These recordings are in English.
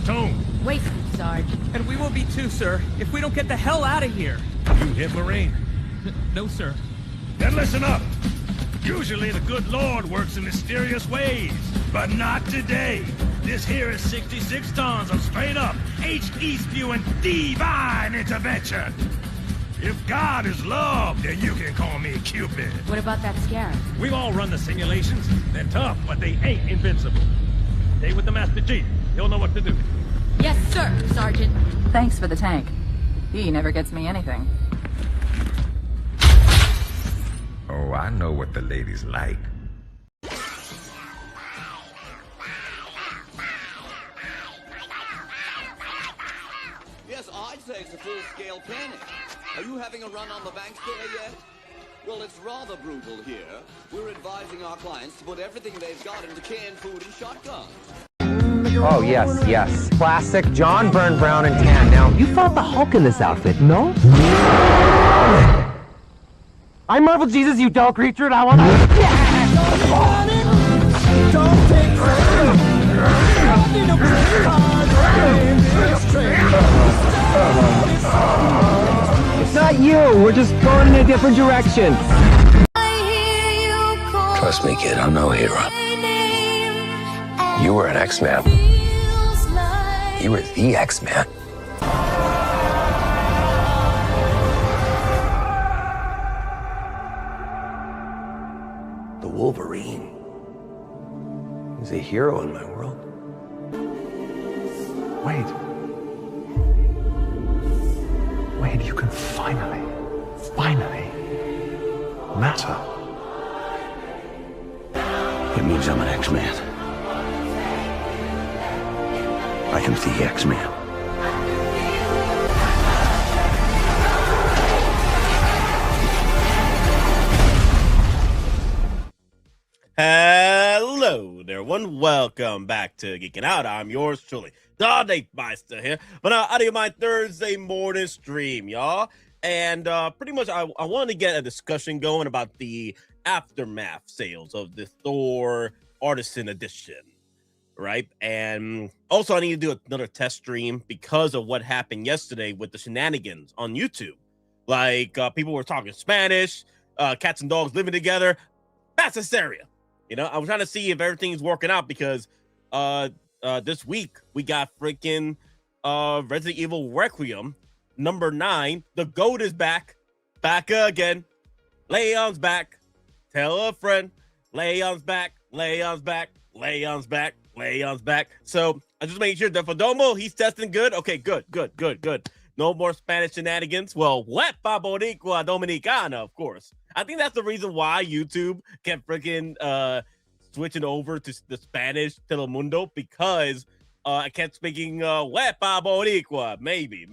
platoon. Wasted, Sarge. And we will be too, sir, if we don't get the hell out of here. You hit Marine? No, sir. Then listen up. Usually the good Lord works in mysterious ways, but not today. This here is 66 tons of straight up, HE spewing divine intervention. If God is love, then you can call me Cupid. What about that Scarab? We've all run the simulations. They're tough, but they ain't invincible. Stay with the Master Chief. He'll know what to do. Yes, sir, Sergeant. Thanks for the tank. He never gets me anything. Oh, I know what the ladies like. Yes, I'd say it's a full-scale panic. Are you having a run on the banks there yet? Well, it's rather brutal here. We're advising our clients to put everything they've got into canned food and shotguns. Oh, yes, yes. Classic John Byrne, brown and tan. Now, you fought the Hulk in this outfit, no? I Marvel Jesus, you dull creature, and I want It's not you. We're just going in a different direction. Trust me, kid, I'm no hero. You were an X-Man. You were the X-Man. The Wolverine. He's a hero in my world. Wait, you can finally matter. It means I'm an X-Man. I am the X-Man. Hello there, everyone. Welcome back to Geekin Out. I'm yours truly, the Myster here. But out of my Thursday morning stream, y'all. And pretty much I wanted to get a discussion going about the aftermath sales of the Thor Artisan edition, right? And also I need to do another test stream because of what happened yesterday with the shenanigans on YouTube. Like people were talking Spanish, cats and dogs living together. That's hysteria. You know, I'm trying to see if everything's working out because this week we got freaking Resident Evil Requiem number 9. The GOAT is back again. Leon's back. Tell a friend. Leon's back. Leon's back. Leon's back. Leon's back. So I just making sure that Perdomo, he's testing good. Okay, good. No more Spanish shenanigans. Well, Huepa Boricua Dominicana, of course. I think that's the reason why YouTube kept freaking switching over to the Spanish Telemundo, because I kept speaking Huepa Boricua. Maybe.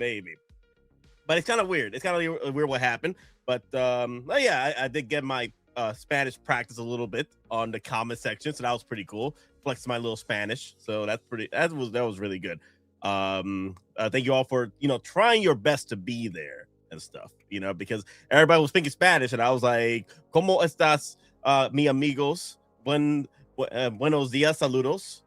But it's kind of weird. It's kind of weird what happened. But yeah, I did get my Spanish practice a little bit on the comment section, so that was pretty cool. Flexed my little Spanish, so that was really good. Thank you all for trying your best to be there and stuff, because everybody was speaking Spanish, and I was like, "Cómo estás, mi amigos? Buenos días, saludos."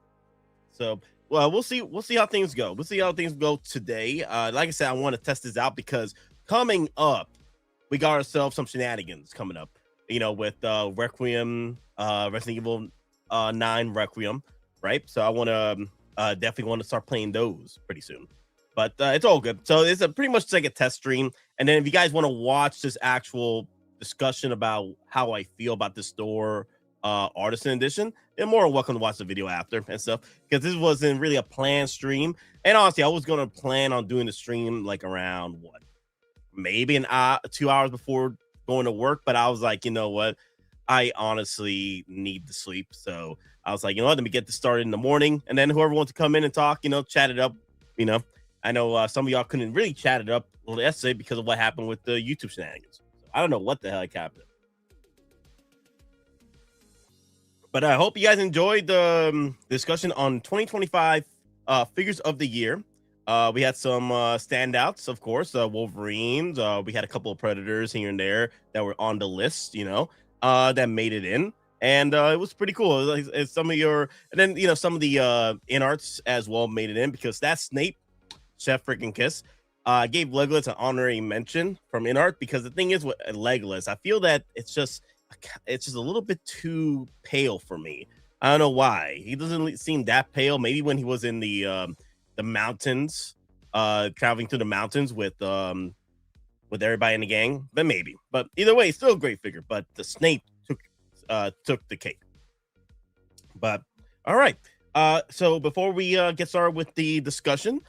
So, well, we'll see how things go. We'll see how things go today. Like I said, I want to test this out because coming up, we got ourselves some shenanigans coming up. With Requiem, Resident Evil 9 Requiem, right? So I want to definitely want to start playing those pretty soon. But it's all good. So it's pretty much like a test stream. And then if you guys want to watch this actual discussion about how I feel about the Thor Artisan edition, you're more than welcome to watch the video after and stuff, because this wasn't really a planned stream. And honestly, I was going to plan on doing the stream like around maybe 2 hours before going to work. But I was like, you know what? I honestly need to sleep. So I was like, you know what? Let me get this started in the morning. And then whoever wants to come in and talk, chat it up, I know some of y'all couldn't really chat it up yesterday because of what happened with the YouTube shenanigans. So I don't know what the heck happened. But I hope you guys enjoyed the discussion on 2025 figures of the year. We had some standouts, of course, Wolverines. We had a couple of Predators here and there that were on the list, that made it in. And it was pretty cool. It's some of your, and then some of the in arts as well made it in, because that Snape, chef freaking kiss, gave Legolas an honorary mention from in art, because the thing is with Legolas, I feel that it's just a little bit too pale for me. I don't know why he doesn't seem that pale. Maybe when he was in the mountains, traveling through the mountains with everybody in the gang, then maybe. But either way, still a great figure. But the Snape took the cake. But all right, so before we get started with the discussion,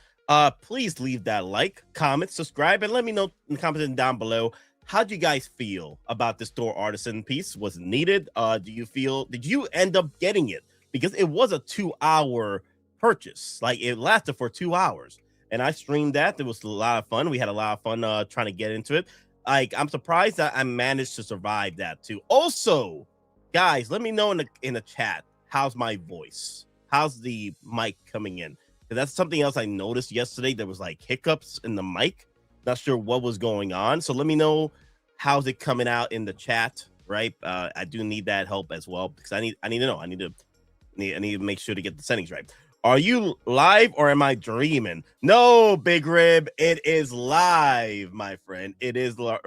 please leave that like, comment, subscribe, and let me know in the comments down below, how do you guys feel about this Thor Artisan piece? Was it needed? Did you end up getting it? Because it was a 2-hour purchase. Like, it lasted for 2 hours, and I streamed that. It was a lot of fun. We had a lot of fun trying to get into it. Like, I'm surprised that I managed to survive that too. Also, guys, let me know in the chat, how's my voice? How's the mic coming in? Because that's something else I noticed yesterday. There was like hiccups in the mic. Not sure what was going on. So let me know, how's it coming out in the chat, right? I do need that help as well, because I need to know. I need to make sure to get the settings right. Are you live or am I dreaming? No, Big Rib, it is live, my friend. It is live.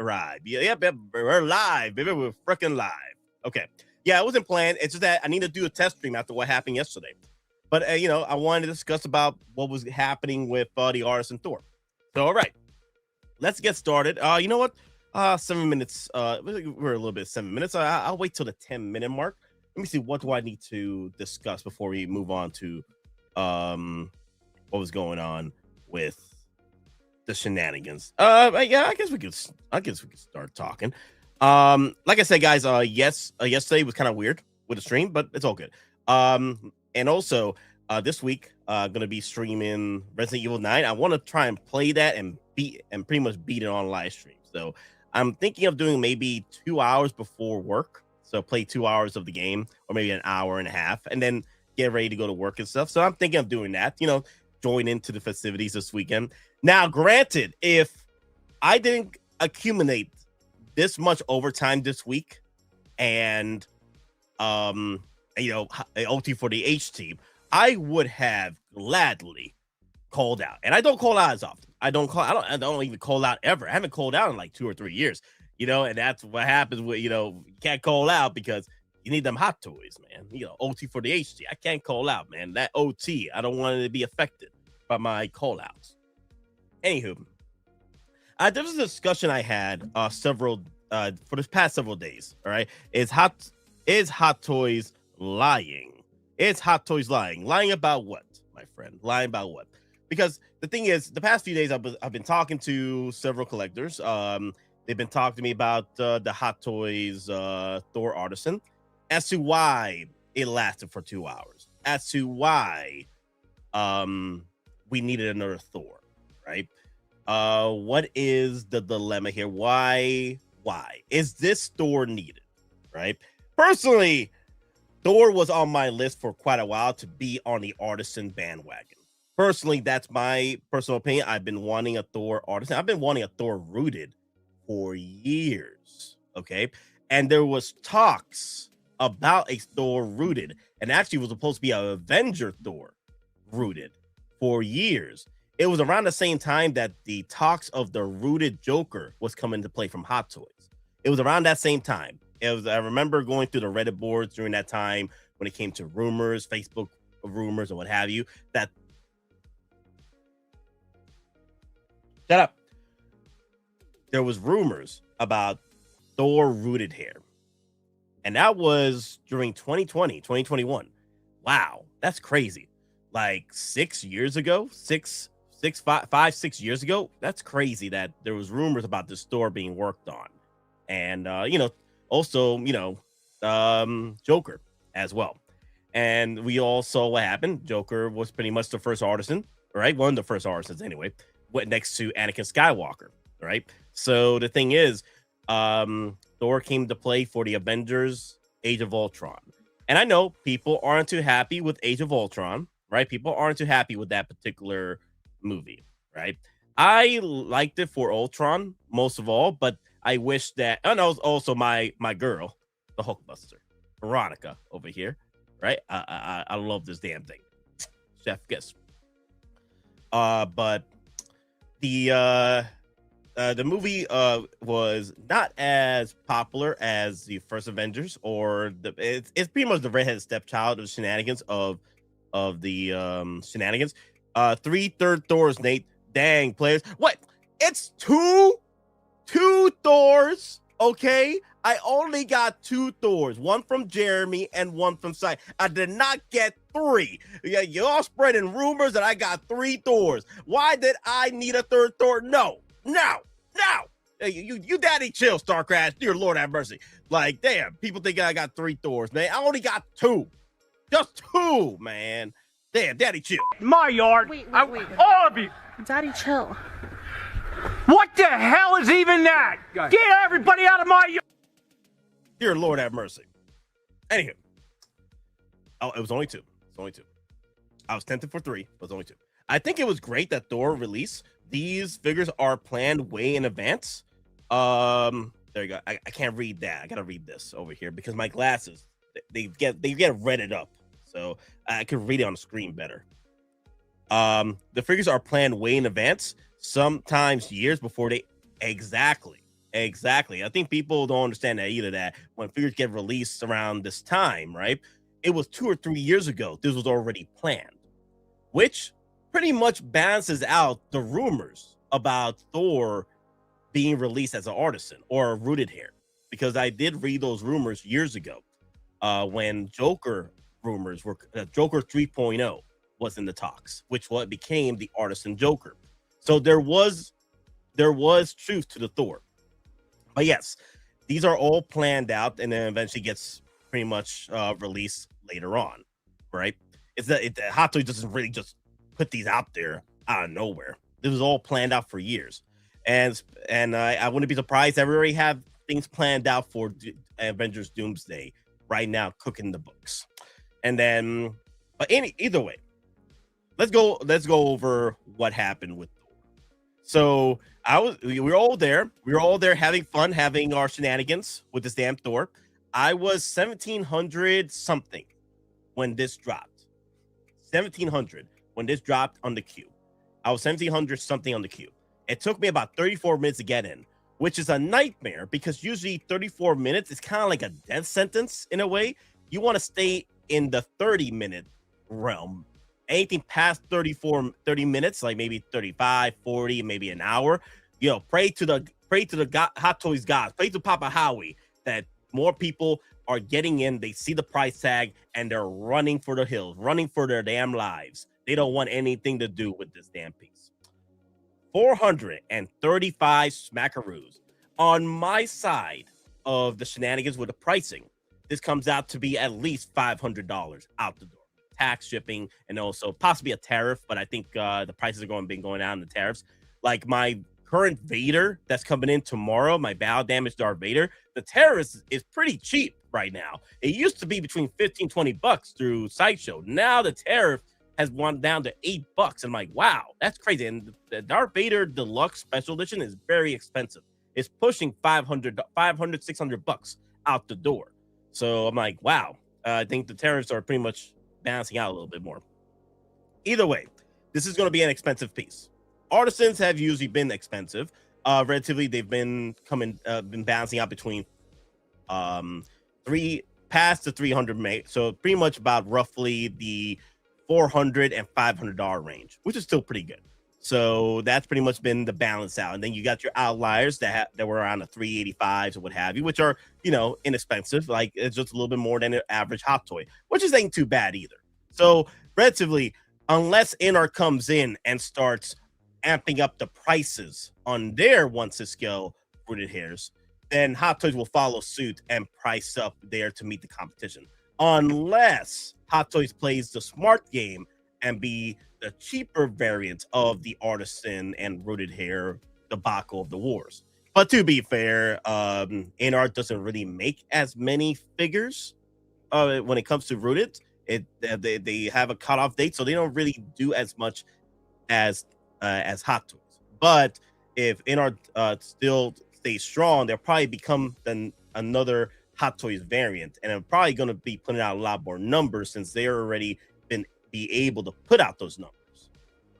Yep, we're live, baby. We're freaking live. Okay. Yeah, it wasn't planned. It's just that I need to do a test stream after what happened yesterday. But, I wanted to discuss about what was happening with the Artisan Thor. So, all right. Let's get started. You know what? 7 minutes. We're a little bit 7 minutes. I'll wait till the 10-minute mark. Let me see. What do I need to discuss before we move on to what was going on with the shenanigans? Yeah, I guess we could start talking. Like I said, guys, yesterday was kind of weird with the stream, but it's all good. And also this week, gonna be streaming Resident Evil 9. I want to try and play that and pretty much beat it on live stream. So I'm thinking of doing maybe 2 hours before work. So play 2 hours of the game, or maybe an hour and a half, and then get ready to go to work and stuff. So I'm thinking of doing that, join into the festivities this weekend. Now, granted, if I didn't accumulate this much overtime this week, and OT for the H team, I would have gladly called out. And I don't call out as often. I don't even call out ever. I haven't called out in like 2 or 3 years, and that's what happens with, you can't call out because you need them hot toys, man. OT for the HT. I can't call out, man. That OT, I don't want it to be affected by my call outs. Anywho, there was a discussion I had for the past several days. All right. Is Hot Toys lying? Is Hot Toys lying? Lying about what, my friend? Lying about what? Because the thing is, the past few days I've been talking to several collectors. They've been talking to me about the Hot Toys Thor Artisan, as to why it lasted for 2 hours, as to why we needed another Thor, right? What is the dilemma here? Why is this Thor needed, right? Personally, Thor was on my list for quite a while to be on the Artisan bandwagon. Personally, that's my personal opinion. I've been wanting a Thor Artisan. I've been wanting a Thor rooted for years, okay? And there was talks about a Thor rooted, and actually was supposed to be an Avenger Thor rooted for years. It was around the same time that the talks of the rooted Joker was coming into play from Hot Toys. It was around that same time. I remember going through the Reddit boards during that time when it came to rumors, Facebook rumors, and what have you, that shut up. There was rumors about Thor rooted hair. And that was during 2020, 2021. Wow, that's crazy. Like 6 years ago, 6 years ago. That's crazy that there was rumors about this Thor being worked on. And, also, Joker as well. And we all saw what happened. Joker was pretty much the first artisan, right? One of the first artisans anyway, went next to Anakin Skywalker, right? So the thing is, Thor came to play for the Avengers Age of Ultron. And I know people aren't too happy with Age of Ultron, right? People aren't too happy with that particular movie, right? I liked it for Ultron most of all, but I wish that, and also my girl, the Hulkbuster, Veronica over here, right? I love this damn thing. Chef kiss. But the movie was not as popular as the first Avengers, or it's pretty much the redheaded stepchild of shenanigans of the shenanigans. 3/3 Thors, Nate. Dang, players. What? It's two Thors, okay? I only got 2 Thors, one from Jeremy and one from Sai. I did not get 3. Yeah, y'all spreading rumors that I got 3 Thors. Why did I need a 3rd Thor? No. You daddy chill, Starcraft. Dear Lord have mercy. Like, damn, people think I got 3 Thors, man. I only got 2. Just 2, man. Damn, daddy chill. My yard. Wait. All of you. Daddy, chill. What the hell is even that? Get everybody out of my yard. Dear Lord have mercy. Anywho. Oh, it was only 2. It's only 2. I was tempted for 3, but it was only 2. I think it was great that Thor released. These figures are planned way in advance. There you go. I can't read that. I gotta read this over here because my glasses they get redded up, so I can read it on the screen better. The figures are planned way in advance, sometimes years before they exactly. I think people don't understand that either. That when figures get released around this time, right? It was 2 or 3 years ago. This was already planned, which pretty much balances out the rumors about Thor being released as an artisan or rooted here, because I did read those rumors years ago when Joker rumors were Joker 3.0 was in the talks, which what became the artisan Joker. So there was truth to the Thor. But yes, these are all planned out and then eventually gets pretty much released later on, right? It's that Hot Toys doesn't really just put these out there out of nowhere. This was all planned out for years, and I wouldn't be surprised that we already have things planned out for Avengers Doomsday right now, cooking the books. And then, but either way, let's go over what happened with Thor. So we were all there. We were all there having fun, having our shenanigans with this damn Thor. I was 1700 something when this dropped. 1700 when this dropped on the queue. I was 1700 something on the queue. It took me about 34 minutes to get in, which is a nightmare because usually 34 minutes is kind of like a death sentence in a way. You want to stay in the 30-minute realm. Anything past 30 minutes, like maybe 35, 40, maybe an hour, pray to the Hot Toys gods, pray to Papa Howie that more people are getting in. They see the price tag and they're running for the hills, running for their damn lives. They don't want anything to do with this damn piece. 435 smackaroos. On my side of the shenanigans with the pricing, this comes out to be at least $500 out the door. Tax, shipping, and also possibly a tariff, but I think the prices are been going down in the tariffs. Like my current Vader that's coming in tomorrow, my battle damage Darth Vader, the tariff is pretty cheap right now. It used to be between $15-20 through Sideshow. Now the tariff has gone down to $8. I'm like, wow, that's crazy. And the Darth Vader Deluxe Special Edition is very expensive. It's pushing $600 out the door. So I'm like, wow, I think the tariffs are pretty much balancing out a little bit more. Either way, this is going to be an expensive piece. Artisans have usually been expensive. Relatively, they've been balancing out between past the 300 so pretty much about roughly the $400 and $500 range, which is still pretty good. So that's pretty much been the balance out. And then you got your outliers that were around the 385s or what have you, which are, inexpensive. Like it's just a little bit more than an average Hot Toy, which is ain't too bad either. So relatively, unless NR comes in and starts amping up the prices on their once-a-scale rooted hairs, then Hot Toys will follow suit and price up there to meet the competition. Unless Hot Toys plays the smart game and be the cheaper variant of the artisan and rooted hair debacle of the wars. But to be fair, NR doesn't really make as many figures when it comes to rooted. They have a cutoff date, so they don't really do as much as Hot Toys. But if NR still stays strong, they'll probably become another Hot Toys variant, and I'm probably going to be putting out a lot more numbers since they're already be able to put out those numbers,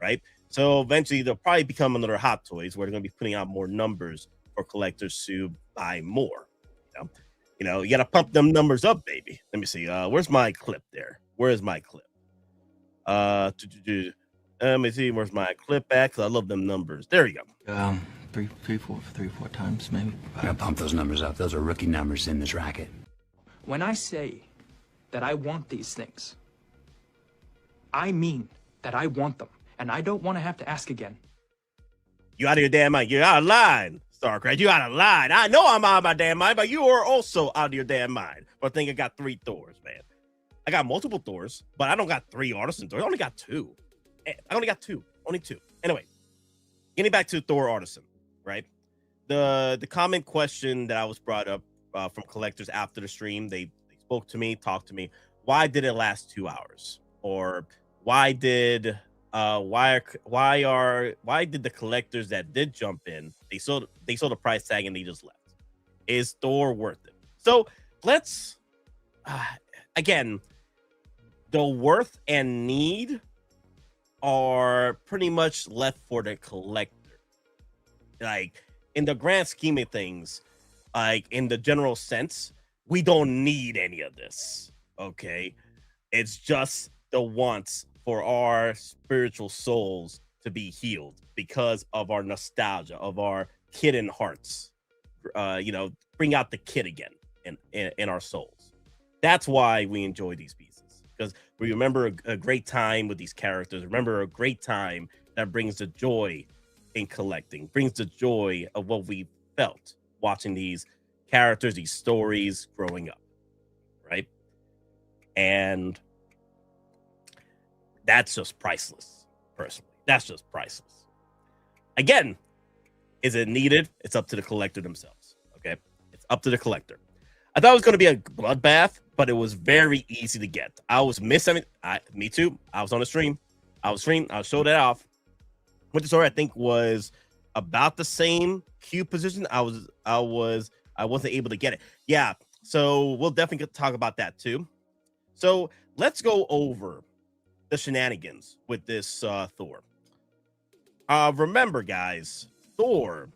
right? So eventually they'll probably become another Hot Toys where they're going to be putting out more numbers for collectors to buy more. You know, you got to pump them numbers up, baby. Let me see. Where's my clip there? Where's my clip? Let me see. Where's my clip at? Because I love them numbers. There you go. Three, four times, maybe. I gotta pump those numbers up. Those are rookie numbers in this racket. When I say that I want these things, I mean that I want them, and I don't want to have to ask again. You out of your damn mind. You're out of line, Starcraft. You out of line. I know I'm out of my damn mind, but you are also out of your damn mind. But I think I got 3 Thors, man. I got multiple Thors, but I don't got 3 Artisan Thors. I only got 2. I only got 2. Only 2. Anyway, getting back to Thor Artisan, right? The common question that I was brought up from collectors after the stream, they spoke to me, talked to me. Why did it last 2 hours? Or why did the collectors that did jump in, they saw the price tag and they just left? Is Thor worth it? So let's again, the worth and need are pretty much left for the collector. Like, in the grand scheme of things, like in the general sense, we don't need any of this. Okay, it's just the wants for our spiritual souls to be healed because of our nostalgia, of our kitten hearts. Bring out the kid again in our souls. That's why we enjoy these pieces, because we remember a great time with these characters. Remember a great time that brings the joy in collecting, brings the joy of what we felt watching these characters, these stories growing up, right? And that's just priceless, personally. That's just priceless. Again, is it needed? It's up to the collector themselves, okay? It's up to the collector. I thought it was going to be a bloodbath, but it was very easy to get. I was missing. Me too. I was on the stream. I showed it off. With the story, I think was about the same queue position. I wasn't able to get it. Yeah. So we'll definitely talk about that too. So let's go over the shenanigans with this Thor. Remember, guys, Thor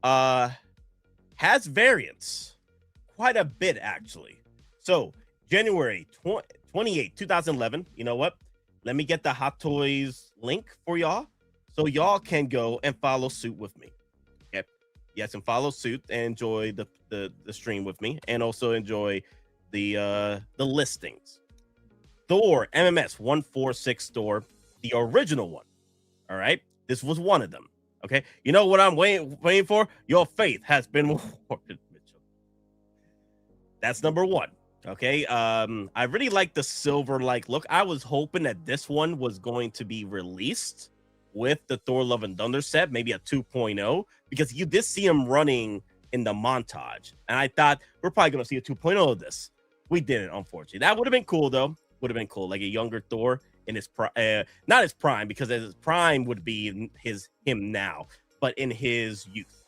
has variants. Quite a bit, actually. So, January 28, 2011. You know what? Let me get the Hot Toys link for y'all so y'all can go and follow suit with me. Okay? Yes, and follow suit and enjoy the stream with me, and also enjoy the listings. Thor MMS 146 Thor, the original one. All right? This was one of them. Okay? You know what I'm waiting for? Your faith has been rewarded. That's number 1. Okay. I really like the silver-like look. I was hoping that this one was going to be released with the Thor Love and Thunder set, maybe a 2.0, because you did see him running in the montage. And I thought we're probably going to see a 2.0 of this. We didn't, unfortunately. That would have been cool, though. Would have been cool. Like a younger Thor in his not his prime, because his prime would be him now, but in his youth.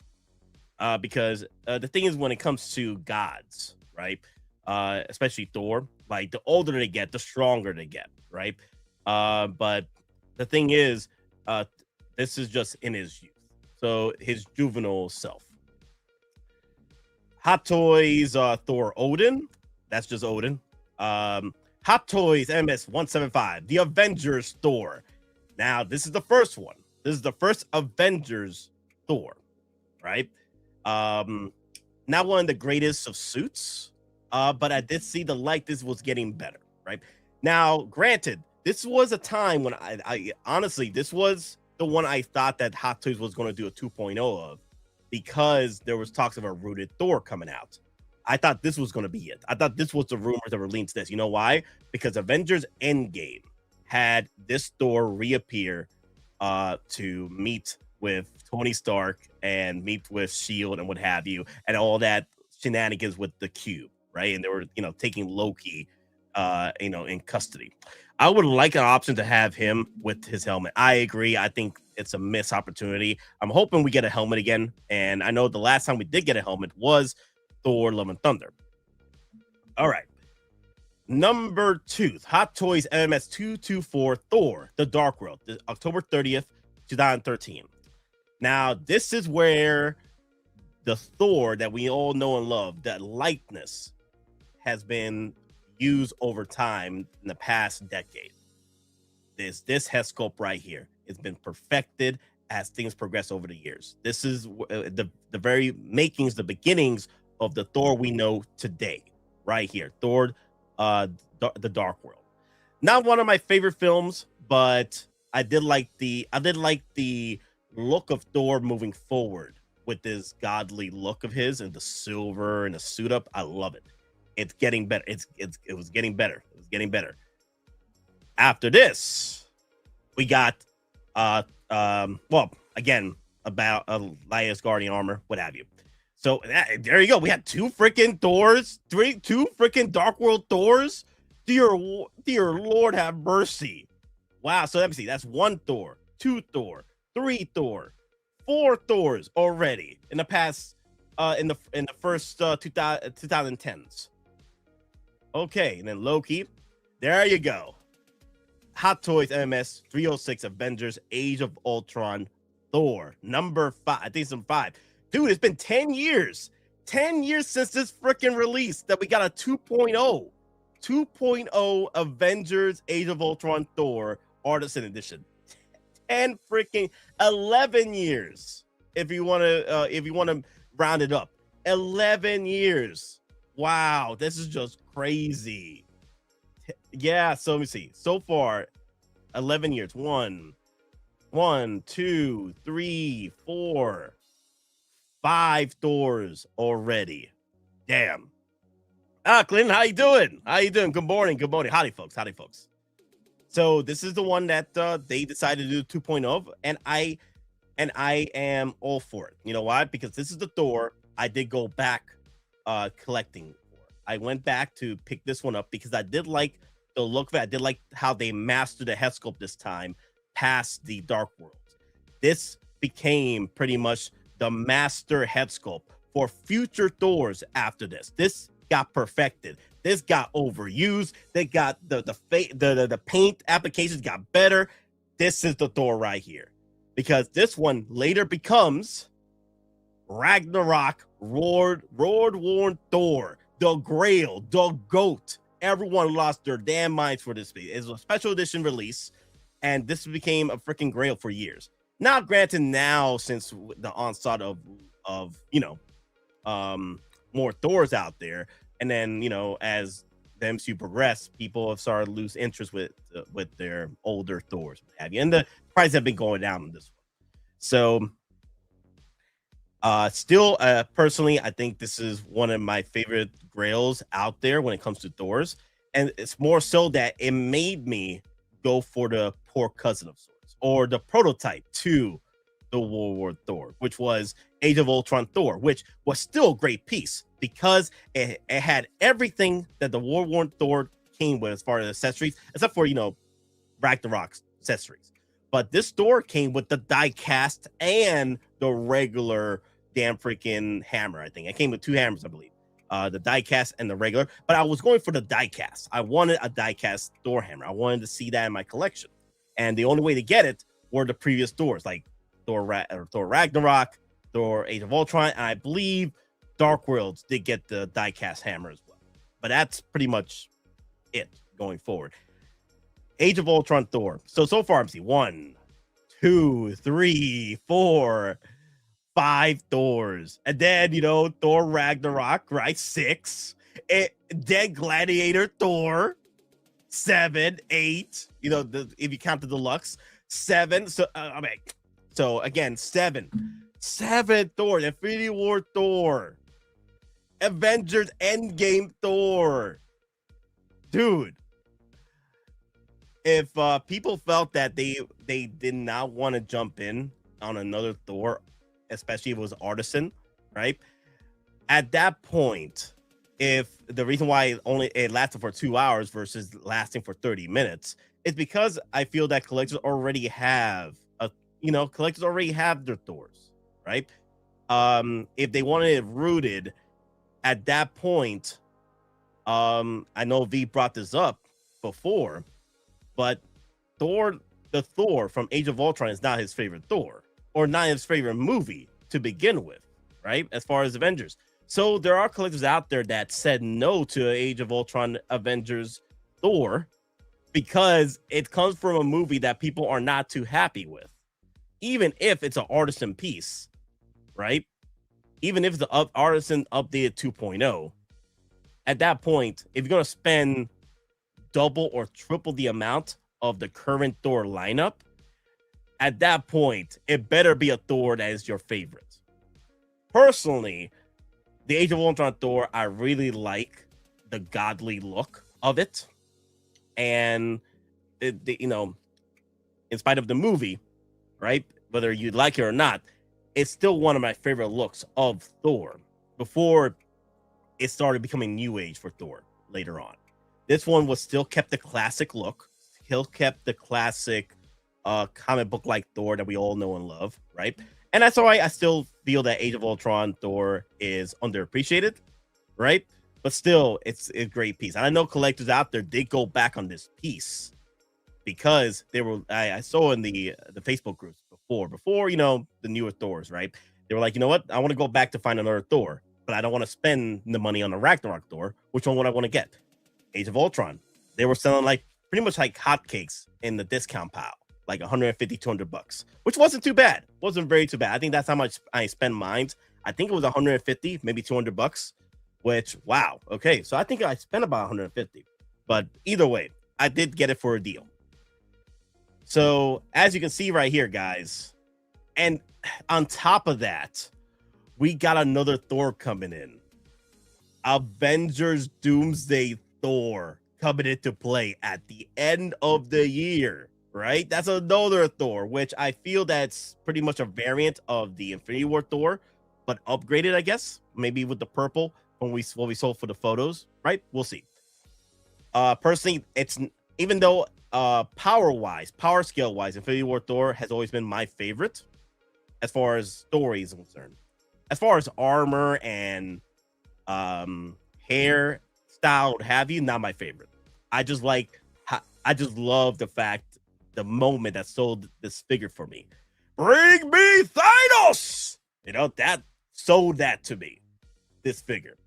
Because the thing is, when it comes to gods, right? Especially Thor, like the older they get, the stronger they get, right? But the thing is, this is just in his youth, so his juvenile self. Hot Toys Thor Odin, that's just Odin. Hot Toys MS 175, the Avengers Thor. Now, this is the first one. This is the first Avengers Thor, right? Not one of the greatest of suits, but I did see the this was getting better, right? Now, granted, this was a time when I honestly, this was the one I thought that Hot Toys was going to do a 2.0 of, because there was talks of a rooted Thor coming out. I thought this was going to be it. I thought this was the rumors that were leading to this. You know why? Because Avengers Endgame had this Thor reappear to meet with Tony Stark and meet with S.H.I.E.L.D. and what have you, and all that shenanigans with the Cube, right? And they were, taking Loki, in custody. I would like an option to have him with his helmet. I agree. I think it's a missed opportunity. I'm hoping we get a helmet again. And I know the last time we did get a helmet was Thor Love and Thunder. All right. Number 2, Hot Toys MMS 224 Thor, The Dark World, October 30th, 2013. Now, this is where the Thor that we all know and love, that likeness, has been used over time in the past decade. This head sculpt right here. It's been perfected as things progress over the years. This is the very makings, the beginnings of the Thor we know today, right here. Thor, the Dark World. Not one of my favorite films, but I did like the look of Thor moving forward with this godly look of his and the silver and the suit up. I love it. It's getting better. It was getting better. It was getting better. After this, we got well, again, about Elias Guardian armor, what have you. So there you go. We had 2 freaking Thors, 2 freaking Dark World Thors. Dear Lord, have mercy. Wow. So let me see. That's 1 Thor, 2 Thor, 3 Thor, 4 Thors already in the past, in the first 2010s. Okay, and then Loki. There you go. Hot Toys MMS 306 Avengers Age of Ultron Thor number 5. I think it's number 5. Dude, it's been 10 years. 10 years since this freaking release that we got a 2.0. 2.0 Avengers Age of Ultron Thor Artisan Edition. 10 freaking 11 years. If you want to round it up. 11 years. Wow, this is just crazy. Yeah, so let me see. So far, 11 years. 1, 2, 3, 4, 5 Thors already. Damn. Clinton, how you doing? How you doing? Good morning. Good morning. Howdy, folks. Howdy, folks. So this is the one that they decided to do 2.0, and I am all for it. You know why? Because this is the Thor I did go back collecting for. I went back to pick this one up because I did like the look of it. I did like how they mastered the head sculpt this time past the Dark World. This became pretty much the master head sculpt for future Thors after this. This got perfected. This got overused. They got the paint applications got better. This is the Thor right here, because this one later becomes Ragnarok Road-worn Thor, the Grail, the GOAT. Everyone lost their damn minds for this piece. It's a special edition release, and this became a freaking Grail for years. Now, granted, now since the onslaught of more Thors out there, and then as the MCU progressed, people have started to lose interest with their older Thors, what have you, and the prices have been going down on this one. So, still, personally, I think this is one of my favorite Grails out there when it comes to Thors, and it's more so that it made me go for the poor cousin of sorts, or the prototype to the World War Thor, which was Age of Ultron Thor, which was still a great piece because it had everything that the World War Thor came with as far as accessories, except for Ragnarok's accessories. But this Thor came with the die cast and the regular damn freaking hammer. I think it came with 2 hammers, I believe. The die cast and the regular, but I was going for the die cast. I wanted a die cast Thor hammer. I wanted to see that in my collection, and the only way to get it were the previous Thors, like Thor Ragnarok, Thor Age of Ultron, and I believe Dark Worlds did get the die cast hammer as well. But that's pretty much it going forward. Age of Ultron Thor. So far, I'm seeing 1, 2, 3, 4, 5 Thors, and then Thor Ragnarok, right? 6. Dead Gladiator Thor, 7, 8. If you count the deluxe, 7. So again, 7 Thor, Infinity War Thor, Avengers Endgame Thor, dude. If people felt that they did not want to jump in on another Thor, especially if it was Artisan, right? At that point, if the reason why it lasted for 2 hours versus lasting for 30 minutes is because I feel that collectors already have their Thors, right? If they wanted it rooted at that point, I know V brought this up before, but the Thor from Age of Ultron is not his favorite Thor, or not his favorite movie to begin with, right? As far as Avengers. So there are collectors out there that said no to Age of Ultron Avengers Thor because it comes from a movie that people are not too happy with, even if it's an artisan piece, right? Even if the artisan updated 2.0, at that point, if you're going to spend double or triple the amount of the current Thor lineup, at that point, it better be a Thor that is your favorite. Personally, the Age of Ultron Thor, I really like the godly look of it. And, you know, in spite of the movie, right, whether you like it or not, it's still one of my favorite looks of Thor before it started becoming new age for Thor later on. This one was still kept the classic look, still kept the classic comic book like Thor that we all know and love, right? And that's all right. I still feel that Age of Ultron Thor is underappreciated, right? But still, it's a great piece. And I know collectors out there did go back on this piece because they were. I saw in the Facebook groups before you know, the newer Thors, right? They were like, you know what? I want to go back to find another Thor, but I don't want to spend the money on the Ragnarok Thor. Which one would I want to get? Age of Ultron. They were selling like pretty much like hotcakes in the discount pile, like 150, 200 bucks, which wasn't too bad. Wasn't very too bad. I think that's how much I spend mine. I think it was 150, maybe 200 bucks, which, wow. Okay. So I think I spent about 150, but either way, I did get it for a deal. So as you can see right here, guys, and on top of that, we got another Thor coming in. Avengers Doomsday Thor coming into play at the end of the year, right? That's another Thor, which I feel that's pretty much a variant of the Infinity War Thor, but upgraded, I guess, maybe with the purple when we sold for the photos, right? We'll see. Personally, it's even though power scale wise, Infinity War Thor has always been my favorite as far as story is concerned. As far as armor and hair style, what have you, not my favorite. I just love the moment that sold this figure for me. Bring me Thanos! You know, that sold that to me, this figure.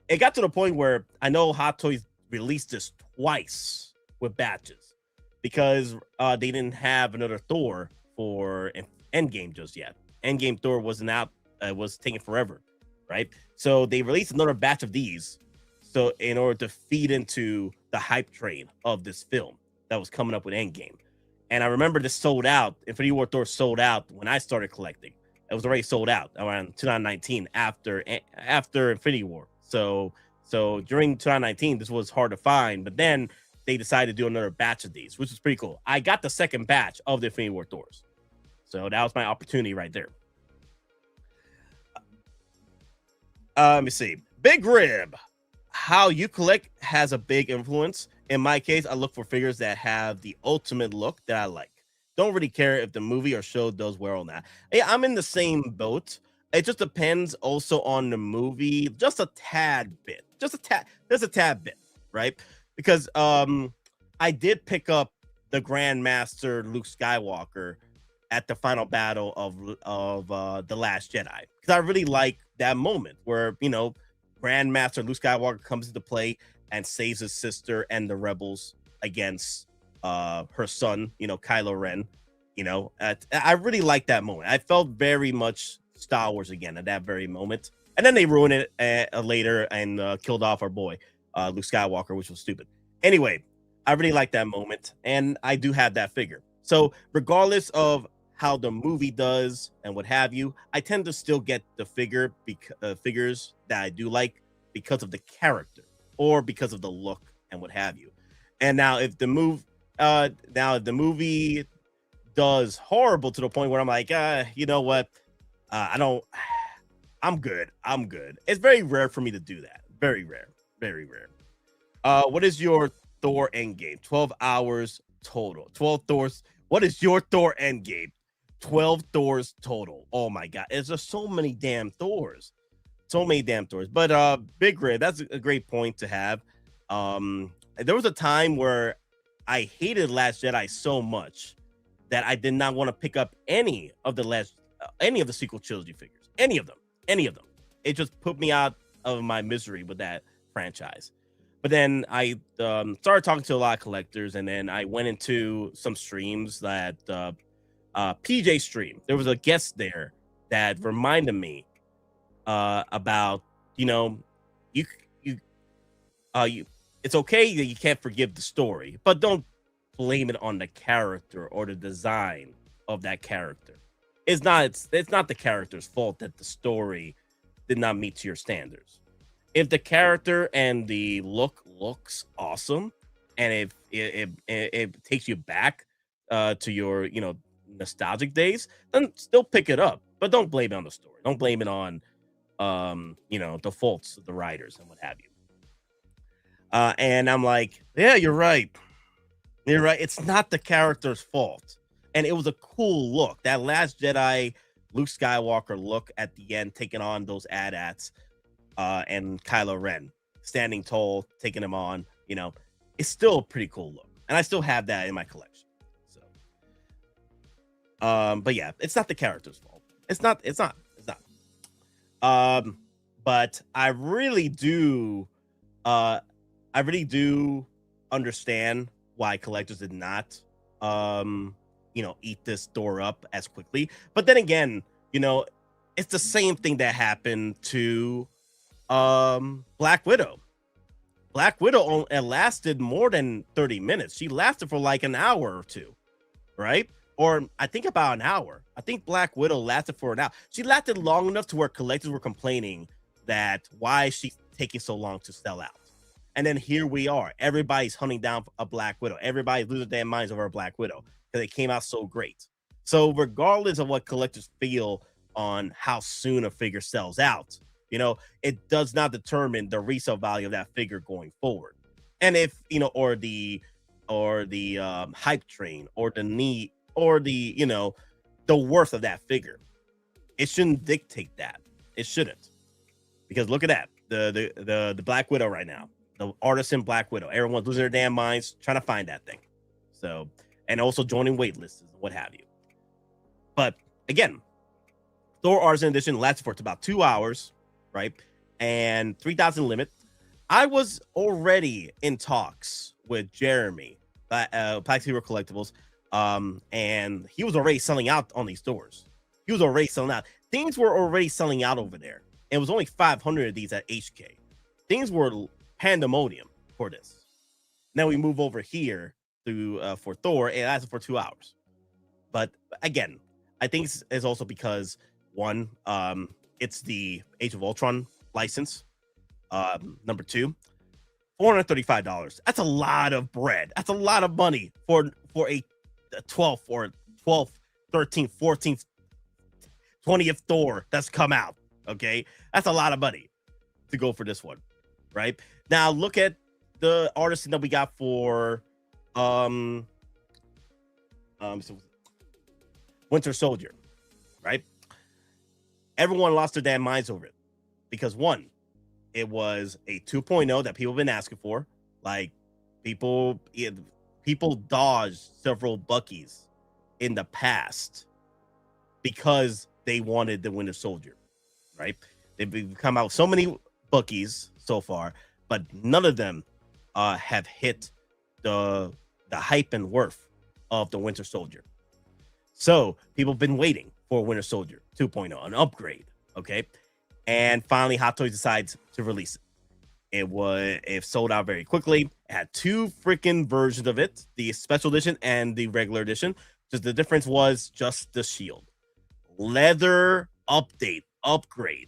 It got to the point where I know Hot Toys released this twice with batches because they didn't have another Thor for Endgame just yet. Endgame Thor wasn't out, was taking forever, right? So they released another batch of these, so in order to feed into the hype train of this film that was coming up with Endgame. And I remember this sold out. Infinity War Thor sold out when I started collecting. It was already sold out around 2019 after Infinity War. So during 2019, this was hard to find, but then they decided to do another batch of these, which is pretty cool. I got the second batch of the Infinity War Thors. So that was my opportunity right there. Let me see. Big Rib. How you collect has a big influence. In my case, I look for figures that have the ultimate look that I like. Don't really care if the movie or show does well or not. Hey, I'm in the same boat. It just depends also on the movie, just a tad bit. Just a tad bit, right? Because I did pick up the Grandmaster Luke Skywalker at the final battle of The Last Jedi. Because I really like that moment where, you know, Grandmaster Luke Skywalker comes into play and saves his sister and the rebels against her son, you know, Kylo Ren. You know, I really like that moment. I felt very much Star Wars again at that very moment. And then they ruined it later and killed off our boy, Luke Skywalker, which was stupid. Anyway, I really like that moment. And I do have that figure. So regardless of how the movie does and what have you, I tend to still get the figures that I do like because of the character or because of the look and what have you. And now if the movie does horrible to the point where I'm like, you know what? I'm good. It's very rare for me to do that. Very rare. Very rare. What is your Thor endgame? 12 hours total. 12 Thors. What is your Thor endgame? 12 Thors total. Oh my God. It's just so many damn Thors. So many damn Thors. But Big Red, that's a great point to have. there was a time where I hated Last Jedi so much that I did not want to pick up any of the sequel trilogy figures, any of them. It just put me out of my misery with that franchise. But then I started talking to a lot of collectors, and then I went into some streams that PJ stream. There was a guest there that reminded me about, it's okay that you can't forgive the story, but don't blame it on the character or the design of that character. It's not the character's fault that the story did not meet to your standards. If the character and the looks awesome, and if it takes you back to your nostalgic days, then still pick it up. But don't blame it on the story. Don't blame it on the faults of the writers and what have you. And I'm like, yeah, you're right. You're right. It's not the character's fault. And it was a cool look. That Last Jedi Luke Skywalker look at the end, taking on those AT-ATs, and Kylo Ren standing tall, taking them on, it's still a pretty cool look. And I still have that in my collection. So, but yeah, it's not the character's fault. It's not. But I really do understand why collectors did not eat this door up as quickly. But then again, it's the same thing that happened to Black Widow. Black Widow lasted more than 30 minutes. She lasted for like an hour or two, right? Or I think about an hour. I think Black Widow lasted for an hour. She lasted long enough to where collectors were complaining that why is she taking so long to sell out? And then here we are. Everybody's hunting down a Black Widow. Everybody's losing their minds over a Black Widow because it came out so great. So regardless of what collectors feel on how soon a figure sells out, it does not determine the resale value of that figure going forward. And if, or the hype train or the need or the worth of that figure, it shouldn't dictate that. It shouldn't. Because look at that. The Black Widow right now. The Artisan Black Widow. Everyone's losing their damn minds trying to find that thing. So, and also joining waitlists and what have you. But again, Thor Artisan Edition lasted for about 2 hours, right? And 3,000 limit. I was already in talks with Jeremy, Plax Hero Collectibles, and he was already selling out on these stores. He was already selling out. Things were already selling out over there. It was only 500 of these at HK. Things were pandemonium for this. Now we move over here to for Thor. It lasted for 2 hours. But again, I think it's also because one, it's the Age of Ultron license. Number two, $435. That's a lot of bread. That's a lot of money for a 12th or 12th, 13th, 14th, 20th Thor that's come out. Okay, that's a lot of money to go for this one, right? Now look at the artisan that we got for Winter Soldier, right? Everyone lost their damn minds over it because one, it was a 2.0 that people have been asking for. Like people dodged several Buckies in the past because they wanted the Winter Soldier, right? They've come out with so many Buckies so far, but none of them have hit the hype and worth of the Winter Soldier. So people have been waiting for Winter Soldier 2.0, an upgrade, okay? And finally, Hot Toys decides to release it. It sold out very quickly. It had two freaking versions of it, the special edition and the regular edition. Just the difference was just the shield. Leather upgrade,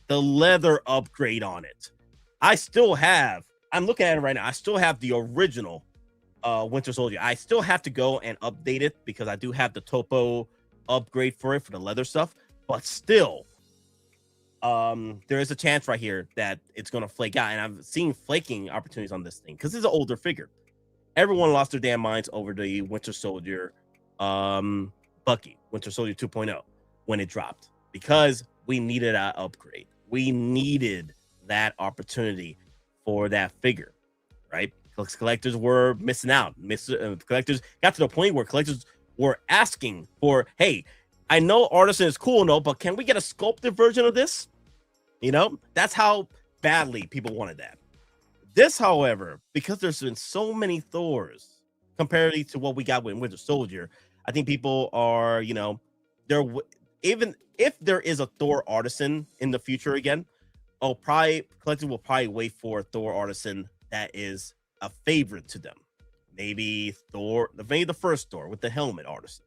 the leather upgrade on it. I'm looking at it right now. I still have the original Winter Soldier. I still have to go and update it because I do have the topo upgrade for it for the leather stuff, but still there is a chance right here that it's going to flake out, and I'm seeing flaking opportunities on this thing because it's an older figure. Everyone lost their damn minds over the Winter Soldier Bucky, Winter Soldier 2.0 when it dropped because we needed an upgrade. We needed that opportunity for that figure, right? collectors were missing out. Collectors got to the point where collectors were asking for, hey, I know Artisan is cool, no, but can we get a sculpted version of this? You know, that's how badly people wanted that. This, however, because there's been so many Thors comparatively to what we got with Winter Soldier, I think people are, you know, even if there is a Thor Artisan in the future again, collectors will probably wait for a Thor Artisan that is a favorite to them. Maybe the first Thor with the helmet Artisan.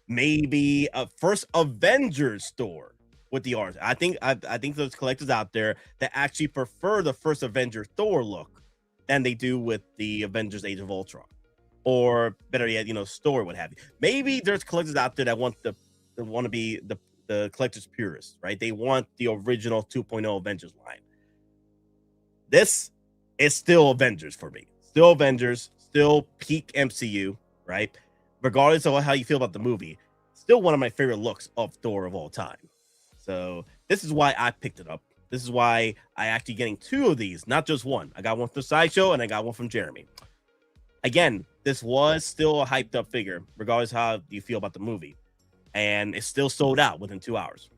Maybe a first Avengers Thor with the art. I think there's collectors out there that actually prefer the first Avenger Thor look than they do with the Avengers Age of Ultron, or better yet, you know, story, what have you. Maybe there's collectors out there that want to be the collector's purists, right? They want the original 2.0 Avengers line. This is still Avengers for me. Still Avengers, still peak MCU, right? Regardless of how you feel about the movie, still one of my favorite looks of Thor of all time. So this is why I picked it up. This is why I actually getting two of these, not just one. I got one from Sideshow and I got one from Jeremy. Again, this was still a hyped up figure, regardless of how you feel about the movie. And it's still sold out within 2 hours.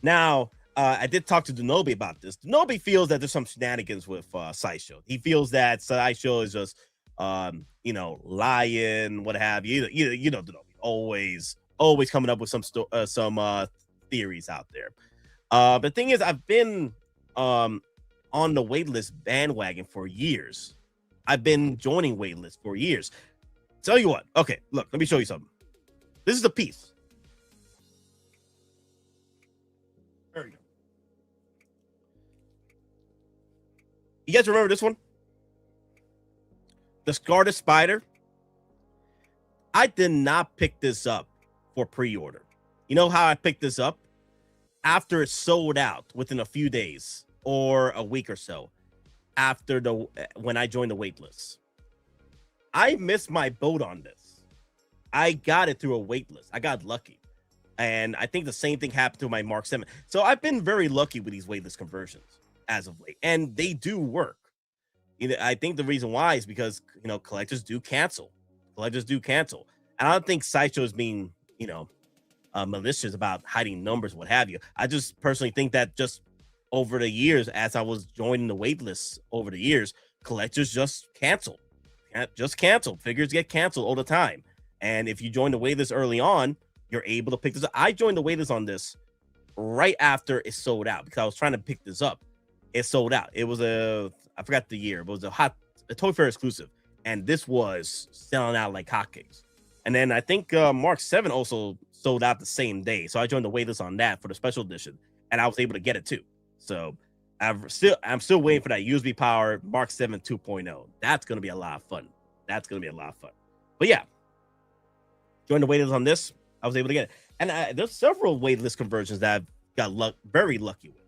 Now, I did talk to Denobi about this. Denobi feels that there's some shenanigans with Sideshow. He feels that Sideshow is just, you know, lying, what have you. You know, Denobi always coming up with some theories out there. The thing is, I've been on the Waitlist bandwagon for years. I've been joining Waitlist for years. Tell you what. Okay, look, let me show you something. This is the piece. There we go. You guys remember this one? The Scarlet Spider. I did not pick this up for pre-order. You know how I picked this up? After it sold out within a few days or a week or so after when I joined the waitlist. I missed my boat on this. I got it through a waitlist. I got lucky. And I think the same thing happened to my Mark 7. So I've been very lucky with these waitlist conversions as of late. And they do work. You know, I think the reason why is because, you know, collectors do cancel. And I don't think Sideshow is being, you know, malicious about hiding numbers, what have you. I just personally think that just over the years, as I was joining the waitlist over the years, collectors just cancel. Figures get canceled all the time. And if you join the waitlist early on, you're able to pick this up. I joined the waitlist on this right after it sold out because I was trying to pick this up. It sold out. It was I forgot the year, but it was a Toy Fair exclusive. And this was selling out like hotcakes. And then I think Mark 7 also sold out the same day. So I joined the waitlist on that for the special edition. And I was able to get it too. So I'm still waiting for that USB power Mark 7 2.0. That's going to be a lot of fun. But yeah, joined the waitlist on this. I was able to get it. And there's several waitlist conversions that I've got very lucky with.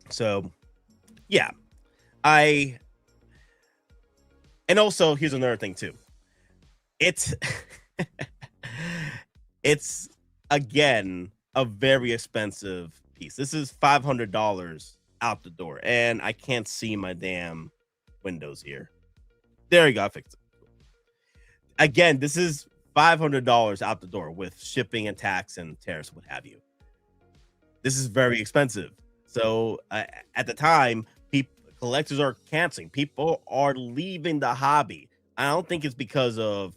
So, yeah, and also here's another thing too. It's again a very expensive piece. This is $500 out the door, and I can't see my damn windows here. There you go, I fixed it. Again, this is $500 out the door with shipping and tax and tariffs, what have you. This is very expensive. So at the time, collectors are canceling. People are leaving the hobby. I don't think it's because of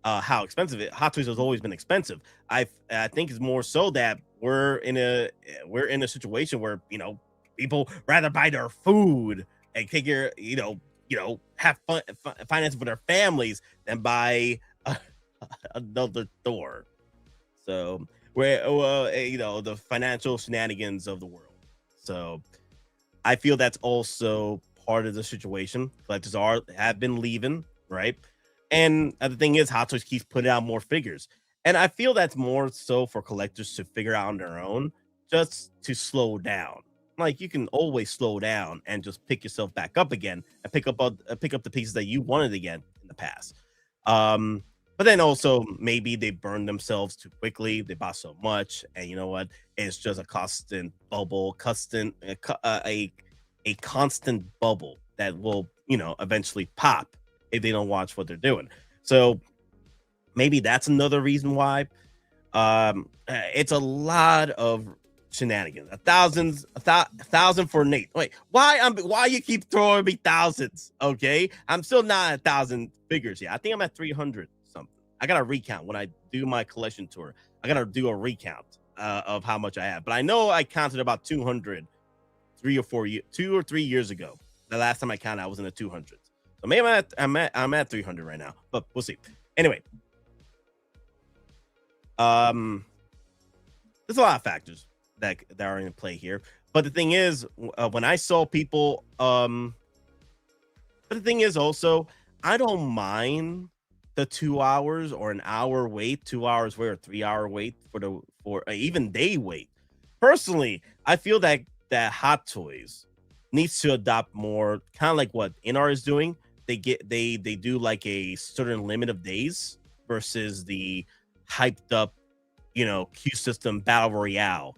how expensive it. Hot Toys has always been expensive. I think it's more so that we're in a situation where, you know, people rather buy their food and take your, you know, have fun finance for their families than buy another Thor. So we're you know, the financial shenanigans of the world. So I feel that's also part of the situation. Collectors have been leaving, right? And the thing is, Hot Toys keeps putting out more figures. And I feel that's more so for collectors to figure out on their own, just to slow down. Like, you can always slow down and just pick yourself back up again and pick up the pieces that you wanted again in the past. But But then also maybe they burned themselves too quickly. They bought so much, and you know what? It's just a constant bubble, a constant bubble that will, eventually pop if they don't watch what they're doing. So maybe that's another reason why. It's a lot of shenanigans. 1,000 for Nate. Wait, why you keep throwing me thousands? Okay, I'm still not at 1,000 figures yet. I think I'm at 300 something. I gotta recount when I do my collection tour. I gotta do a recount of how much I have. But I know I counted about 200 2 or 3 years ago. The last time I counted, I was in the 200s. So maybe I'm at 300 right now, but we'll see. Anyway, there's a lot of factors that are in play here. But the thing is, when I saw people, but the thing is also, I don't mind the 2 hours or an hour wait, 2 hours wait, or 3 hour wait for even day wait. Personally, I feel that Hot Toys needs to adopt more, kind of like what NR is doing. They do like a certain limit of days versus the hyped up, queue system battle royale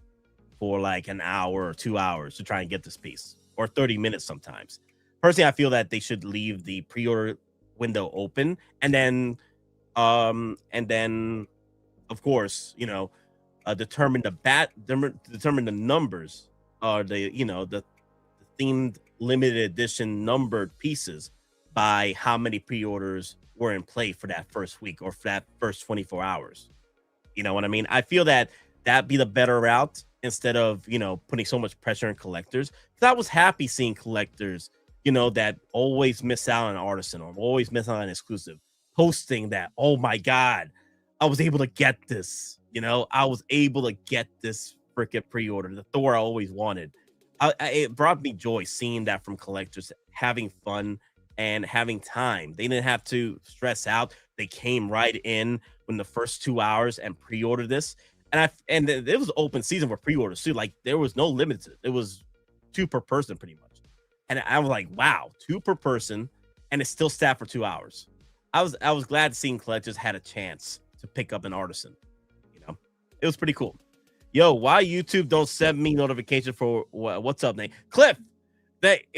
for like an hour or 2 hours to try and get this piece, or 30 minutes sometimes. Personally, I feel that they should leave the pre-order window open, and then of course, determine the numbers, or the themed limited edition numbered pieces by how many pre-orders were in play for that first week or for that first 24 hours. You know what I mean? I feel that that'd be the better route, instead of, putting so much pressure on collectors. Because I was happy seeing collectors, that always miss out on Artisan or always miss out on exclusive, posting that, oh my God, I was able to get this. I was able to get this freaking pre-order, the Thor I always wanted. It brought me joy seeing that from collectors, having fun and having time. They didn't have to stress out. They came right in when the first 2 hours and pre-ordered this. And it was open season for pre-orders too. Like, there was no limit to it. It was 2 per person pretty much. And I was like, wow, 2 per person, and it's still staffed for 2 hours. I was glad seeing collectors had a chance to pick up an Artisan. It was pretty cool. Yo, why YouTube don't send me notification for what's up, Nate? Cliff,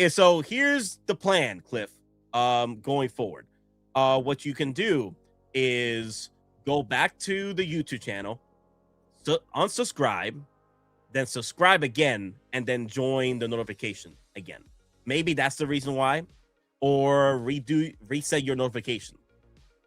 so here's the plan, Cliff. Going forward, what you can do is go back to the YouTube channel, unsubscribe, then subscribe again, and then join the notification again. Maybe that's the reason why, or reset your notification,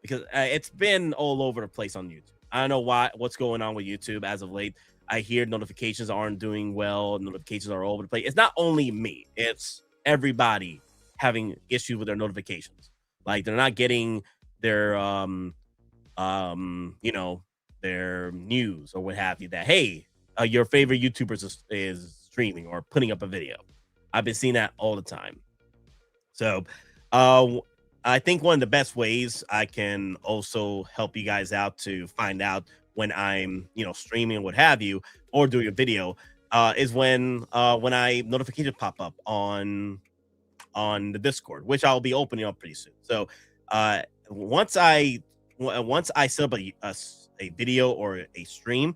because it's been all over the place on YouTube. I don't know what's going on with YouTube as of late. I hear notifications aren't doing well. Notifications are all over the place. It's not only me. It's everybody having issues with their notifications. Like, they're not getting their, their news or what have you, that, hey, your favorite YouTuber is streaming or putting up a video. I've been seeing that all the time. So, I think one of the best ways I can also help you guys out to find out when I'm, streaming and what have you, or doing a video, is when notifications pop up on the Discord, which I'll be opening up pretty soon. So, once I set up a video or a stream,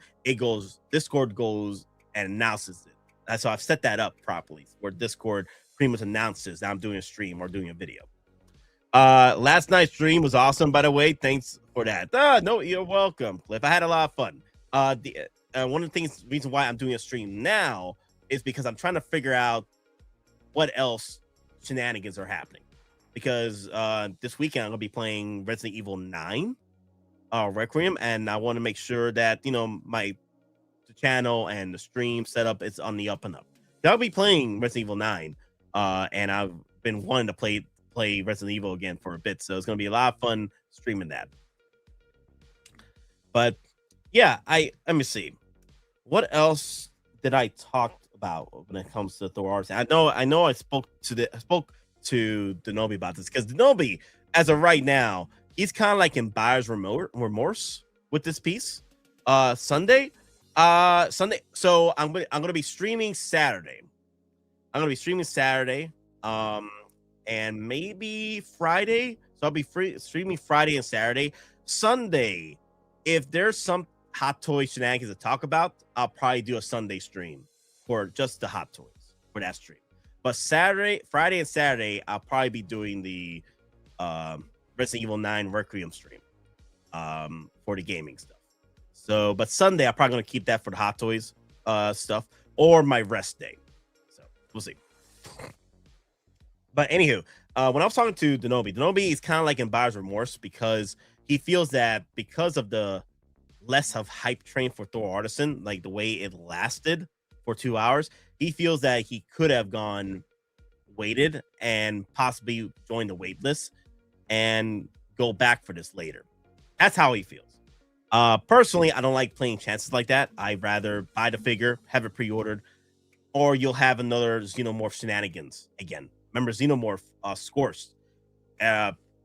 Discord goes and announces it. So I've set that up properly, where Discord pretty much announces that I'm doing a stream or doing a video. Last night's stream was awesome, by the way. Thanks for that. No, you're welcome, Cliff. I had a lot of fun. One of the reason why I'm doing a stream now is because I'm trying to figure out what else shenanigans are happening. Because this weekend I'm gonna be playing Resident Evil 9 Requiem, and I want to make sure that the channel and the stream setup is on the up and up. I'll be playing Resident Evil 9, and I've been wanting to play Resident Evil again for a bit, so it's gonna be a lot of fun streaming that. But yeah, let me see, what else did I talk about when it comes to Thor Artisan? I know I spoke to Denobi about this, because Denobi, as of right now, he's kind of like in buyer's remorse with this piece. Sunday. So I'm gonna be streaming Saturday. And maybe Friday. So I'll be streaming Friday and Saturday. Sunday, if there's some Hot Toy shenanigans to talk about, I'll probably do a Sunday stream for just the Hot Toys for that stream. But Friday and Saturday, I'll probably be doing the Resident Evil 9 Requiem stream for the gaming stuff. So, but Sunday, I'm probably going to keep that for the Hot Toys stuff or my rest day. So, we'll see. But anywho, when I was talking to Denobi is kind of like in buyer's remorse because he feels that because of the less of hype train for Thor Artisan, like the way it lasted for 2 hours, he feels that he could have waited and possibly joined the wait list and go back for this later. That's how he feels. Personally, I don't like playing chances like that. I'd rather buy the figure, have it pre-ordered, or you'll have another Xenomorph shenanigans again. Remember, Xenomorph scores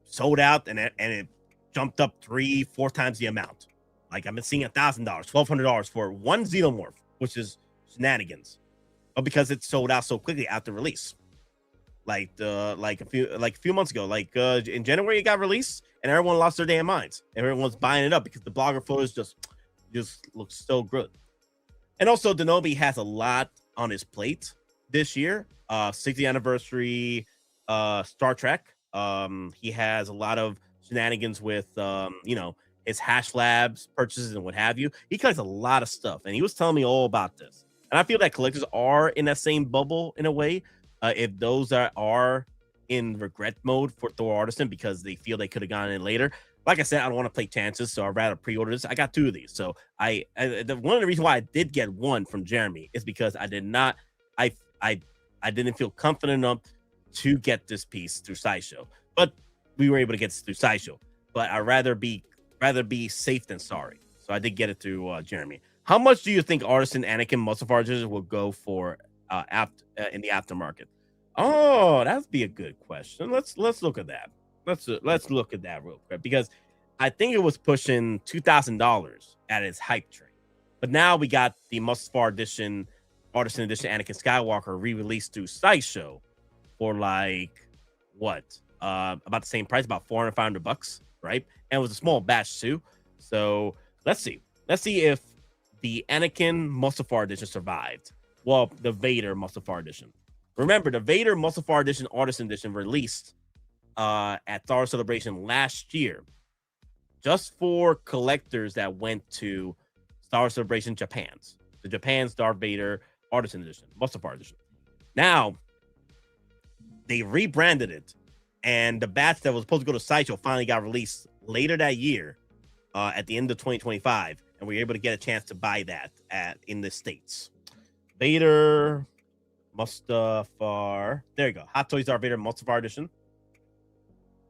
sold out and it jumped up 3-4 times the amount. Like I've been seeing $1,000, $1,200 for one Xenomorph, which is shenanigans, but because it sold out so quickly after release, like a few months ago, in January it got released and everyone lost their damn minds. Everyone's buying it up because the blogger photos just looks so good. And also, Denobi has a lot on his plate this year. 60th anniversary, Star Trek. He has a lot of shenanigans with his Hash Labs purchases and what have you. He collects a lot of stuff, and he was telling me all about this. And I feel that collectors are in that same bubble in a way. If those are in regret mode for Thor Artisan because they feel they could have gone in later. Like I said, I don't want to play chances, so I'd rather pre-order this. I got 2 of these, so one of the reasons why I did get one from Jeremy is because I didn't feel confident enough to get this piece through Sideshow, but we were able to get this through Sideshow. But I'd rather be safe than sorry, so I did get it through Jeremy. How much do you think Artisan Anakin Mustafar edition will go for in the aftermarket? Oh, that'd be a good question. Let's look at that. Let's look at that real quick because I think it was pushing $2,000 at its hype train, but now we got the Mustafar edition, Artisan edition Anakin Skywalker re-released through Sideshow for about the same price, about $400-$500, right? And it was a small batch too. So let's see if the Anakin Mustafar edition survived. Well, the Vader Mustafar edition. Remember, the Vader Mustafar edition Artisan edition released at Thor Celebration last year, just for collectors that went to Star Celebration Japan's Darth Vader Artisan edition, Mustafar edition. Now they rebranded it, and the batch that was supposed to go to Sideshow finally got released later that year, at the end of 2025, and we were able to get a chance to buy that in the States. Vader Mustafar. There you go. Hot Toys Darth Vader Mustafar edition.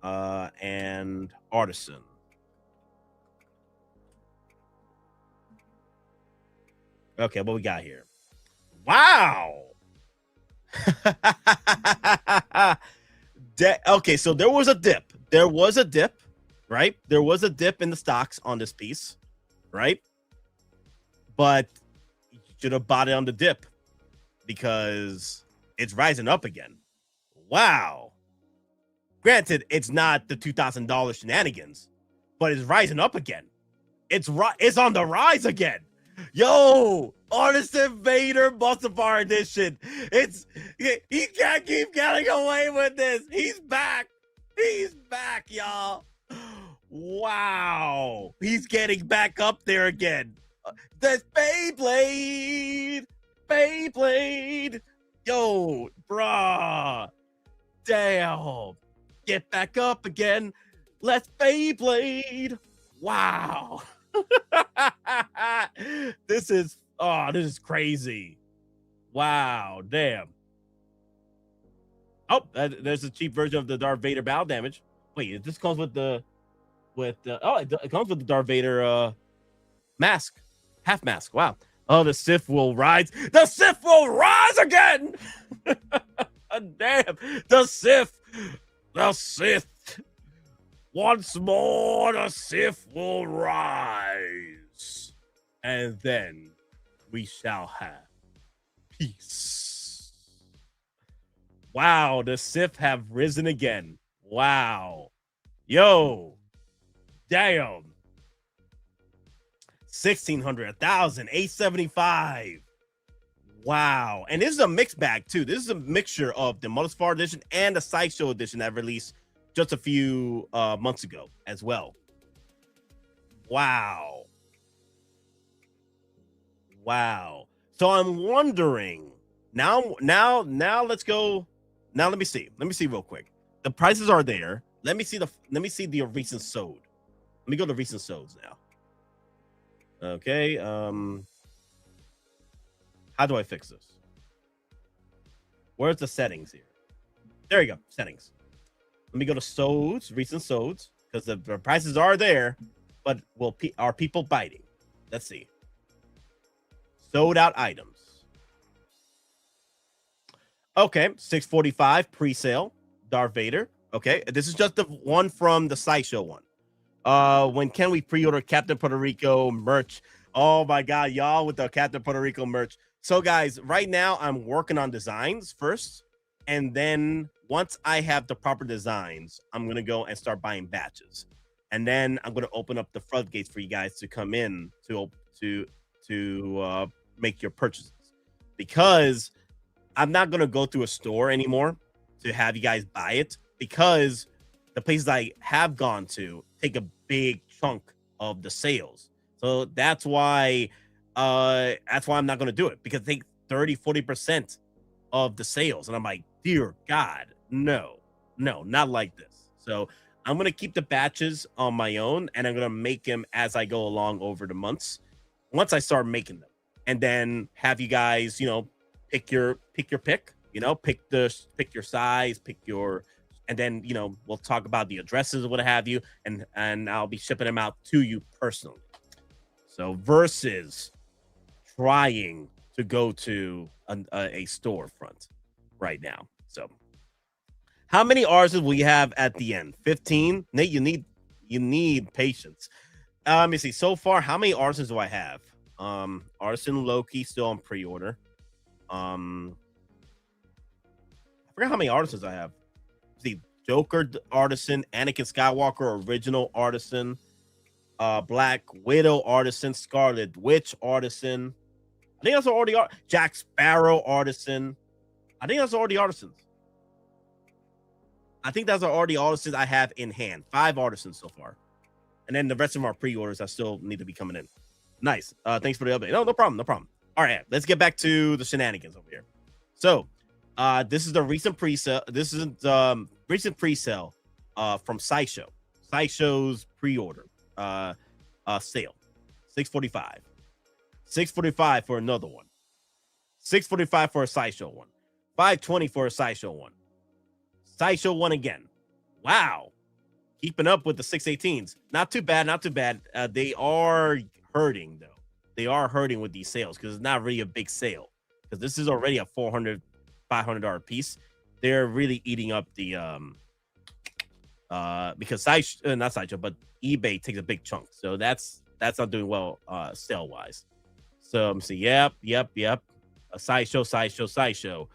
And Artisan. Okay, what we got here? Wow. Okay, so there was a dip. Right? There was a dip in the stocks on this piece, right? But you should have bought it on the dip because it's rising up again. Wow. Granted, it's not the $2,000 shenanigans, but it's rising up again. It's on the rise again. Yo, Artisan Vader Mustafar edition. He can't keep getting away with this. He's back. He's back, y'all. Wow. He's getting back up there again. That's Beyblade. Yo, bruh. Damn. Get back up again. Let's Beyblade. Wow. This is crazy. Wow, damn. Oh, there's a cheap version of the Darth Vader battle damage. Wait, this comes with it comes with the Darth Vader mask, half mask. Wow. Oh, the Sith will rise. The Sith will rise again. Damn, the Sith. Once more, the Sith will rise, and then we shall have peace. Wow, the Sith have risen again. Wow. Yo, Damn. 1,600, 1,000, 875. Wow. And this is a mixed bag too. This is a mixture of the Multispar edition and the Sideshow edition that released just a few months ago as well. Wow. Wow. So I'm wondering now let's go. Now let me see. Let me see real quick. The prices are there. Let me see the recent sold. Let me go to recent solds now. Okay. How do I fix this? Where's the settings here? There you go. Settings. Let me go to solds, recent solds, because the prices are there, but are people biting? Let's see. Sold out items. Okay, 645 pre-sale. Darth Vader. Okay, this is just the one from the Sideshow one. When can we pre-order Captain Puerto Rico merch? Oh my God, y'all with the Captain Puerto Rico merch. So guys, right now I'm working on designs first, and then once I have the proper designs, I'm gonna go and start buying batches, and then I'm gonna open up the floodgates for you guys to come in to make your purchases, because I'm not gonna go through a store anymore to have you guys buy it, because the places I have gone to take a big chunk of the sales. So that's why I'm not going to do it, because they take 30-40% of the sales. And I'm like, dear God, no, not like this. So I'm going to keep the batches on my own, and I'm going to make them as I go along over the months. Once I start making them, and then have you guys, pick your pick, pick your size, and then, we'll talk about the addresses or what have you, and I'll be shipping them out to you personally. So versus trying to go to a storefront right now. So how many artisans will you have at the end? 15? Nate, you need patience. Let me see. So far, how many artisans do I have? Artisan Loki still on pre-order. I forgot how many artisans I have. See, Joker Artisan, Anakin Skywalker Original Artisan, Black Widow Artisan, Scarlet Witch Artisan. I think that's already Jack Sparrow Artisan. I think that's already artisans. I think that's already artisans I have in hand. 5 artisans so far, and then the rest of our pre-orders I still need to be coming in. Nice. Thanks for the update. No problem. All right, let's get back to the shenanigans over here. So, this is the recent pre-sale. This is recent pre-sale from Sideshow. Sideshow's pre-order sale. 645. 645 for another one. 645 for a Sideshow one. 520 for a Sideshow one. Sideshow one again. Wow. Keeping up with the 618s. Not too bad. They are hurting, though. They are hurting with these sales because it's not really a big sale. Because this is already a $400, $500 piece. They're really eating up the because not Sideshow, but eBay takes a big chunk. So that's not doing well sale wise. So I'm saying, yep. A Sideshow.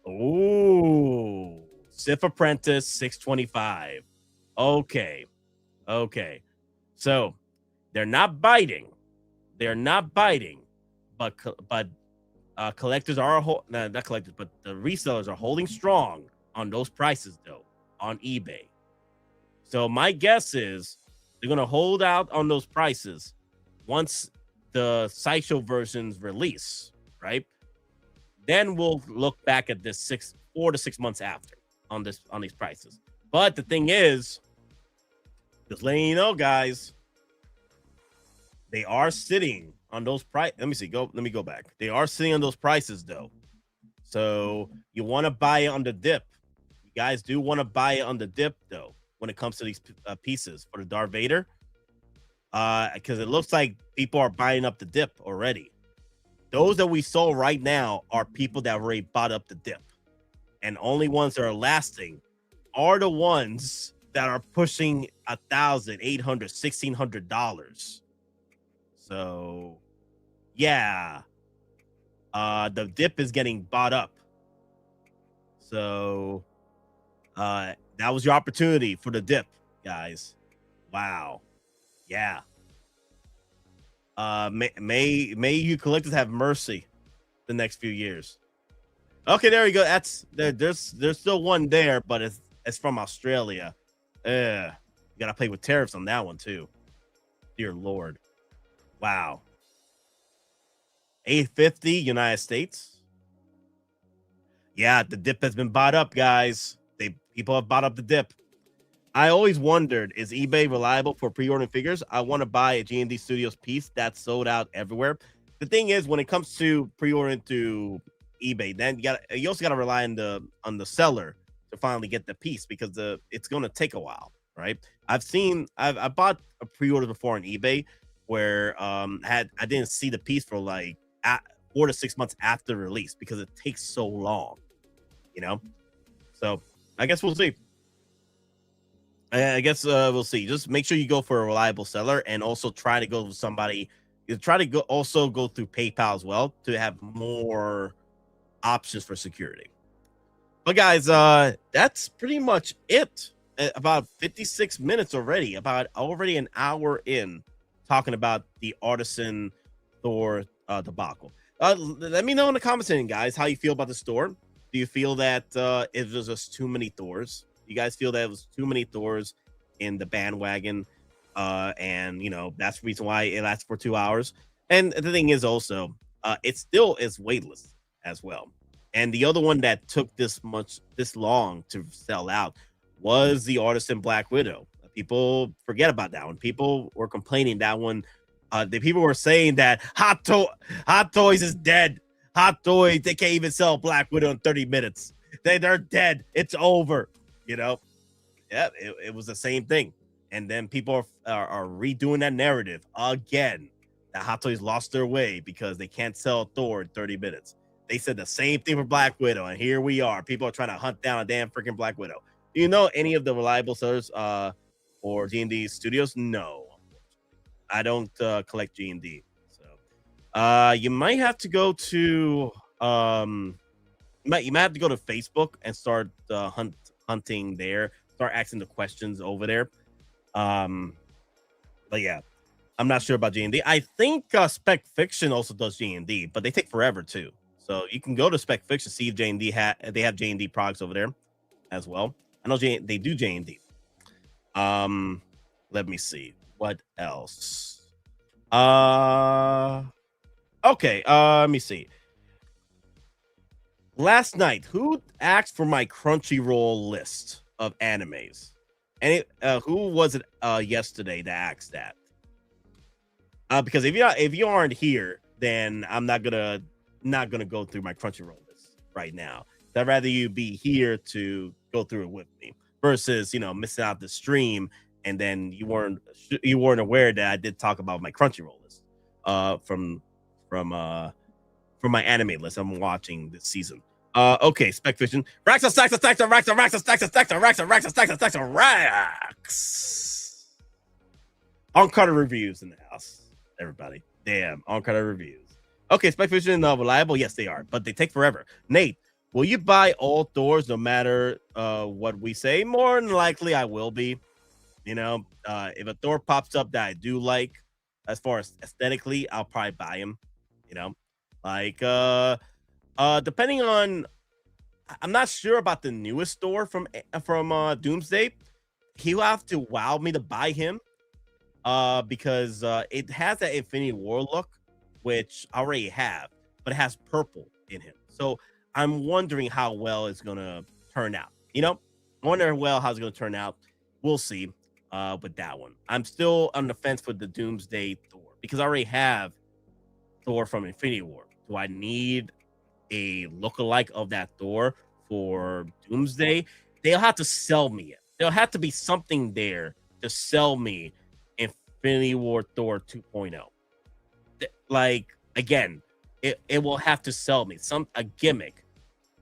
Ooh, Sith Apprentice 625. Okay. So they're not biting, but collectors are not collectors, but the resellers are holding strong on those prices though on eBay. So my guess is they're gonna hold out on those prices once the Sideshow versions release, right? Then we'll look back at this 4 to 6 months after on these prices. But the thing is, just letting you know, guys, they are sitting on those price. Let me go back. They are sitting on those prices though. So you want to buy it on the dip. You guys do want to buy it on the dip though when it comes to these pieces for the Darth Vader. Because it looks like people are buying up the dip already. Those that we sold right now are people that already bought up the dip. And only ones that are lasting are the ones that are pushing $1,800, $1,600. So, yeah. The dip is getting bought up. So, that was your opportunity for the dip, guys. Wow. Yeah. May you collectors have mercy the next few years. Okay, there you go. There's still one there, but it's from Australia. You gotta pay with tariffs on that one too. Dear Lord. Wow. 850 United States. Yeah, the dip has been bought up, guys. People have bought up the dip. I always wondered, is eBay reliable for pre-ordering figures? I want to buy a G&D Studios piece that's sold out everywhere. The thing is, when it comes to pre-ordering through eBay, then you also got to rely on the seller to finally get the piece, because it's going to take a while, right? I bought a pre-order before on eBay where I didn't see the piece for like 4 to 6 months after release because it takes so long, you know. So I guess we'll see. I guess we'll see. Just make sure you go for a reliable seller, and also try to go with somebody. Try to go through PayPal as well to have more options for security. But guys, that's pretty much it. About 56 minutes already. About already an hour in talking about the Artisan Thor debacle. Let me know in the comments, guys, how you feel about the store. Do you feel that it was just too many Thors? You guys feel that it was too many Thors in the bandwagon, and you know that's the reason why it lasts for 2 hours. And the thing is also, it still is waitlist as well. And the other one that took this long to sell out was the Artisan Black Widow. People forget about that one. People were complaining that one. The people were saying that Hot Toys is dead. Hot Toys, they can't even sell Black Widow in 30 minutes. They're dead. It's over. You know, yeah, it was the same thing. And then people are redoing that narrative again. That Hot Toys lost their way because they can't sell Thor in 30 minutes. They said the same thing for Black Widow, and here we are. People are trying to hunt down a damn freaking Black Widow. Do you know any of the reliable sellers for G&D Studios? No, I don't collect G&D. So you might have to go to you might have to go to Facebook and start hunting there. Start asking the questions over there. But yeah, I'm not sure about G&D. I think Spec Fiction also does G&D, but they take forever too. So you can go to Spec Fiction, see if J&D they have J&D products over there as well. I know they do J&D. Let me see what else. Okay. Let me see. Last night, who asked for my Crunchyroll list of animes? And who was it yesterday that asked that? Because if you aren't here, then I'm not gonna go through my Crunchyroll list right now. I'd rather you be here to go through it with me versus missing out the stream and then you weren't aware that I did talk about my Crunchyroll list from my anime list I'm watching this season. Okay, Spec Fiction. Rax. On-Cutter reviews in the house, everybody. Damn, On-Cutter reviews. Okay, Spec Fiction reliable? Yes, they are, but they take forever. Nate, will you buy all Thors no matter what we say? More than likely, I will be. If a Thor pops up that I do like, as far as aesthetically, I'll probably buy him. Depending on, I'm not sure about the newest Thor from Doomsday. He'll have to wow me to buy him, because it has that Infinity War look, which I already have, but it has purple in him. So I'm wondering how well it's gonna turn out. I wonder how it's gonna turn out. We'll see with that one. I'm still on the fence with the Doomsday Thor because I already have Thor from Infinity War. Do I need a lookalike of that Thor for Doomsday? They'll have to sell me it. There'll have to be something there to sell me Infinity War Thor 2.0. Again, it will have to sell me a gimmick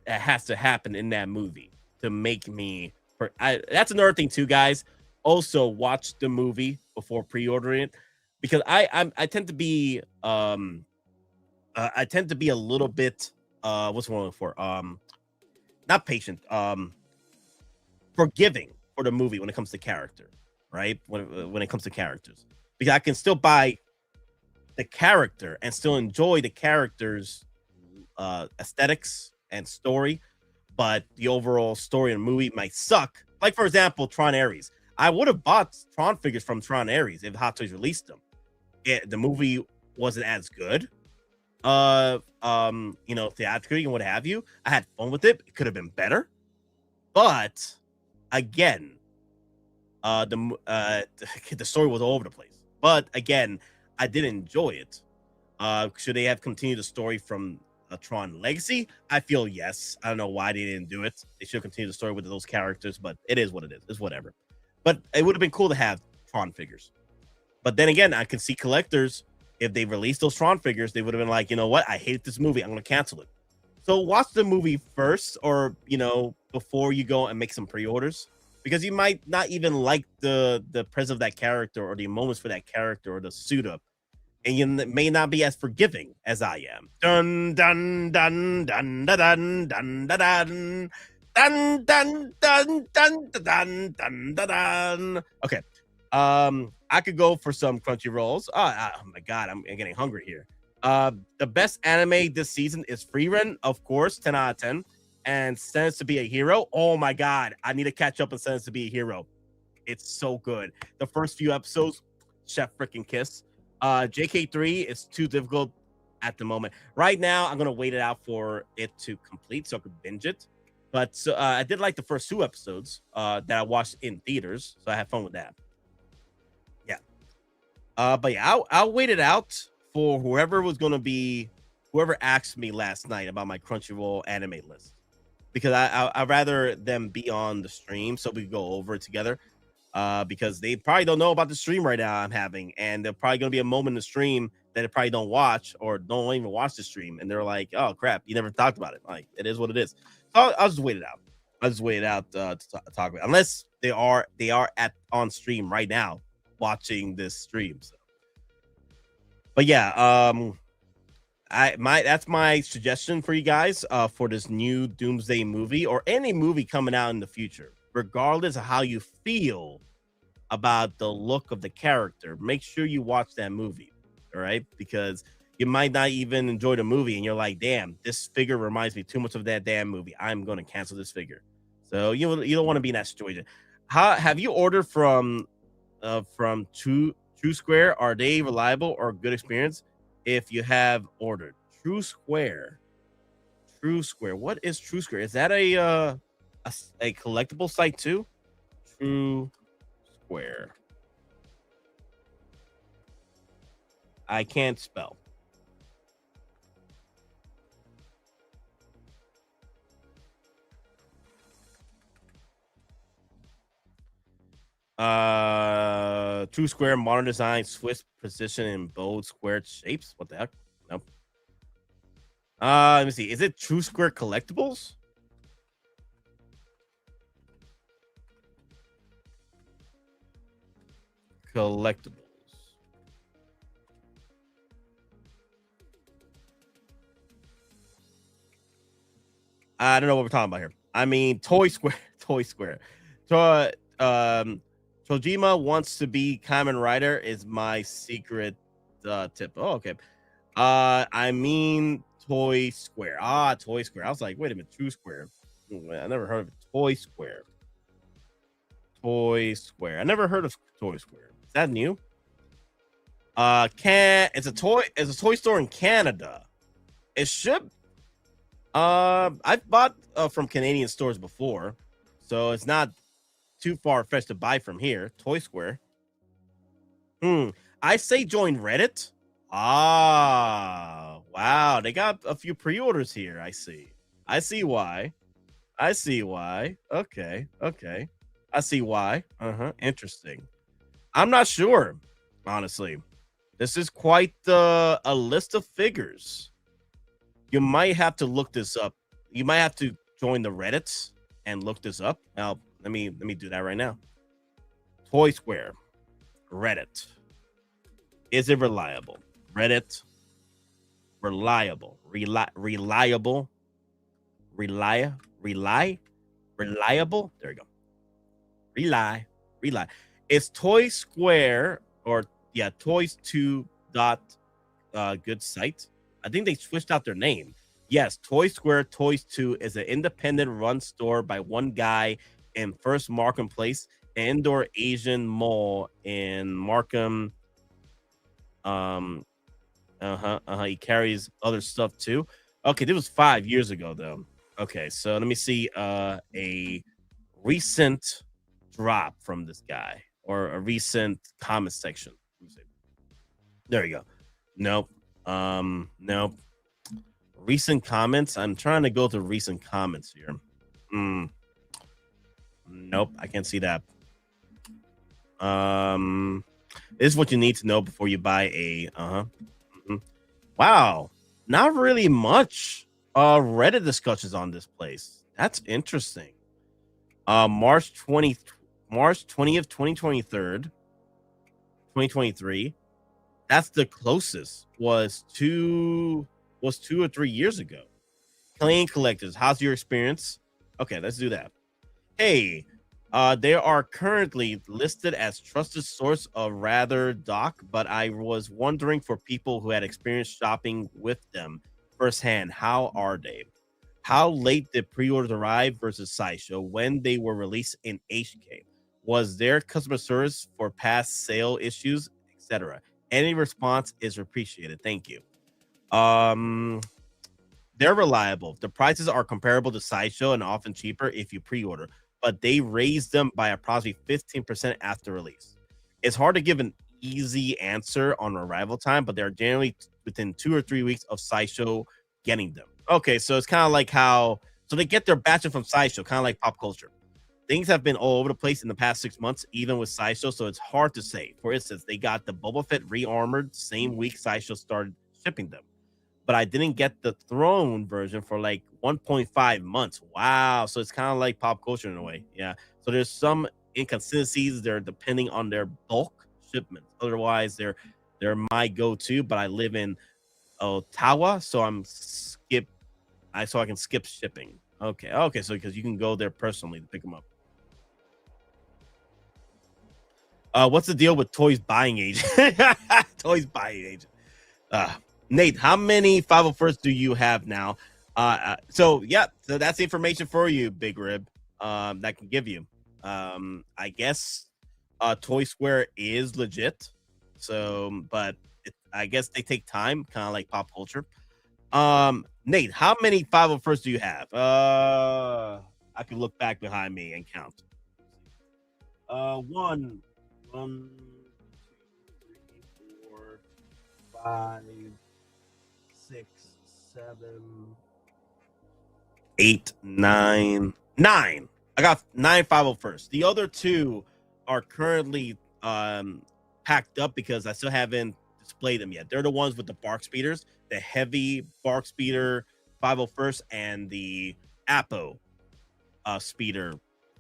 that has to happen in that movie to make me. That's another thing too, guys. Also, watch the movie before pre-ordering it, because I tend to be a little bit what's wrong for not patient, forgiving for the movie when it comes to character, right? When it comes to characters, because I can still buy the character and still enjoy the character's aesthetics and story, but the overall story and movie might suck. Like, for example, Tron Ares. I would have bought Tron figures from Tron Ares if Hot Toys released them. The movie wasn't as good, theatrically and what have you. I had fun with it. It could have been better, but again, the story was all over the place. But again, I did enjoy it. Should they have continued the story from Tron Legacy? I feel yes. I don't know why they didn't do it. They should continue the story with those characters, but it is what it is. It's whatever. But it would have been cool to have Tron figures. But then again, I can see collectors, if they released those Tron figures, they would have been like, you know what? I hate this movie. I'm going to cancel it. So watch the movie first, or, before you go and make some pre-orders, because you might not even like the presence of that character or the moments for that character or the suit up. And you may not be as forgiving as I am. Dun dun dun dun dun dun dun dun dun dun dun dun dun dun dun. Okay. I could go for some crunchy rolls. Oh my god, I'm getting hungry here. The best anime this season is Free Run, of course, 10 out of 10. And Sentence to Be a Hero. Oh my god, I need to catch up on Sentence to Be a Hero. It's so good. The first few episodes, chef freaking kiss. JK3 is too difficult at the moment. Right now, I'm gonna wait it out for it to complete so I could binge it. But I did like the first 2 episodes that I watched in theaters, so I had fun with that. Yeah. But yeah, I'll wait it out for whoever asked me last night about my Crunchyroll anime list, because I'd rather them be on the stream so we can go over it together. Because they probably don't know about the stream right now I'm having, and there's probably gonna be a moment in the stream that they probably don't watch or don't even watch the stream, and they're like, "Oh crap, you never talked about it." Like, it is what it is. So I'll just wait it out. To talk about it. Unless they are on stream right now watching this stream. So. But yeah, that's my suggestion for you guys for this new Doomsday movie or any movie coming out in the future. Regardless of how you feel about the look of the character, make sure you watch that movie, all right? Because you might not even enjoy the movie, and you're like, "Damn, this figure reminds me too much of that damn movie. I'm going to cancel this figure." So you don't want to be in that situation. How have you ordered from True Square? Are they reliable or good experience? If you have ordered True Square, what is True Square? Is that a collectible site too? True Square. I can't spell. True Square, modern design, Swiss precision, and bold squared shapes. What the heck? Nope. Let me see. Is it True Square Collectibles? Collectibles. I don't know what we're talking about here. I mean, Toy Square. Chojima wants to be Kamen Rider is my secret tip. Oh, okay. I mean Toy Square. Toy Square. I was like, wait a minute, True Square. I never heard of it. Toy Square. I never heard of Toy Square. Is that new? It's a toy store in Canada. It should. I've bought from Canadian stores before, so it's not too far-fetched to buy from here. Toy Square. I say join Reddit. Wow. They got a few pre-orders here. I see why. Okay. I see why. Interesting. I'm not sure, honestly. This is quite a list of figures. You might have to look this up. You might have to join the Reddits and look this up. Now, let me do that right now. Toy Square, Reddit. Is it reliable? Reddit, reliable. Reliable. There you go. Rely. It's Toy Square or yeah, Toys2 good site. I think they switched out their name. Yes, Toy Square Toys 2 is an independent run store by one guy in First Markham Place, an indoor Asian mall in Markham. He carries other stuff too. Okay, this was 5 years ago though. Okay, so let me see a recent drop from this guy or a recent comment section. There you go. Nope. Nope. Recent comments. I'm trying to go to recent comments here. Nope, I can't see that. This is what you need to know before you buy a Wow, not really much Reddit discussions on this place. That's interesting. March 20th, 2023. That's the closest. Was 2 or 3 years ago. Claim collectors, how's your experience? Okay, let's do that. Hey, they are currently listed as trusted source of rather doc, but I was wondering for people who had experience shopping with them firsthand, how are they? How late did pre-orders arrive versus Sideshow when they were released in HK? Was there customer service for past sale issues, etc.? Any response is appreciated. Thank you. They're reliable. The prices are comparable to Sideshow and often cheaper if you pre-order, but they raised them by approximately 15% after release. It's hard to give an easy answer on arrival time, but they're generally within 2 or 3 weeks of Sideshow getting them. Okay, so it's kind of like how they get their batches from Sideshow, kind of like pop culture. Things have been all over the place in the past 6 months, even with Sideshow, so it's hard to say. For instance, they got the Boba Fett re-armored same week Sideshow started shipping them, but I didn't get the Throne version for like 1.5 months. Wow. So it's kind of like pop culture in a way. Yeah. So there's some inconsistencies there depending on their bulk shipments. Otherwise, they're my go-to, but I live in Ottawa, so I can skip shipping. Okay. So because you can go there personally to pick them up. What's the deal with Toys buying agent? Toys buying agent. Nate, how many 501st do you have now? So that's the information for you, Big Rib. That can give you. I guess Toy Square is legit. So, but I guess they take time, kind of like pop culture. Nate, how many 501st do you have? I can look back behind me and count. 1, 2, 3, 4, 5, 6, 7, 8, 9. I got 9 501st. The other 2 are currently packed up because I still haven't displayed them yet. They're the ones with the bark speeders, the heavy bark speeder 501st and the Apo speeder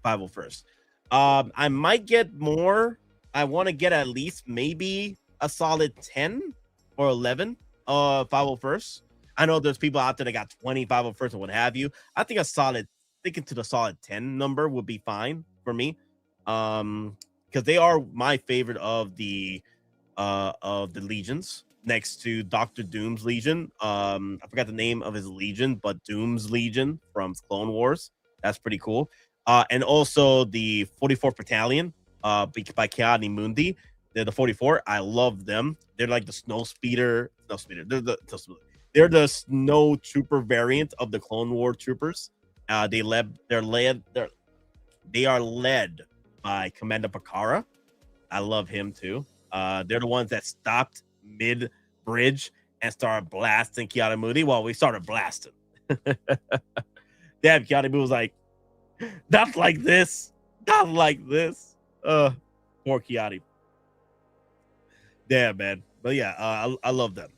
501st. I might get more. I want to get at least maybe a solid 10 or 11 501st. I know there's people out there that got 20 501st or what have you. I think sticking to the solid 10 number would be fine for me. Because they are my favorite of the legions next to Dr. Doom's Legion. I forgot the name of his legion, but Doom's Legion from Clone Wars. That's pretty cool. And also the 44th Battalion by Keanu Mundi. They're the 44. I love them. They're like the snow speeder. They're the snow trooper variant of the Clone War troopers. They are led by Commander Bakara. I love him too. They're the ones that stopped mid-bridge and started blasting Keanu Moody while we started blasting. Damn, Keanu Moody was like, not like this. Not like this. Poor Keanu. Damn, man. But yeah, I love them.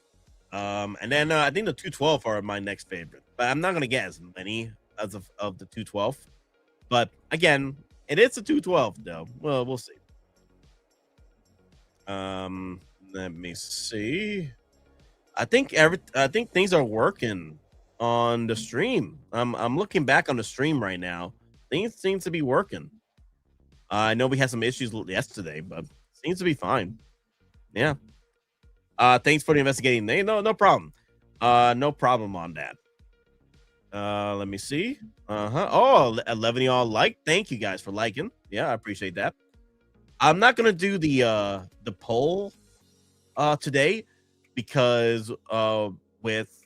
And then I think the 212 are my next favorite. But I'm not going to get as many as of the 212. But again, it is a 212 though. Well, we'll see. Let me see. I think things are working on the stream. I'm looking back on the stream right now. Things seem to be working. I know we had some issues yesterday, but seems to be fine. Yeah. Thanks for the investigating. No problem. No problem on that. Let me see. Oh, 11 of y'all like. Thank you guys for liking. Yeah, I appreciate that. I'm not gonna do the poll today because with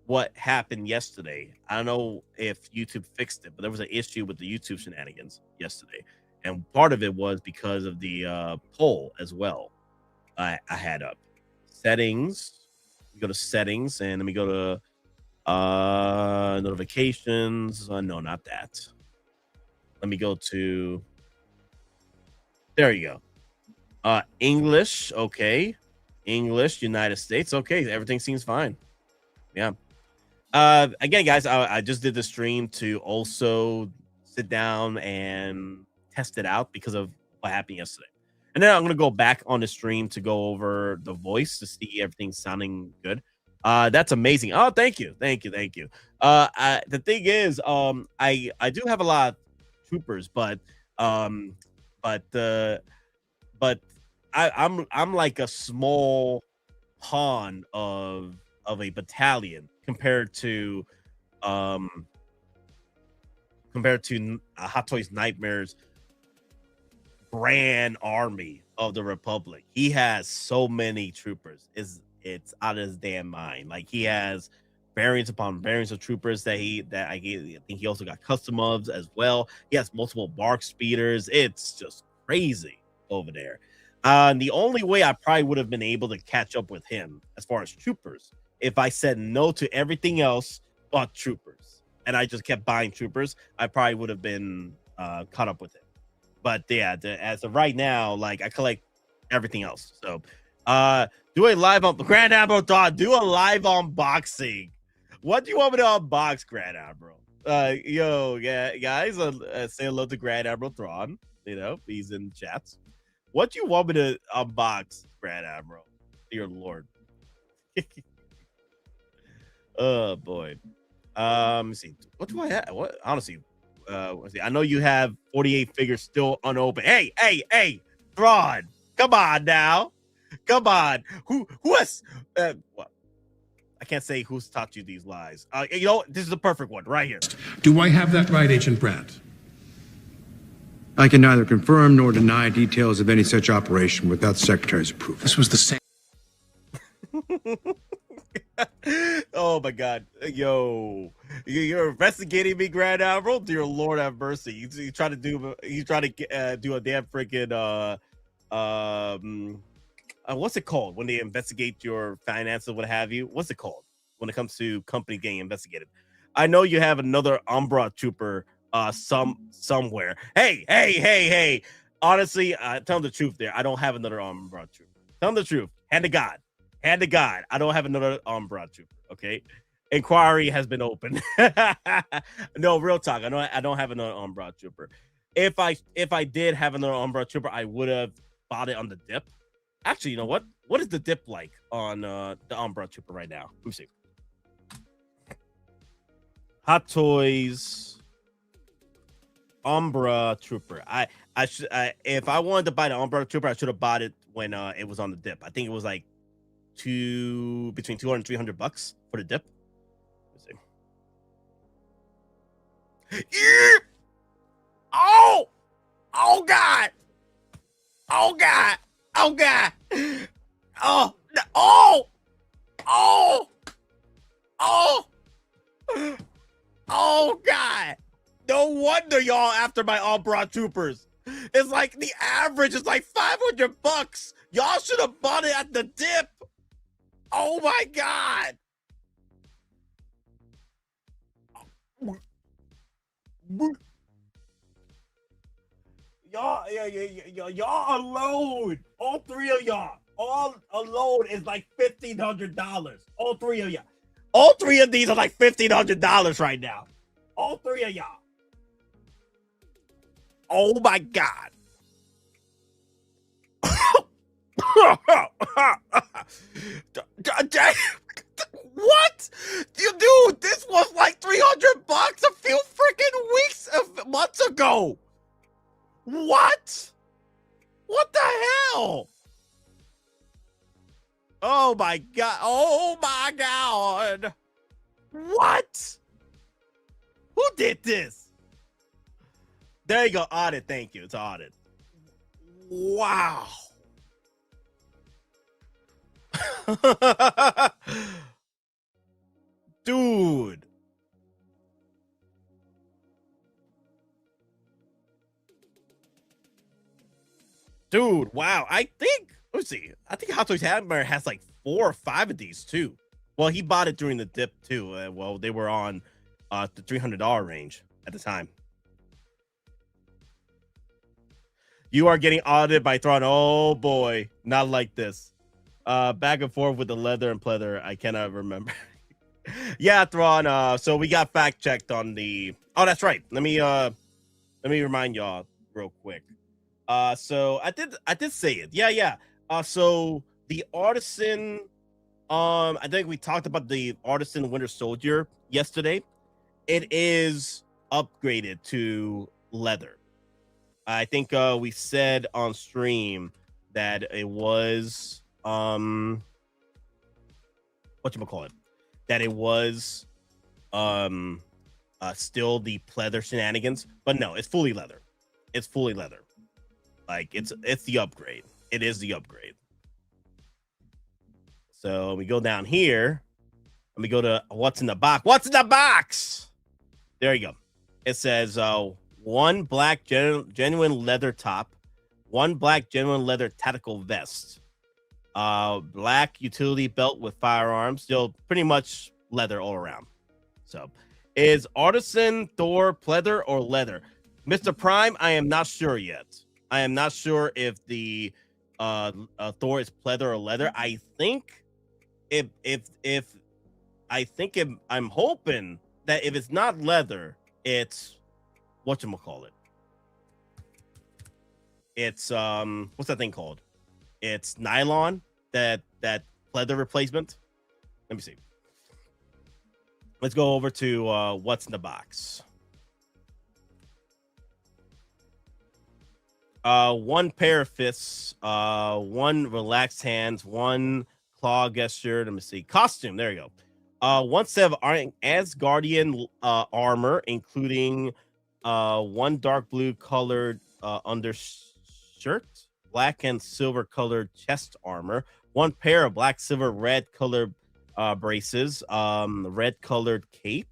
what happened yesterday. I don't know if YouTube fixed it, but there was an issue with the YouTube shenanigans yesterday, and part of it was because of the poll as well. I had up settings. We go to settings, and let me go to notifications. No, not that. Let me go to, there you go. English. Okay. English, United States. Okay. Everything seems fine. Yeah. Again, guys, I just did the stream to also sit down and test it out because of what happened yesterday. And then I'm going to go back on the stream to go over the voice to see everything sounding good. That's amazing. Oh, thank you. The thing is, I do have a lot of troopers, but I'm like a small pawn of a battalion compared to Hot Toys Nightmare's grand army of the Republic. He has so many troopers. It's out of his damn mind. Like, he has variants upon variants of troopers that I think he also got custom mobs as well. He has multiple bark speeders. It's just crazy over there. The only way I probably would have been able to catch up with him as far as troopers, if I said no to everything else but troopers, and I just kept buying troopers, I probably would have been caught up with him. But yeah, as of right now, like, I collect everything else. So do a live on Grand Admiral Thor. Do a live unboxing. What do you want me to unbox, Grand Admiral? Yeah, guys, say hello to Grand Admiral Thrawn. You know, he's in chats. What do you want me to unbox, Grand Admiral? Dear Lord. Oh boy. Let me see. What do I have? What, honestly? I know you have 48 figures still unopened. Hey, Thrawn, come on now, come on. Who has? What? I can't say who's taught you these lies. You know, this is the perfect one right here. Do I have that right, Agent Brandt? I can neither confirm nor deny details of any such operation without the Secretary's approval. This was the same. Oh my God, yo, you're investigating me, Grand Admiral? Dear Lord have mercy. You try to do a damn freaking what's it called when they investigate your finances, what have you? What's it called when it comes to company getting investigated? I know you have another Umbra trooper somewhere. Hey. Honestly, tell them the truth there. I don't have another Umbra trooper. Tell them the truth. Hand to God. I don't have another Umbra trooper. Okay. Inquiry has been opened. No, real talk. I don't have another Umbra trooper. If I did have another Umbra trooper, I would have bought it on the dip. Actually, you know what? What is the dip like on the Umbra trooper right now? Let me see. Hot Toys Umbra trooper. If I wanted to buy the Umbra trooper, I should have bought it when it was on the dip. I think it was like between $200 and $300 for the dip. Let's see. Yeah! Oh God! Oh God! Oh God! Oh! Oh God! No wonder y'all after my Umbra troopers. It's like the average is like $500. Y'all should have bought it at the dip. Oh my God! Y'all alone, all three of y'all, all alone is like $1,500. All three of y'all, all three of these are like $1,500 right now. All three of y'all. Oh my God. What? Dude, this was like $300 a few freaking months ago. What? What the hell? Oh my god. Oh my god. What? Who did this? There you go. Audit. Thank you. It's audit. Wow. Dude. Dude, wow. I think, let's see. I think Hot Toys Hammer has like 4 or 5 of these too. Well, he bought it during the dip too. Well, they were on the $300 range at the time. You are getting audited by Thrawn. Oh boy, not like this. Back and forth with the leather and pleather. I cannot remember. Yeah, Thrawn. So we got fact checked on the. Oh, that's right. Let me remind y'all real quick. So I did say it. Yeah. So the Artisan. I think we talked about the Artisan Winter Soldier yesterday. It is upgraded to leather. I think we said on stream that it was whatchamacallit, that it was still the pleather shenanigans, but no, it's fully leather. It's fully leather. Like it's the upgrade. It is the upgrade. So we go down here and we go to what's in the box. What's in the box? There you go. It says 1 black genuine leather top, 1 black genuine leather tactical vest, black utility belt with firearms. Still pretty much leather all around. So is Artisan Thor pleather or leather? Mr. Prime, I am not sure yet. I am not sure if the Thor is pleather or leather. I think I'm hoping that if it's not leather, it's whatchamacallit. It's what's that thing called? It's nylon, that pleather replacement. Let me see. Let's go over to what's in the box. 1 pair of fists, 1 relaxed hands, 1 claw gesture. Let me see. Costume. There you go. 1 set of Asgardian armor, including 1 dark blue colored undershirt, black and silver colored chest armor, 1 pair of black, silver, red colored braces, red colored cape,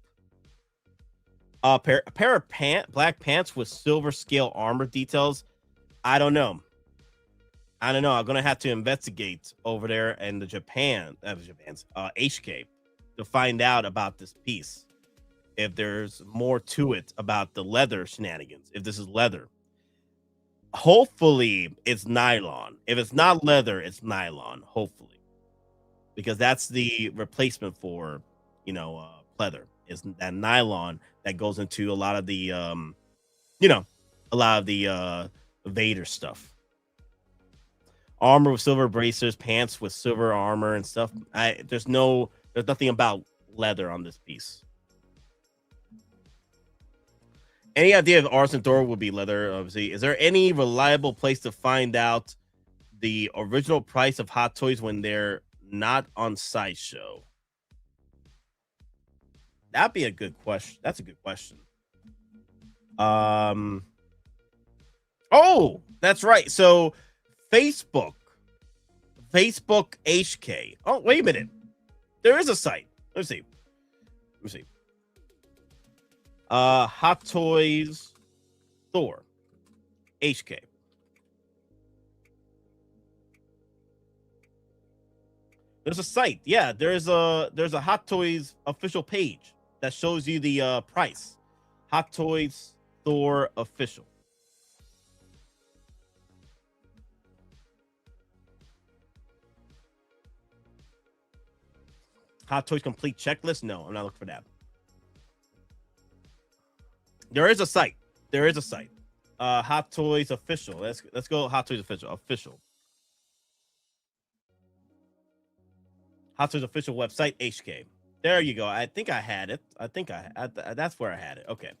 a pair of black pants with silver scale armor details. I don't know. I'm gonna have to investigate over there in the Japan's HK to find out about this piece. If there's more to it about the leather shenanigans, if this is leather. Hopefully it's nylon. If it's not leather, it's nylon, hopefully. Because that's the replacement for, pleather, is that nylon that goes into a lot of the, Vader stuff. Armor with silver bracers, pants with silver armor and stuff. There's nothing about leather on this piece. Any idea if Artisan Thor would be leather? Obviously, is there any reliable place to find out the original price of Hot Toys when they're not on Sideshow? That'd be a good question. That's a good question. Oh, that's right. So Facebook HK. Oh, wait a minute. There is a site. Let's see. Hot Toys Thor HK. There's a site. Yeah, there's a Hot Toys official page that shows you the price. Hot Toys Thor official. Hot Toys complete checklist? No, I'm not looking for that. There is a site. Hot Toys official. Let's go Hot Toys official. Hot Toys official website HK. There you go. I think I had it. That's where I had it. Okay.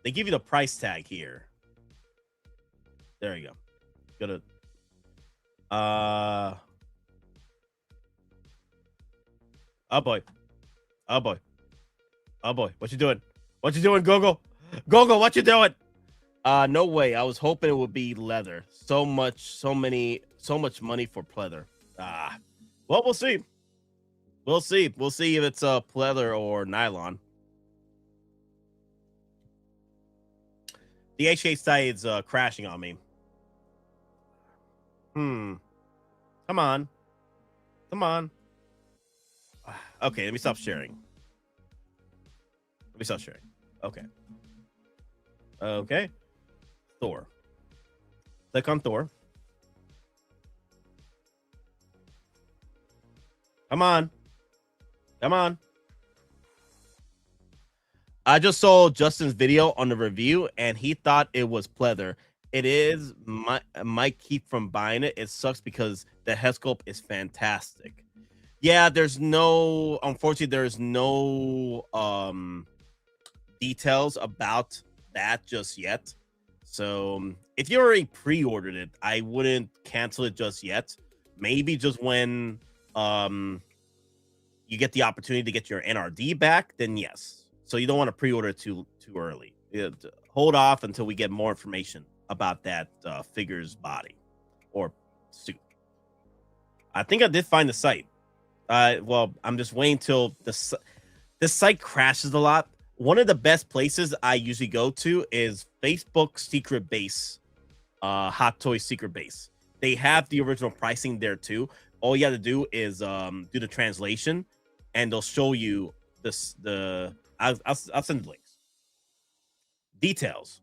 They give you the price tag here. There you go. Gotta. Oh boy. Oh boy. Oh boy. What you doing? What you doing, Google? Google, what you doing? No way. I was hoping it would be leather. So much money for pleather. Well, we'll see. We'll see. We'll see if it's pleather or nylon. The HK site is crashing on me. Come on. Come on. Okay, let me stop sharing. Let me stop sharing. Okay. Okay. Thor. Click on Thor. Come on. Come on. I just saw Justin's video on the review, and he thought it was pleather. It is. Might keep from buying it. It sucks because the head sculpt is fantastic. Yeah, unfortunately, there's no details about that just yet. So if you already pre-ordered it, I wouldn't cancel it just yet. Maybe just when you get the opportunity to get your NRD back, then yes. So you don't want to pre-order too early. Hold off until we get more information about that figure's body or suit. I think I did find the site. Well, I'm just waiting till the site crashes a lot. One of the best places I usually go to is Facebook Secret Base, Hot Toys Secret Base. They have the original pricing there too. All you have to do is do the translation, and they'll show you this. I'll send the links. Details.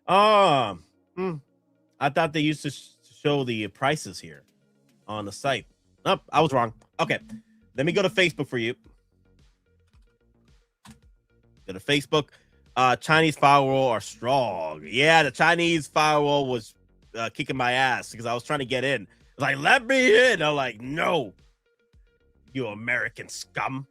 I thought they used to show the prices here on the site. Nope, I was wrong. Okay, let me go to Facebook for you. Go to Facebook. Chinese firewall are strong. Yeah, the Chinese firewall was kicking my ass because I was trying to get in. Like, let me in. I'm like, no, you American scum.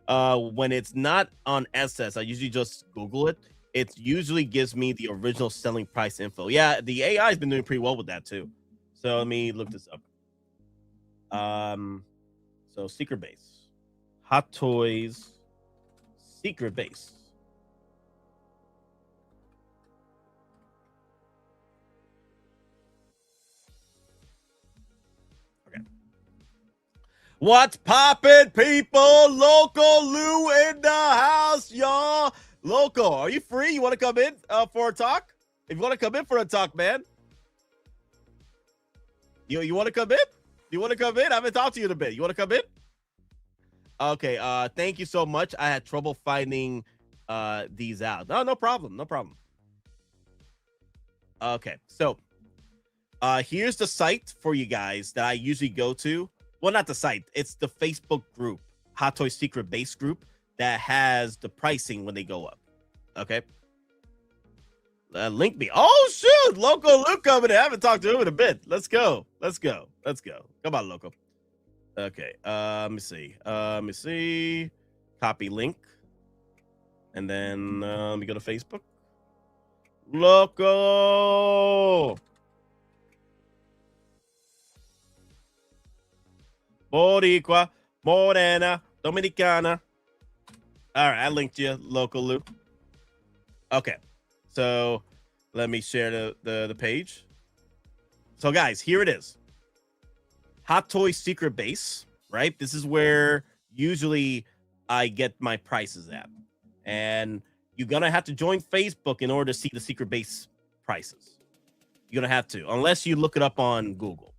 When it's not on SS, I usually just Google it. It usually gives me the original selling price info. Yeah, the AI has been doing pretty well with that too. So let me look this up. So Secret Base, Hot Toys, Secret Base. Okay. What's poppin', people? Local Lou in the house, y'all. Local, are you free? You want to come in for a talk? If you want to come in for a talk, man. You want to come in? You want to come in? I haven't talked to you in a bit. You want to come in? Okay. Thank you so much. I had trouble finding these out. No problem. No problem. Okay. So here's the site for you guys that I usually go to. Well, not the site. It's the Facebook group, Hot Toys Secret Base group, that has the pricing when they go up. Okay. Link me. Oh, shoot. Local Luke coming in. I haven't talked to him in a bit. Let's go. Let's go. Let's go. Come on, Local. Okay. Let me see. Let me see. Copy link. And then let me go to Facebook. Local. Boricua, Morena, Dominicana. All right, I linked you, Local Lou. Okay, so let me share the page. So, guys, here it is. Hot Toys Secret Base, right? This is where usually I get my prices at. And you're going to have to join Facebook in order to see the Secret Base prices. You're going to have to, unless you look it up on Google.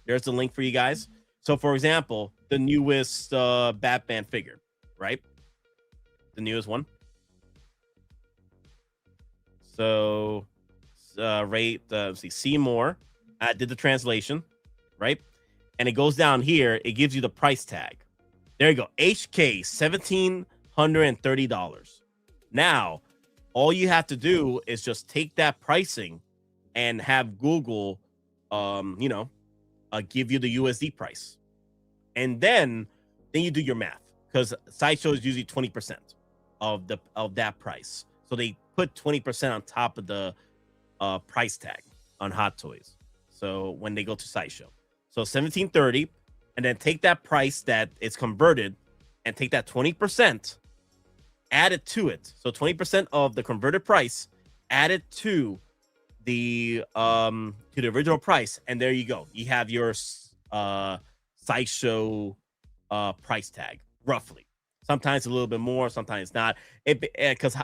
There's the link for you guys. So, for example, the newest Batman figure, right? The newest one. So, see more. I did the translation, right? And it goes down here. It gives you the price tag. There you go. HK $1,730. Now, all you have to do is just take that pricing and have Google, give you the USD price, and then you do your math, because Sideshow is usually 20% of that price. So they put 20% on top of the price tag on Hot Toys. So when they go to Sideshow, so $17.30, and then take that price that it's converted, and take that 20%, add it to it. So 20% of the converted price, add it to the original price, and there you go. You have your Sideshow price tag roughly. Sometimes a little bit more, sometimes not. Because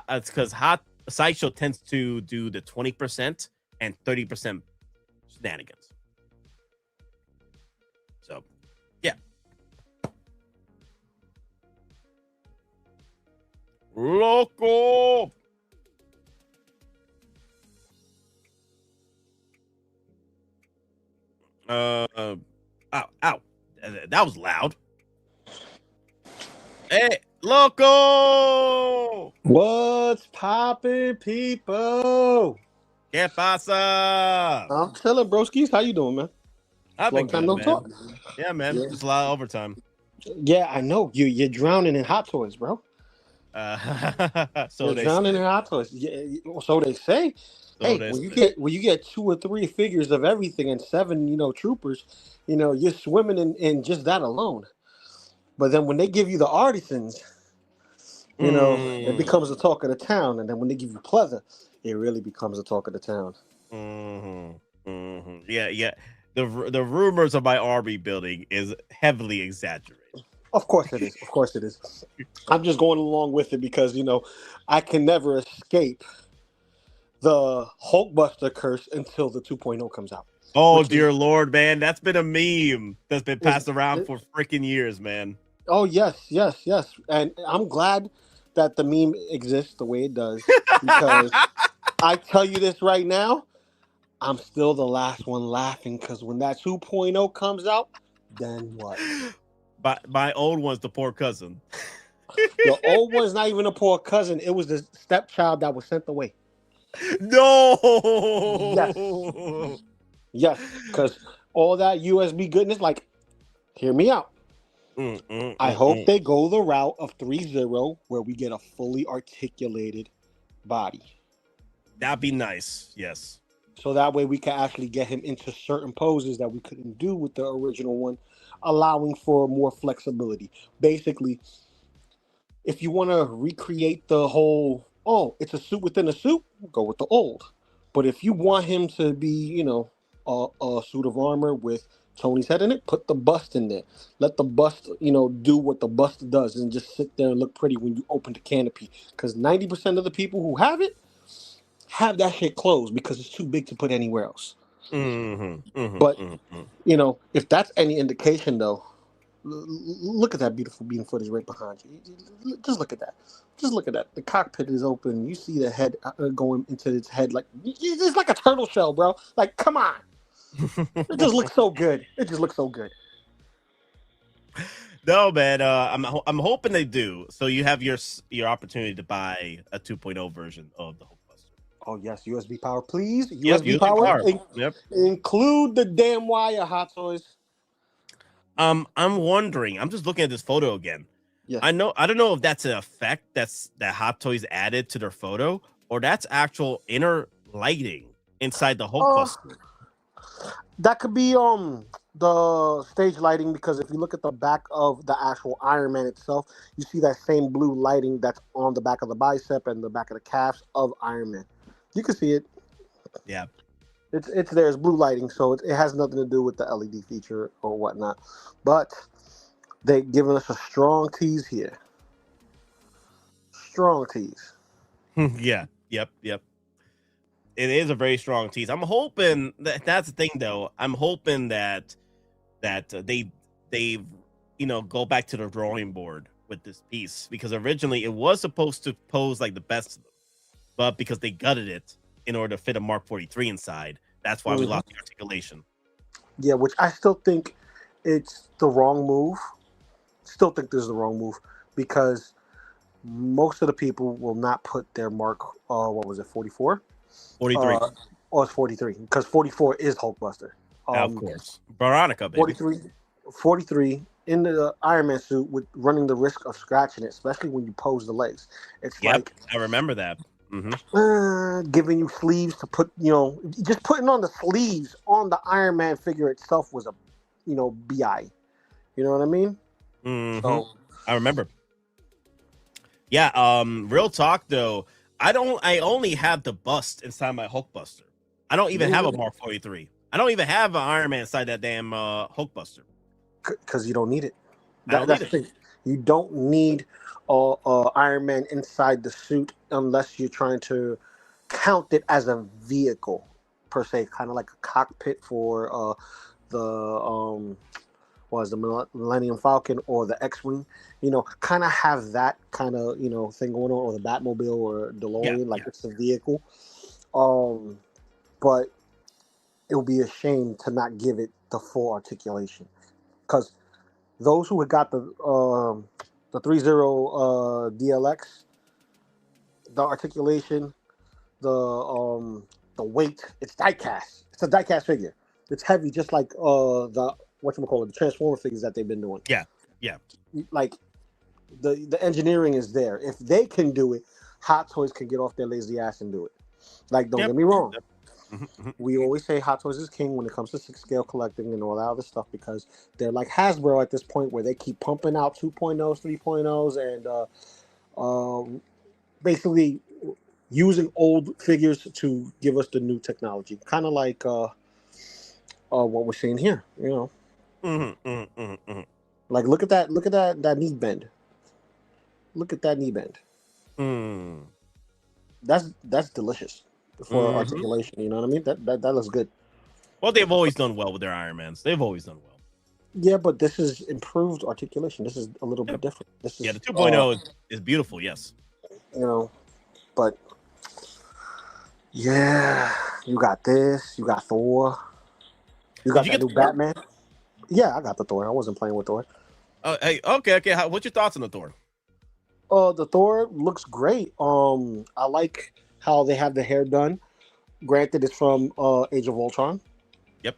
Sideshow tends to do the 20% and 30% shenanigans. So, yeah. Loco. Ow. That was loud. Hey, Loco! What's poppin', people? ¿Qué pasa? I'm chilling, broskies. How you doing, man? I've been good, no man. talk. Yeah, man. Just a lot of overtime. Yeah, I know. You're drowning in Hot Toys, bro. So you're drowning in Hot Toys. Yeah, so they say. So hey, when you get 2 or 3 figures of everything and 7, troopers, you're swimming in just that alone. But then when they give you the artisans, it becomes the talk of the town. And then when they give you pleather, it really becomes the talk of the town. Yeah. The rumors of my army building is heavily exaggerated. Of course it is. Of course it is. I'm just going along with it because, I can never escape the Hulkbuster curse until the 2.0 comes out. Oh, dear Lord, man. That's been a meme that's been passed around for freaking years, man. Oh, yes. And I'm glad that the meme exists the way it does because I tell you this right now, I'm still the last one laughing because when that 2.0 comes out, then what? But my old one's the poor cousin. The old one's not even a poor cousin. It was the stepchild that was sent away. No. Yes, because all that USB goodness, like, hear me out. I hope they go the route of 3.0 where we get a fully articulated body. That'd be nice. Yes. So that way we can actually get him into certain poses that we couldn't do with the original one, allowing for more flexibility. Basically, if you want to recreate the whole, it's a suit within a suit, go with the old. But if you want him to be, a suit of armor with Tony's head in it, put the bust in there. Let the bust, do what the bust does and just sit there and look pretty when you open the canopy. Because 90% of the people who have it have that shit closed because it's too big to put anywhere else. But, if that's any indication, though, look at that beautiful beam footage right behind you. Just look at that. Just look at that. The cockpit is open. You see the head going into its head like it's like a turtle shell, bro. Like, come on. It just looks so good. No, man. I'm hoping they do. So you have your opportunity to buy a 2.0 version of the Hulkbuster. Oh yes, USB power, please. USB power. Include the damn wire, Hot Toys. I'm wondering. I'm just looking at this photo again. Yes. I don't know if that's an effect that Hot Toys added to their photo, or that's actual inner lighting inside the Hulkbuster. That could be the stage lighting, because if you look at the back of the actual Iron Man itself, you see that same blue lighting that's on the back of the bicep and the back of the calves of Iron Man. You can see it. Yeah. It's there. It's blue lighting, so it has nothing to do with the LED feature or whatnot. But they're giving us a strong tease here. Strong tease. Yeah. Yep. It is a very strong tease. I'm hoping that's the thing, though. I'm hoping that they go back to the drawing board with this piece, because originally it was supposed to pose like the best of them, but because they gutted it in order to fit a Mark 43 inside, that's why we lost the articulation. Yeah, which I still think it's the wrong move. Still think this is the wrong move, because most of the people will not put their Mark, what was it, 44? 43. It's 43, because 44 is Hulkbuster. Of course. Veronica, baby. 43 in the Iron Man suit with running the risk of scratching it, especially when you pose the legs. It's like, I remember that. Giving you sleeves to put, just putting on the sleeves on the Iron Man figure itself was a, bi. You know what I mean? So I remember. Yeah. Real talk though. I only have the bust inside my Hulkbuster. I don't even have a Mark 43. I don't even have an Iron Man inside that damn Hulkbuster. Because you don't need it. That's the thing. You don't need Iron Man inside the suit unless you're trying to count it as a vehicle per se, kind of like a cockpit for the Millennium Falcon or the X-Wing. Kind of have that kind of thing going on, or the Batmobile or DeLorean, it's a vehicle. But it would be a shame to not give it the full articulation, because those who had got the 3.0 DLX, the articulation, the weight, it's diecast. It's a diecast figure. It's heavy, just like the Transformer figures that they've been doing. Yeah. Like the engineering is there. If they can do it, Hot Toys can get off their lazy ass and do it. Like, don't get me wrong. We always say Hot Toys is king when it comes to 6-scale collecting and all that other stuff, because they're like Hasbro at this point, where they keep pumping out 2.0s, 3.0s, and basically using old figures to give us the new technology. Kind of like what we're seeing here, Like, look at that knee bend. Look at that knee bend. That's delicious for articulation. You know what I mean? That looks good. Well, they've always done well with their Iron Mans. They've always done well. Yeah, but this is improved articulation. This is a little bit different. This is the 2.0 is beautiful. Yes. But yeah, you got this. You got Thor. You got that new Batman. Yeah, I got the Thor. I wasn't playing with Thor. Hey, okay. What's your thoughts on the Thor? The Thor looks great. I like how they have the hair done. Granted, it's from Age of Ultron. Yep.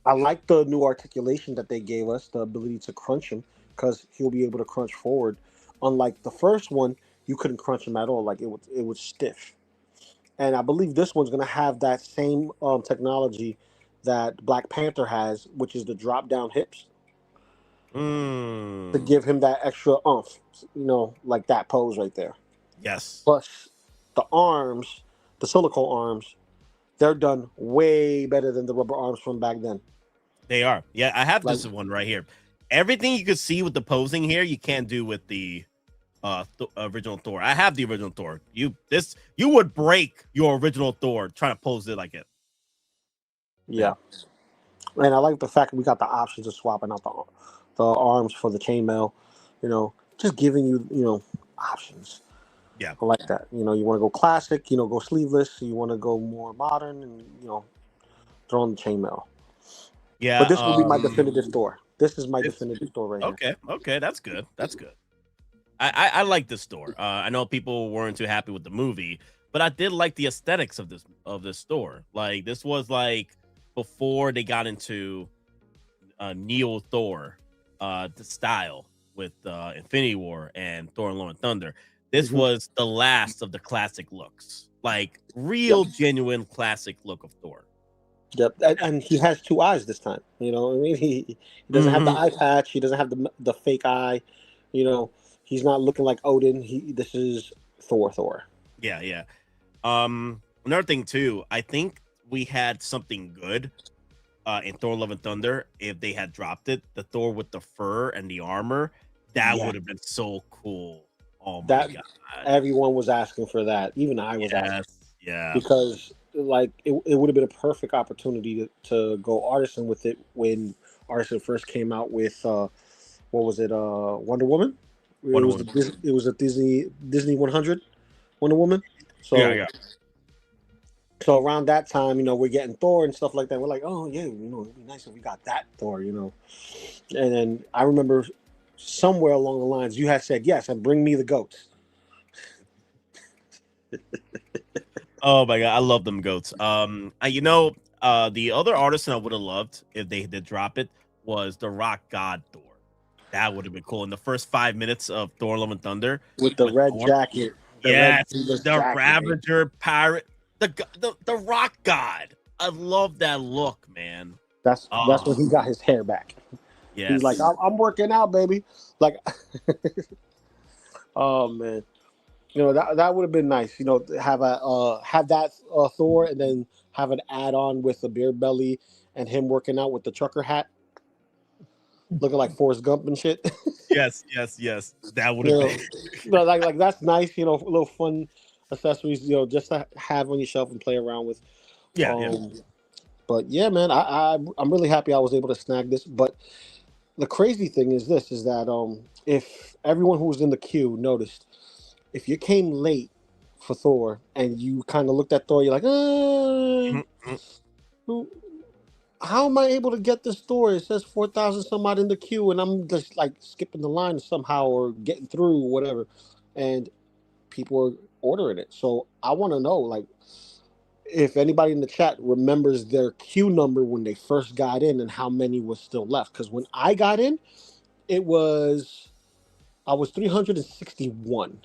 I like the new articulation that they gave us, the ability to crunch him, because he'll be able to crunch forward. Unlike the first one, you couldn't crunch him at all. Like, it was stiff. And I believe this one's going to have that same technology that Black Panther has, which is the drop down hips. To give him that extra oomph, like that pose right there. Yes. Plus, the arms, the silicone arms, they're done way better than the rubber arms from back then. They are. Yeah, I have this one right here. Everything you could see with the posing here, you can't do with the original Thor. I have the original Thor. You would break your original Thor trying to pose it like it. Yeah. And I like the fact that we got the options of swapping out the arms for the chainmail, just giving you, options. Yeah. I like that. You want to go classic, go sleeveless. You want to go more modern and, throw on the chainmail. Yeah. But this will be my definitive Thor. This is my definitive Thor right here. Okay. That's good. I like this Thor. I know people weren't too happy with the movie, but I did like the aesthetics of this store. Like, this was like before they got into Neo Thor, the style with Infinity War and Thor and Love and Thunder. This was the last of the classic looks, like real genuine classic look of Thor. Yep, and he has two eyes this time. You know what I mean? He doesn't have the eye patch. He doesn't have the fake eye. He's not looking like Odin. This is Thor. Yeah. Another thing too, I think we had something good in Thor Love and Thunder if they had dropped it. The Thor with the fur and the armor, that would have been so cool. Oh my God. Everyone was asking for that. Even I was asking. Yeah. Because it would have been a perfect opportunity to go Artisan with it when Artisan first came out with Wonder Woman? It was a Disney 100 Wonder Woman. So yeah. So around that time, we're getting Thor and stuff like that. We're like, oh yeah, it'd be nice if we got that Thor, And then I remember somewhere along the lines you had said yes, and bring me the goats. Oh my God, I love them goats. The other Artisan I would have loved if they did drop it was the Rock God Thor. That would have been cool in the first 5 minutes of Thor Love and Thunder with the red Thor. jacket. Yes, Red the jacket, Ravager pirate, the Rock God. I love that look, man. That's when he got his hair back. Yes. He's like, I'm working out, baby. Like, oh man, you know that would have been nice. You know, have that Thor, and then have an add-on with a beer belly and him working out with the trucker hat, looking like Forrest Gump and shit. yes. That would have been. No, like that's nice. You know, little fun accessories. You know, just to have on your shelf and play around with. Yeah. But yeah, man, I'm really happy I was able to snag this. But the crazy thing is that if everyone who was in the queue noticed, if you came late for Thor and you kind of looked at Thor, you're like, how am I able to get this Thor? It says 4,000 some odd in the queue, and I'm just like skipping the line somehow or getting through or whatever. And people are ordering it. So I want to know, like, if anybody in the chat remembers their queue number when they first got in and how many was still left. Because when I got in, I was 361.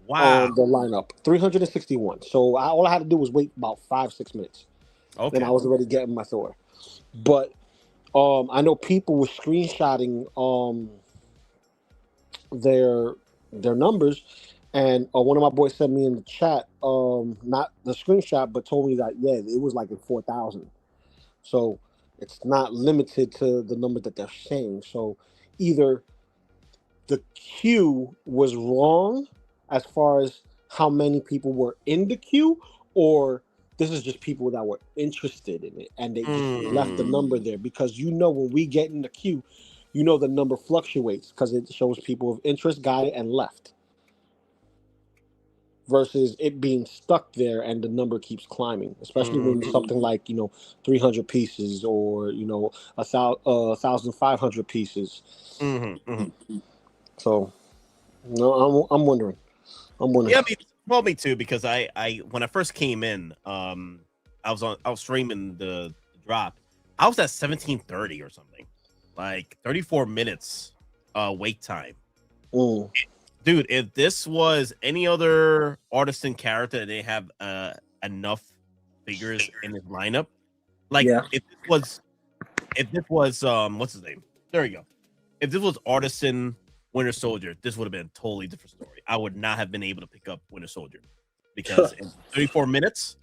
Wow. The lineup, 361. So all I had to do was wait about 5-6 minutes. Okay. And I was already getting my Thor. But I know people were screenshotting their numbers. And one of my boys sent me in the chat, not the screenshot, but told me that, yeah, it was like in 4,000. So it's not limited to the number that they're saying. So either the queue was wrong as far as how many people were in the queue, or this is just people that were interested in it and they just left the number there. Because when we get in the queue, the number fluctuates because it shows people of interest got it and left. Versus it being stuck there and the number keeps climbing, especially when something like 300 pieces or 1,500 pieces. So, I'm wondering. Yeah, me too. Because I when I first came in, I was streaming the drop. I was at 17:30 or something, like 34 minutes wait time. Dude, if this was any other artisan character and they have enough figures in his lineup, like if this was what's his name? There you go. If this was artisan Winter Soldier, this would have been a totally different story. I would not have been able to pick up Winter Soldier because in 34 minutes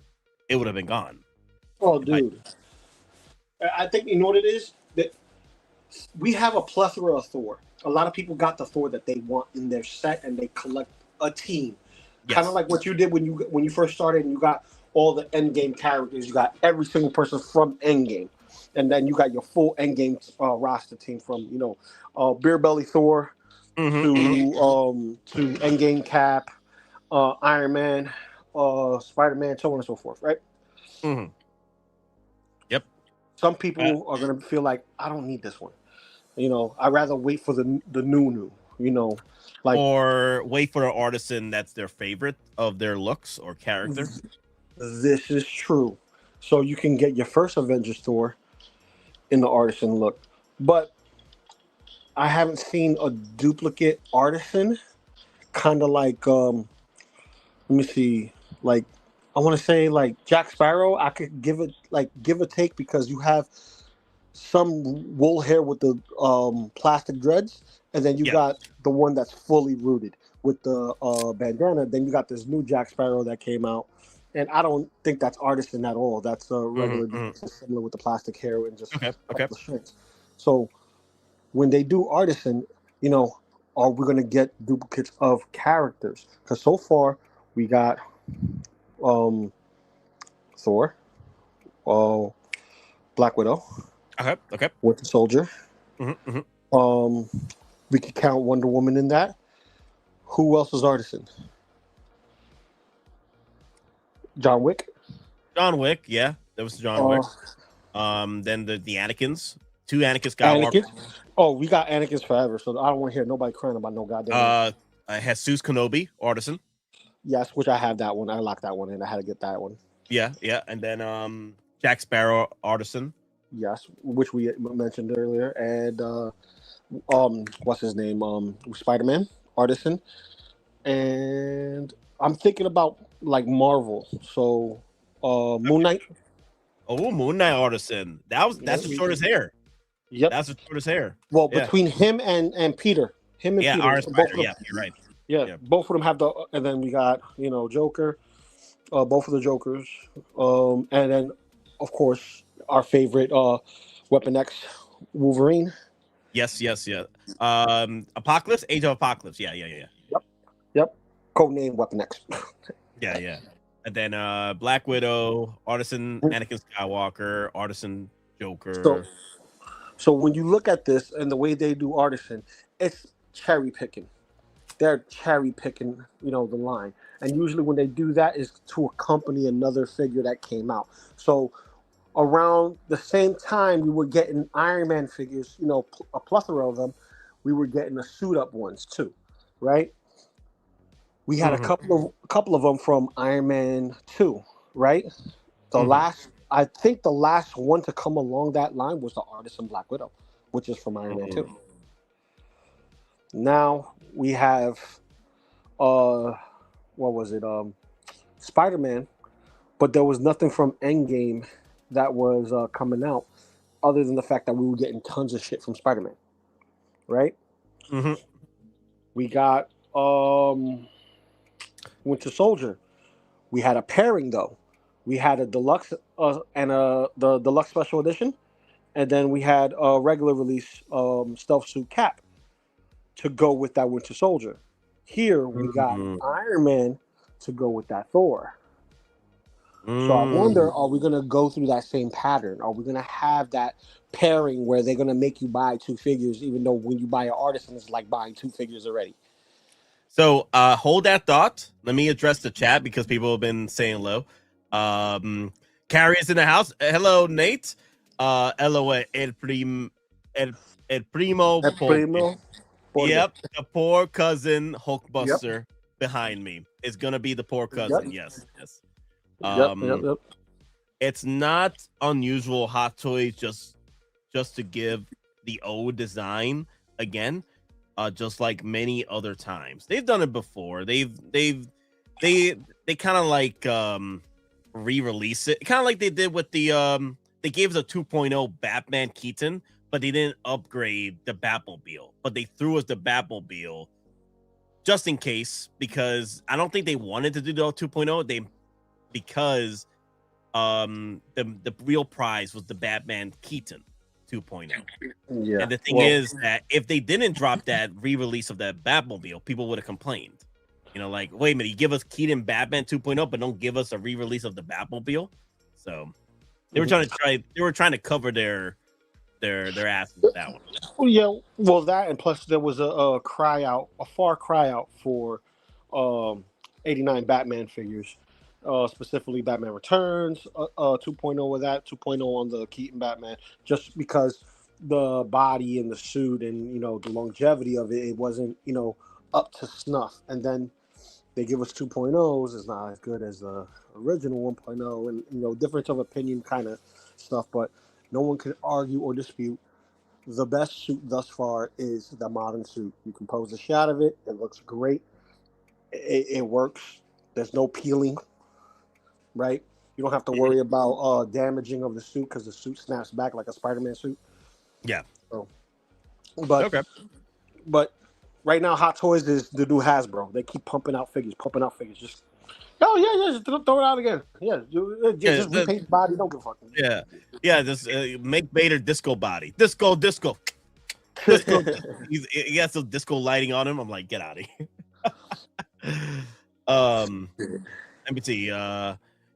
it would have been gone. Oh, dude. I think you know what it is? That we have a plethora of Thor. A lot of people got the Thor that they want in their set, and they collect a team. Yes. Kind of like what you did when you first started, and you got all the Endgame characters. You got every single person from Endgame, and then you got your full Endgame roster team from Beer Belly Thor to Endgame Cap, Iron Man, Spider-Man, so on and so forth. Right? Yep. Some people are gonna feel like, I don't need this one. I'd rather wait for the new, or wait for an artisan that's their favorite of their looks or character. This is true. So you can get your first Avengers Thor in the artisan look. But I haven't seen a duplicate artisan, kind of like, let me see, like, I want to say like Jack Sparrow. I could give a take because you have some wool hair with the plastic dreads, and then you got the one that's fully rooted with the bandana. Then you got this new Jack Sparrow that came out, and I don't think that's artisan at all. That's regular, similar with the plastic hair and just the shirts. So when they do artisan, are we going to get duplicates of characters? Because so far we got Thor, Black Widow. Okay. Winter Soldier. We could count Wonder Woman in that. Who else is artisan? John Wick. Yeah, that was John Wick. Then the Anakins. 2 Anakin Skywalker. Oh, we got Anakin's forever, so I don't want to hear nobody crying about no goddamn. Jesus Kenobi, artisan. Yes, which I have that one. I locked that one in. I had to get that one. Yeah, and then Jack Sparrow, artisan. Yes, which we mentioned earlier, and what's his name? Spider-Man, artisan, and I'm thinking about like Marvel. So, Moon Knight. Oh, Moon Knight Artisan. That's the shortest hair. Yep. That's the shortest hair. Well, between him and Peter. Him and Peter. RS both of them, you're right. Yeah, both of them have and then we got, Joker, both of the Jokers. And then, of course, our favorite Weapon X Wolverine. Yes. Apocalypse, Age of Apocalypse. Yeah. Yep. Codename Weapon X. Yeah. And then Black Widow, Artisan, Anakin Skywalker, Artisan, Joker. So when you look at this and the way they do Artisan, it's cherry picking. They're cherry picking, the line. And usually when they do that is to accompany another figure that came out. So around the same time we were getting Iron Man figures, a plethora of them, we were getting the suit up ones too, right? We had a couple of them from Iron Man 2, right? I think the last one to come along that line was the Artisan Black Widow, which is from Iron Man 2. Now we have Spider-Man, but there was nothing from Endgame that was coming out other than the fact that we were getting tons of shit from Spider-Man, right? We got Winter Soldier. We had a pairing though. We had a deluxe and the deluxe special edition, and then we had a regular release stealth suit Cap to go with that Winter Soldier. Here we got Iron Man to go with that Thor. So I wonder, are we gonna go through that same pattern? Are we gonna have that pairing where they're gonna make you buy two figures, even though when you buy an Artisan, it's like buying two figures already? So hold that thought. Let me address the chat because people have been saying hello. Carrie is in the house. Hello, Nate. LOL, el primo. Yep, the poor cousin Hulkbuster behind me is gonna be the poor cousin. Yes. Yep. It's not unusual Hot Toys just to give the old design again. Just like many other times they've done it before. They kind of like re-release it, kind of like they did with the they gave us a 2.0 Batman Keaton, but they didn't upgrade the Batmobile, but they threw us the Batmobile just in case, because I don't think they wanted to do the 2.0. Because the real prize was the Batman Keaton 2.0. Yeah. And the thing is that if they didn't drop that re-release of that Batmobile, people would have complained. Like, wait a minute, you give us Keaton Batman 2.0, but don't give us a re-release of the Batmobile. So they were trying to cover their asses with that one. Well, yeah, well that, and plus there was a far cry out for 89 Batman figures. Specifically Batman Returns 2.0 with that, 2.0 on the Keaton Batman, just because the body and the suit and the longevity of it wasn't up to snuff. And then they give us 2.0s, it's not as good as the original 1.0, and difference of opinion kind of stuff, but no one can argue or dispute the best suit thus far is the modern suit. You can pose a shot of it, it looks great, it works, there's no peeling. Right, you don't have to worry about damaging of the suit because the suit snaps back like a Spider-Man suit. Yeah. So, but right now, Hot Toys is the new Hasbro. They keep pumping out figures. Just just throw it out again. Just repaint the body. Don't give a fuck. Just make Vader disco body. Disco. He has some disco lighting on him. I'm like, get out of here. Let me see.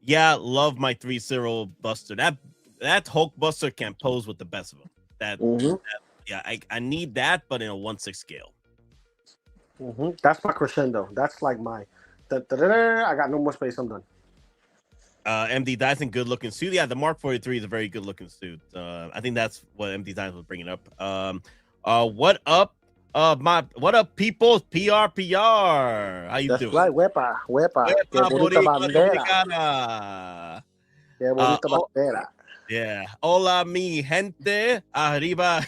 Yeah, love my 3-0 Buster. That Hulkbuster can pose with the best of them. I need that, but in a 1/6 scale. That's my crescendo. That's like my. I got no more space. I'm done. MD Dyson, good looking suit. Yeah, the Mark 43 is a very good looking suit. I think that's what MD Dyson was bringing up. What up? What up, people? PR. How you doing? Right, wepa. Que bonita bandera. Que bonita bandera. Yeah. Hola, mi gente. Arriba.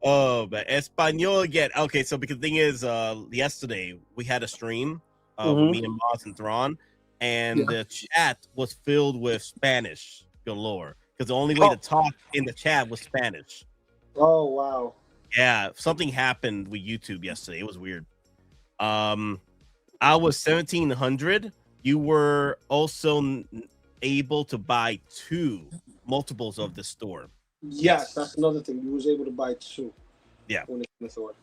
Oh, but Espanol again. Okay, so because the thing is, yesterday we had a stream with me and Moss and Thrawn, and the chat was filled with Spanish galore because the only way to talk in the chat was Spanish. Oh wow! Yeah, something happened with YouTube yesterday. It was weird. I was 1,700. You were also able to buy multiples of the store. Yes, that's another thing. You was able to buy 2. Yeah. When it's in the store.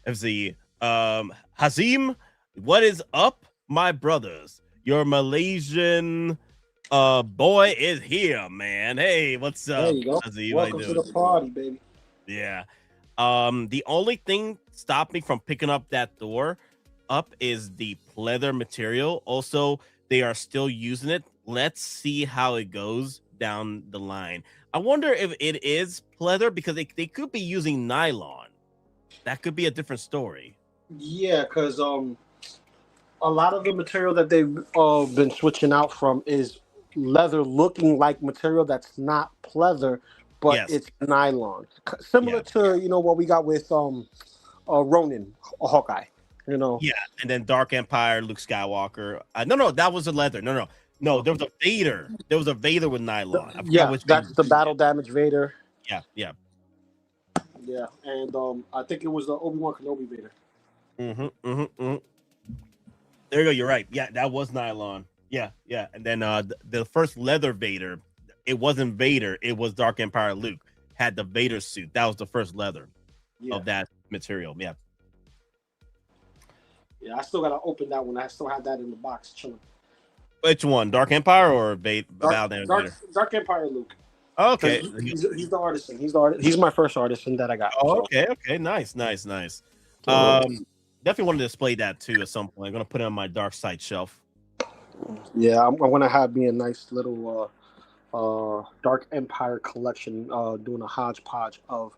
Let's see. Hazim, what is up, my brothers? Your Malaysian boy is here, man. Hey, what's up? There you go. Hazim, Welcome to the party, baby. Yeah. The only thing stopped me from picking up that door up is the pleather material. Also, they are still using it. Let's see how it goes down the line. I wonder if it is pleather because they could be using nylon. That could be a different story. Yeah, because a lot of the material that they've been switching out from is leather looking like material that's not pleather, but it's nylon. Similar to, what we got with Ronin, or Hawkeye, Yeah, and then Dark Empire, Luke Skywalker. No, that was a leather. No, there was a Vader. There was a Vader with nylon. That's the battle damage Vader. Yeah. Yeah, and I think it was the Obi-Wan Kenobi Vader. There you go. You're right. Yeah, that was nylon. Yeah. And then the first leather Vader, it wasn't Vader. It was Dark Empire Luke. Had the Vader suit. That was the first leather of that material. Yeah. Yeah, I still gotta open that one. I still have that in the box chilling. Which one, Dark Empire or Vader? Dark Empire Luke. Okay, he's the artisan. He's my first artisan that I got. Oh, okay, nice. Definitely want to display that too at some point. I'm gonna put it on my dark side shelf. Yeah, I'm gonna have me a nice little Dark Empire collection, doing a hodgepodge of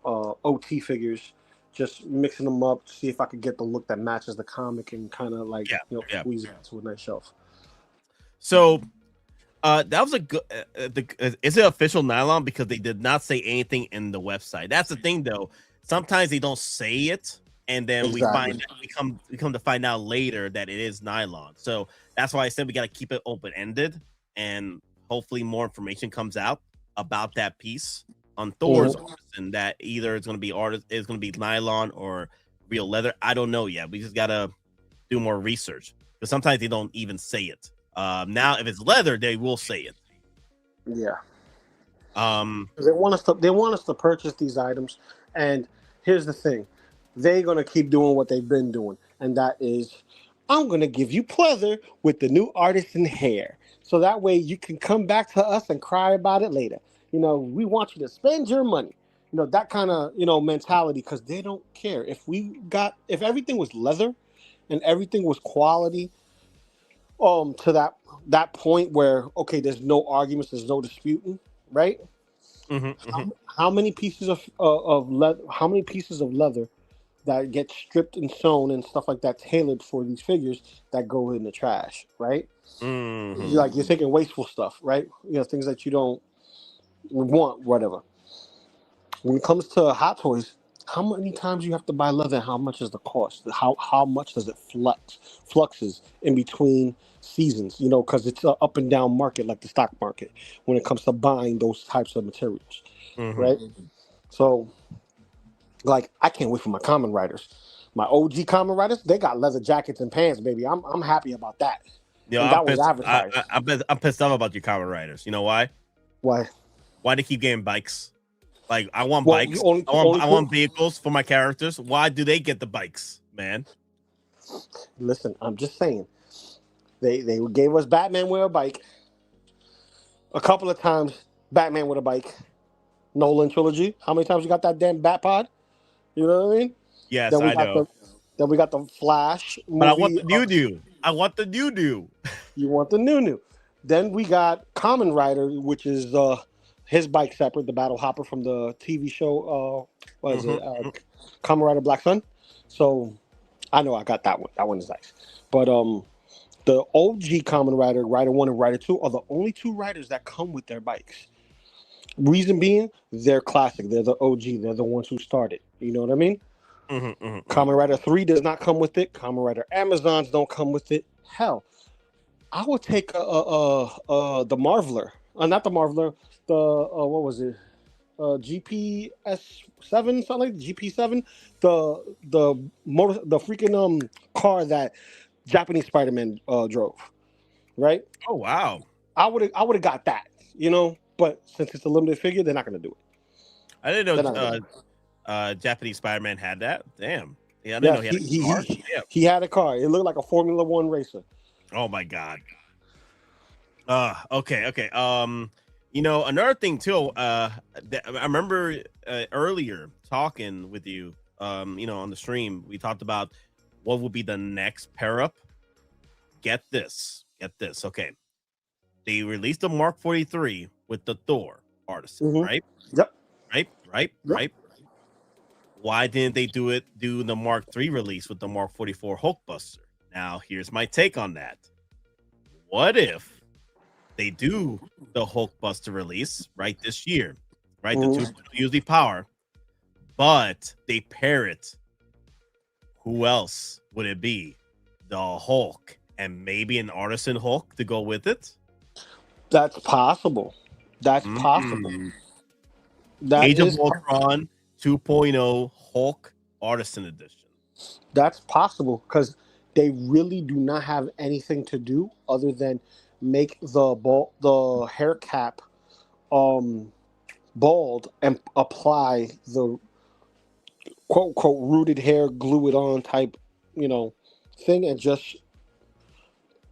OT figures, just mixing them up, see if I could get the look that matches the comic and kind of squeeze it into a nice shelf. So that was a good. Is it official nylon? Because they did not say anything in the website. That's the thing, though. Sometimes they don't say it, and then we come to find out later that it is nylon. So that's why I said we got to keep it open ended, and hopefully more information comes out about that piece on Thor's Artisan. That either it's going to be nylon or real leather. I don't know yet. We just got to do more research because sometimes they don't even say it. Now, if it's leather, they will say it. Yeah. They want us to purchase these items, and here's the thing: they're gonna keep doing what they've been doing, and that is, I'm gonna give you pleather with the new artisan hair, so that way you can come back to us and cry about it later. We want you to spend your money. That kind of mentality, because they don't care if everything was leather, and everything was quality. To that point where there's no arguments, there's no disputing, right? How many pieces of leather? How many pieces of leather that get stripped and sewn and stuff like that, tailored for these figures that go in the trash, right? You're thinking wasteful stuff, right? Things that you don't want, whatever. When it comes to Hot Toys, how many times you have to buy leather? How much is the cost? How much does it fluxes in between seasons? Because it's an up and down market like the stock market when it comes to buying those types of materials, right? So, I can't wait for my Kamen Riders. My OG Kamen Riders, they got leather jackets and pants, baby. I'm happy about that. Yeah, I'm pissed off about your Kamen Riders. You know why? Why? Why they keep getting bikes? I want bikes. I want vehicles for my characters. Why do they get the bikes, man? Listen, I'm just saying. They gave us Batman with a bike. A couple of times, Batman with a bike. Nolan trilogy. How many times you got that damn Bat Pod? You know what I mean? Yes, I know. Then we got the Flash movie. But I want the new. I want the new. You want the new. Then we got Kamen Rider, which is his bike separate, the Battle Hopper from the TV show. What is it? Kamen Rider Black Sun. So I know I got that one. That one is nice. But the OG Kamen Rider, Rider 1 and Rider 2 are the only two riders that come with their bikes. Reason being, they're classic. They're the OG. They're the ones who started. You know what I mean? Kamen Rider 3 does not come with it. Kamen Rider Amazons don't come with it. Hell, I would take the Marveler. Not the Marveler. The what was it? GPS 7, something like GP7. The freaking car that Japanese Spider-Man drove. Right? Oh wow. I would have got that. You know, but since it's a limited figure, they're not going to do it. I didn't know Japanese Spider-Man had that. Damn. Yeah, I didn't know he had a car. He had a car. It looked like a Formula One racer. Oh my god. Okay. You know, another thing too. I remember earlier talking with you. You know, on the stream, we talked about what would be the next pair up. Get this. Okay, they released the Mark 43 with the Thor Artisan, right? Yep. Right. Why didn't they do the Mark 3 release with the Mark 44 Hulkbuster? Now, here's my take on that. What if they do the Hulkbuster release right this year, right? The 2 usually power, but they pair it. Who else would it be? The Hulk and maybe an Artisan Hulk to go with it? That's possible. That Age is of Ultron 2.0 Hulk Artisan Edition. That's possible because they really do not have anything to do other than make the hair cap bald and apply the quote unquote rooted hair, glue it on type, thing, and just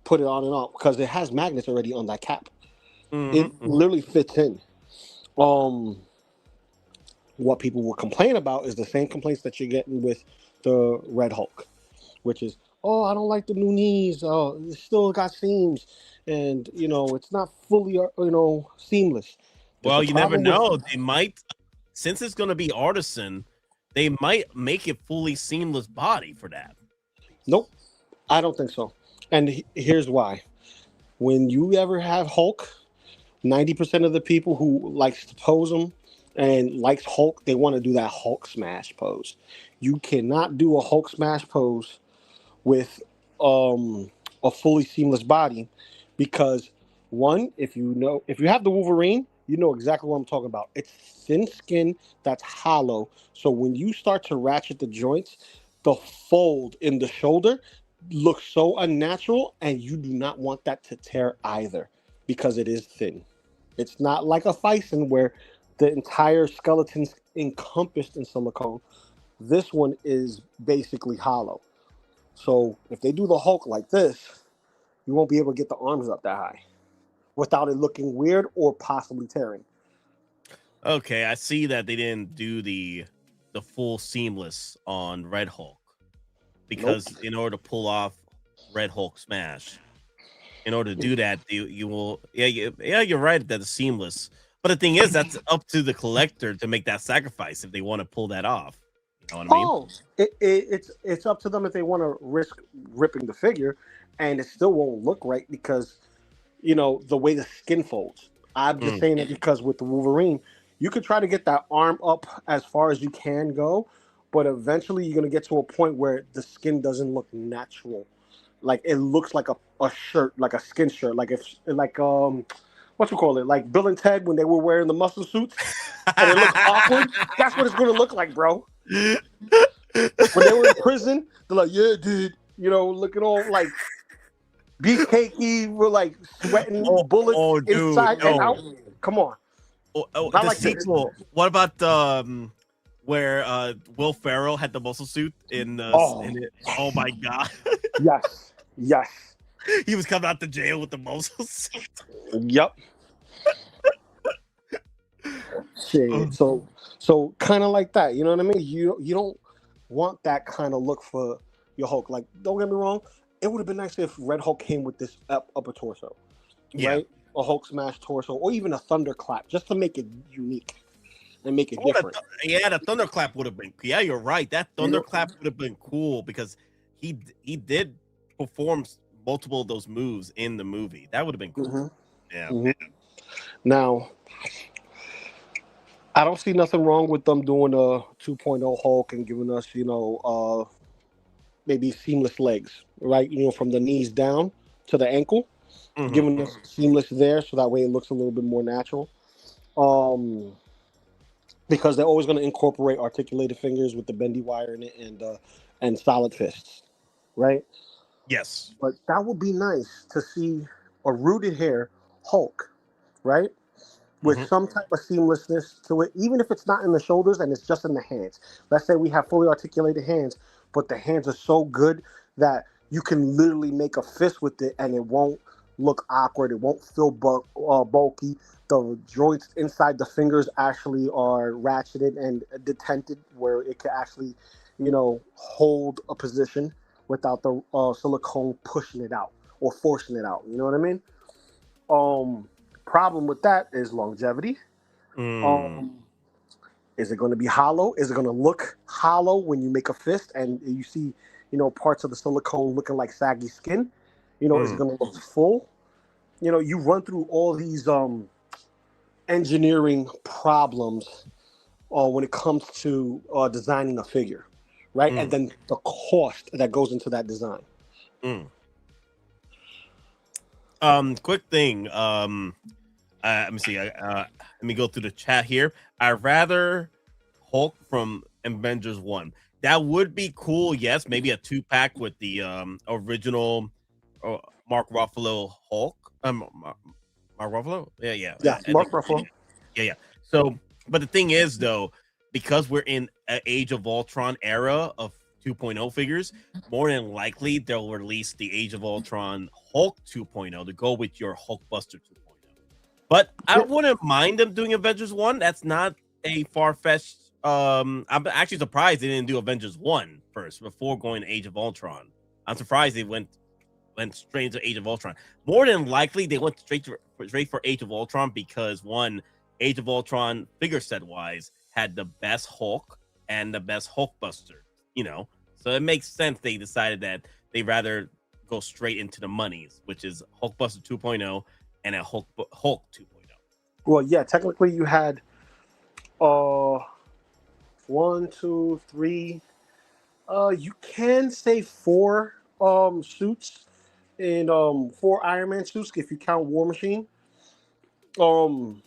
put it on and off because it has magnets already on that cap. It literally fits in. What people will complain about is the same complaints that you're getting with the Red Hulk, which is, oh, I don't like the new knees. Oh, it still got seams, and it's not fully, seamless. Well, you never know. They might, since it's going to be Artisan, they might make it fully seamless body for that. Nope, I don't think so. And here's why. When you ever have Hulk, 90% of the people who likes to pose him and likes Hulk, they want to do that Hulk smash pose. You cannot do a Hulk smash pose with a fully seamless body because, one, if you have the Wolverine, you know exactly what I'm talking about. It's thin skin that's hollow. So when you start to ratchet the joints, the fold in the shoulder looks so unnatural, and you do not want that to tear either because it is thin. It's not like a Phison where the entire skeleton's encompassed in silicone. This one is basically hollow. So if they do the Hulk like this, you won't be able to get the arms up that high without it looking weird or possibly tearing. Okay, I see that they didn't do the full seamless on Red Hulk because in order to pull off Red Hulk smash, in order to do that, you will you're right that it's seamless. But the thing is, that's up to the collector to make that sacrifice if they want to pull that off. You know what I mean? Oh, it's up to them if they want to risk ripping the figure, and it still won't look right because, the way the skin folds. I'm just saying it because with the Wolverine, you could try to get that arm up as far as you can go, but eventually you're going to get to a point where the skin doesn't look natural. Like it looks like a shirt, like a skin shirt, like what you call it, like Bill and Ted when they were wearing the muscle suits, and it looks awkward. That's what it's going to look like, bro. When they were in prison, they're like, yeah, dude, looking all like beefcakey, we're like sweating bullets inside and out. Come on. The like sequel. What about where Will Ferrell had the muscle suit in it? Oh my god. Yes. He was coming out the jail with the muscle suit. Yep. Shit. So kind of like that. You know what I mean? You don't want that kind of look for your Hulk. Like, don't get me wrong. It would have been nice if Red Hulk came with this upper torso, right? A Hulk smash torso, or even a thunderclap, just to make it unique and make it different. The thunderclap would have been. Yeah, you're right. That thunderclap would have been cool because he did perform multiple of those moves in the movie. That would have been cool. Yeah. Now, I don't see nothing wrong with them doing a 2.0 Hulk and giving us, maybe seamless legs, right? From the knees down to the ankle, giving us seamless there, so that way it looks a little bit more natural. Because they're always going to incorporate articulated fingers with the bendy wire in it and solid fists, right? Yes. But that would be nice to see a rooted hair Hulk, right? With some type of seamlessness to it, even if it's not in the shoulders and it's just in the hands. Let's say we have fully articulated hands, but the hands are so good that you can literally make a fist with it and it won't look awkward. It won't feel bulky. The joints inside the fingers actually are ratcheted and detented where it can actually, hold a position without the silicone pushing it out or forcing it out. You know what I mean? Problem with that is longevity. Is it going to be hollow? Is it going to look hollow when you make a fist and you see, parts of the silicone looking like saggy skin? Is it going to look full? You run through all these engineering problems when it comes to designing a figure, right? And then the cost that goes into that design. Quick thing. Let me see. Let me go through the chat here. I'd rather Hulk from Avengers 1. That would be cool. Yes, maybe a 2-pack with the original Mark Ruffalo Hulk. Mark Ruffalo? Yeah. Mark Ruffalo. Yeah. So, but the thing is, though, because we're in an Age of Ultron era of 2.0 figures, more than likely they'll release the Age of Ultron Hulk 2.0 to go with your Hulkbuster 2.0. But I wouldn't mind them doing Avengers 1. That's not a far-fetched. I'm actually surprised they didn't do Avengers 1 first before going to Age of Ultron. I'm surprised they went straight into Age of Ultron. More than likely, they went straight for Age of Ultron because, one, Age of Ultron figure set wise had the best Hulk and the best Hulkbuster. So it makes sense they decided that they rather go straight into the monies, which is Hulkbuster 2.0 and a Hulk 2.0. Well, yeah, technically you had 1, 2, 3. You can say 4 suits in 4 Iron Man suits if you count War Machine. In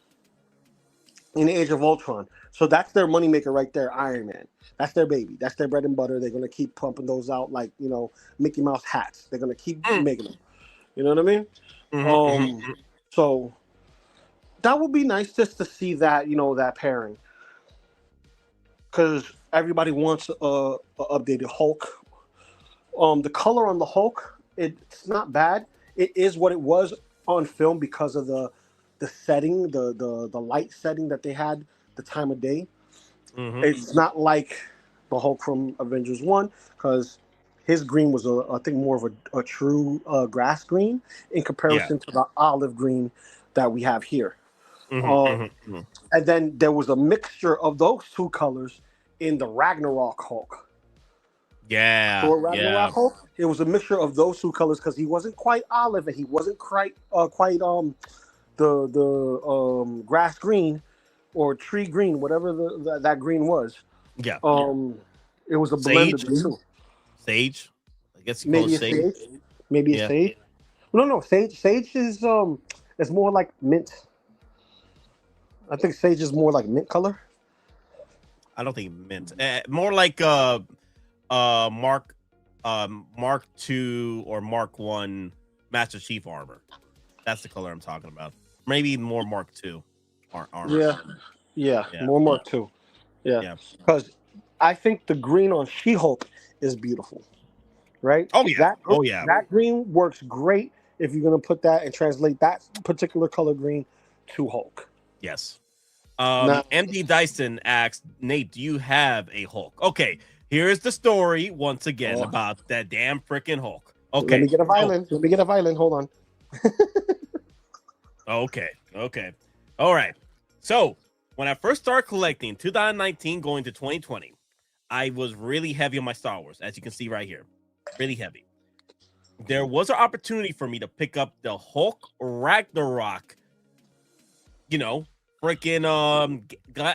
the Age of Ultron. So that's their moneymaker right there, Iron Man. That's their baby. That's their bread and butter. They're gonna keep pumping those out like Mickey Mouse hats. They're gonna keep making them. You know what I mean? So that would be nice just to see that that pairing, because everybody wants a updated Hulk. The color on the Hulk, it's not bad. It is what it was on film because of the setting, the light setting that they had, the time of day. It's not like the Hulk from Avengers 1 because his green was I think more of a true grass green in comparison to the olive green that we have here. And then there was a mixture of those 2 colors in the Ragnarok Hulk. Thor Ragnarok Hulk. It was a mixture of those 2 colors because he wasn't quite olive and he wasn't quite the grass green or tree green, whatever that green was. Yeah. It was a blend of the 2. Sage. I guess maybe a sage. Maybe a sage. No. Sage is more like mint. I think sage is more like mint color. I don't think mint. More like Mark II or Mark I Master Chief armor. That's the color I'm talking about. Maybe more Mark II armor. Yeah. More Mark II. Yeah. Because I think the green on She-Hulk is beautiful. Right? Oh yeah. That green works great if you're gonna put that and translate that particular color green to Hulk. Yes. MD Dyson asks, Nate, do you have a Hulk? Okay, here's the story once again about that damn freaking Hulk. Okay. Let me get a violin. Hold on. Okay. All right. So when I first started collecting 2019 going to 2020, I was really heavy on my Star Wars, as you can see right here. Really heavy. There was an opportunity for me to pick up the Hulk Ragnarok, freaking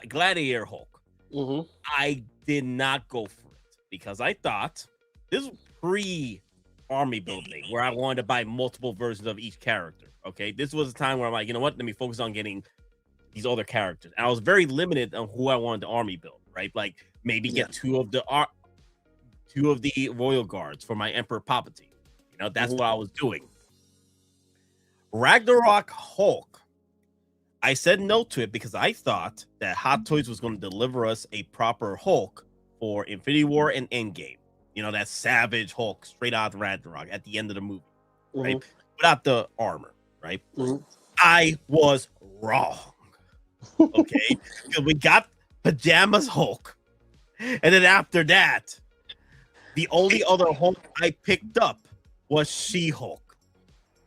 Gladiator Hulk. Mm-hmm. I did not go for it because I thought this was pre-army building where I wanted to buy multiple versions of each character. Okay, this was a time where I'm like, you know what? Let me focus on getting these other characters. And I was very limited on who I wanted to army build. Right, like maybe get two of the royal guards for my Emperor Palpatine. You know, that's what I was doing. Ragnarok Hulk. I said no to it because I thought that Hot Toys was going to deliver us a proper Hulk for Infinity War and Endgame. You know, that savage Hulk straight out of Ragnarok at the end of the movie, right? Without the armor, right? I was wrong. Okay, because we got Pajamas Hulk, and then after that, the only other Hulk I picked up was She-Hulk.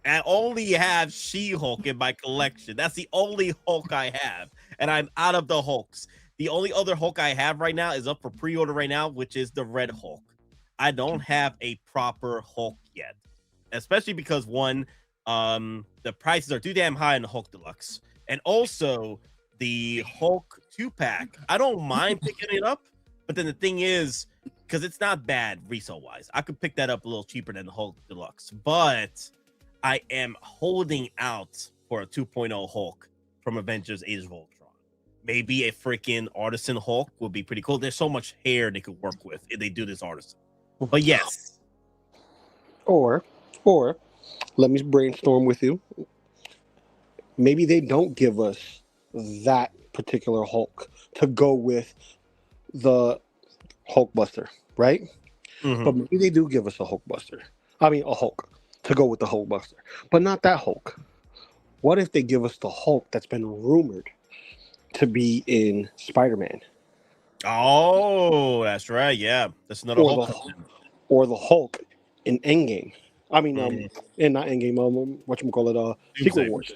I only have She-Hulk in my collection. That's the only Hulk I have, and I'm out of the Hulks. The only other Hulk I have right now is up for pre-order right now, which is the Red Hulk. I don't have a proper Hulk yet, especially because one, the prices are too damn high in the Hulk Deluxe, and also the Hulk 2-pack. I don't mind picking it up, but then the thing is, because it's not bad resale-wise, I could pick that up a little cheaper than the Hulk Deluxe, but I am holding out for a 2.0 Hulk from Avengers Age of Ultron. Maybe a freaking Artisan Hulk would be pretty cool. There's so much hair they could work with if they do this Artisan. But yes. Or let me brainstorm with you. Maybe they don't give us that particular Hulk to go with the Hulkbuster, right? But maybe they do give us a Hulkbuster. I mean, a Hulk to go with the Hulkbuster, but not that Hulk. What if they give us the Hulk that's been rumored to be in Spider-Man? Oh, that's right. Yeah, that's another Hulk. Or the Hulk in Endgame. I mean, and not Endgame. Whatchamacallit? Secret Wars.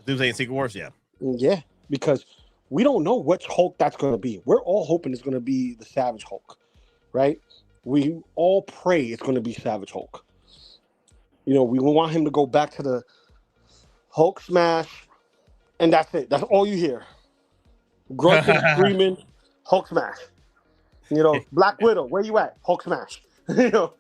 Doomsday and Secret Wars. Yeah. Yeah, because we don't know which Hulk that's going to be. We're all hoping it's going to be the Savage Hulk, right? We all pray it's going to be Savage Hulk. You know, we want him to go back to the Hulk smash, and that's it. That's all you hear. Grunting, screaming, Hulk smash. You know, Black Widow, where you at? Hulk smash. You know.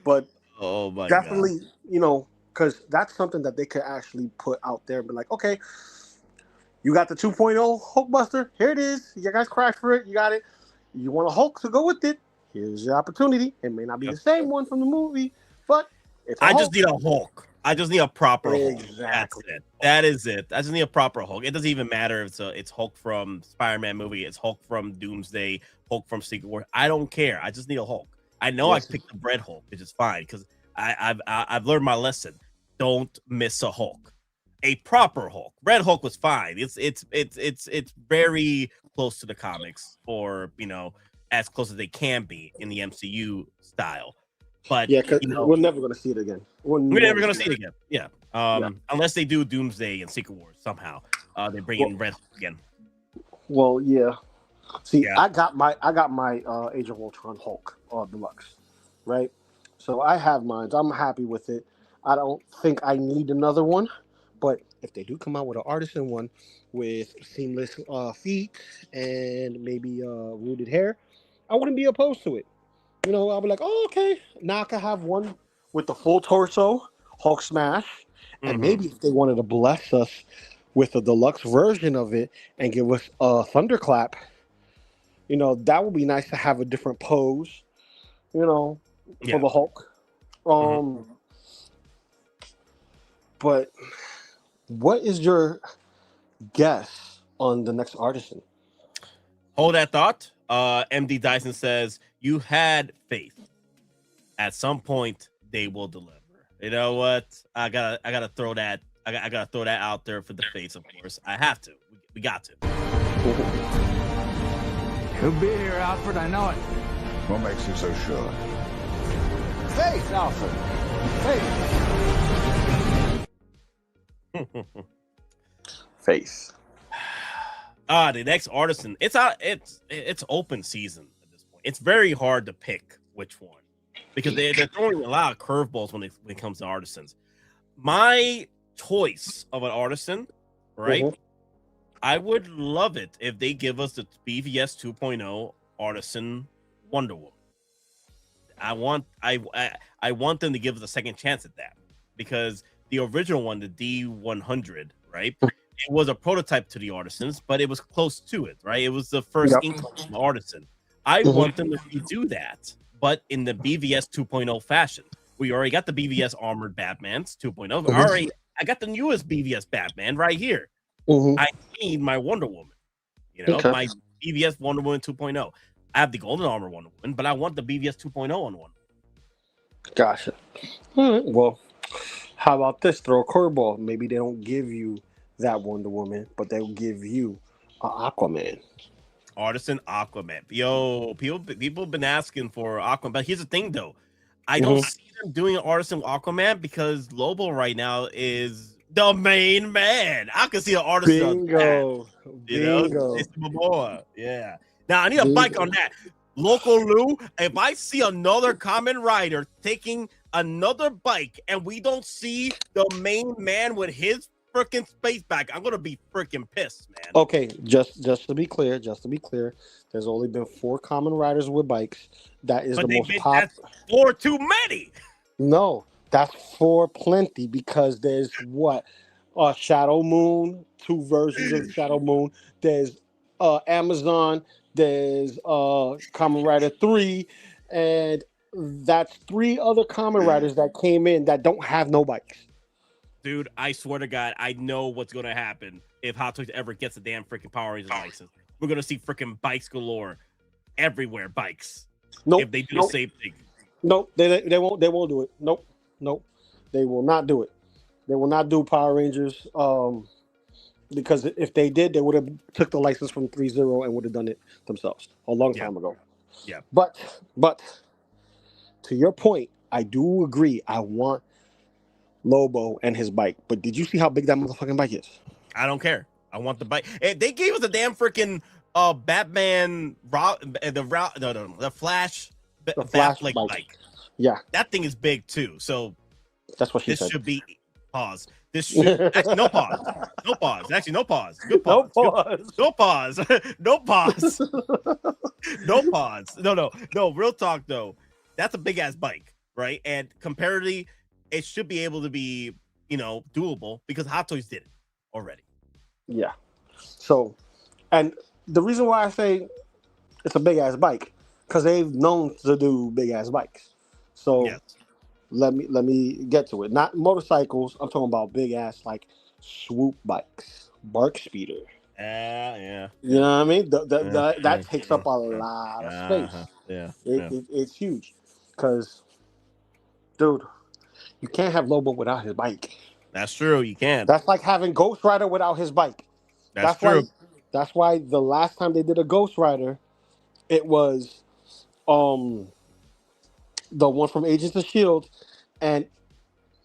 But oh my definitely, God. You know, because that's something that they could actually put out there and be like, okay, you got the 2.0 Hulkbuster. Here it is. You guys crashed for it. You got it. You want a Hulk to go with it. Here's your opportunity. It may not be the same one from the movie, but it's I just need a Hulk. I just need a proper Hulk. Exactly. That's it. That is it. I just need a proper Hulk. It doesn't even matter if it's Hulk from Spider-Man movie, it's Hulk from Doomsday, Hulk from Secret Wars. I don't care. I just need a Hulk. I know I picked the Red Hulk, which is fine because I've learned my lesson. Don't miss a Hulk. A proper Hulk. Red Hulk was fine. It's very close to the comics, or you know, as close as they can be in the MCU style. But yeah, because you know, we're never going to see it again. We're never going to see it again. Yeah. Unless they do Doomsday and Secret Wars somehow. They bring in Red Hulk again. Well, yeah. See, I got my Age of Ultron Hulk Deluxe, right? So I have mine. I'm happy with it. I don't think I need another one, but if they do come out with an artisan one with seamless feet and maybe rooted hair, I wouldn't be opposed to it. You know, I'll be like, oh, okay. Now I can have one with the full torso, Hulk smash, and maybe if they wanted to bless us with a deluxe version of it and give us a thunderclap, you know, that would be nice to have a different pose, you know, for the Hulk. But what is your guess on the next artisan? Hold that thought. MD Dyson says, you had faith. At some point, they will deliver. You know what? I gotta throw that. I gotta throw that out there for the faith, of course. I have to. We got to. He'll be here, Alfred. I know it. What makes you so sure? Faith, Alfred. Faith. Faith. The next artisan. It's out. It's open season at this point. It's very hard to pick which one because they're throwing a lot of curveballs when it comes to artisans. My choice of an artisan, right? Mhm. I would love it if they give us the BVS 2.0 artisan Wonder Woman. I want them to give us a second chance at that, because the original one, the D100, right? It was a prototype to the artisans, but it was close to it, right? It was the first inkling of the artisan. I want them to redo that, but in the BVS 2.0 fashion. We already got the BVS armored Batmans 2.0. I got the newest BVS Batman right here. I need my Wonder Woman, my BVS Wonder Woman 2.0. I have the golden armor Wonder Woman, but I want the BVS 2.0 on one. Gotcha. All right. Well, how about this? Throw a curveball. Maybe they don't give you that Wonder Woman, but they'll give you an Aquaman. Artisan Aquaman. Yo, people have been asking for Aquaman. But here's the thing, though. I don't see them doing an Artisan Aquaman because Lobo right now is the main man. I can see an Artisan. Bingo. Yeah. Now, I need a bike on that. Local Lou, if I see another common rider taking another bike and we don't see the main man with his freaking space back, I'm going to be freaking pissed, man. Okay, just to be clear, there's only been 4 common riders with bikes. That is the most popular. That's 4 too many. No, that's 4 plenty, because there's Shadow Moon, 2 versions of Shadow Moon. There's Amazon. There's Kamen Rider 3, and that's 3 other Kamen Riders that came in that don't have no bikes. Dude, I swear to God, I know what's going to happen if Hot Toys ever gets a damn freaking Power Rangers license. We're going to see freaking bikes galore everywhere. Bikes. Nope. If they do the same thing. Nope. They won't do it. Nope. They will not do it. They will not do Power Rangers. Because if they did, they would have took the license from 3.0 and would have done it themselves a long time ago. Yeah. But to your point, I do agree. I want Lobo and his bike. But did you see how big that motherfucking bike is? I don't care. I want the bike. They gave us a damn freaking Batman the Flash bike. Yeah. That thing is big too. So that's what she said. This should be pause. This should actually no pause. No pause. Actually, no pause. Good pause. No pause. No pause. No pause. No. Real talk though. That's a big ass bike, right? And comparatively, it should be able to be, doable because Hot Toys did it already. Yeah. So, and the reason why I say it's a big ass bike, because they've known to do big ass bikes. So. Yes. Let me get to it. Not motorcycles. I'm talking about big ass like swoop bikes, bark speeder. Yeah. You know what I mean? That takes up a lot of space. It's huge. Because, dude, you can't have Lobo without his bike. That's true. You can't. That's like having Ghost Rider without his bike. That's true. That's why the last time they did a Ghost Rider, it was the one from Agents of S.H.I.E.L.D., and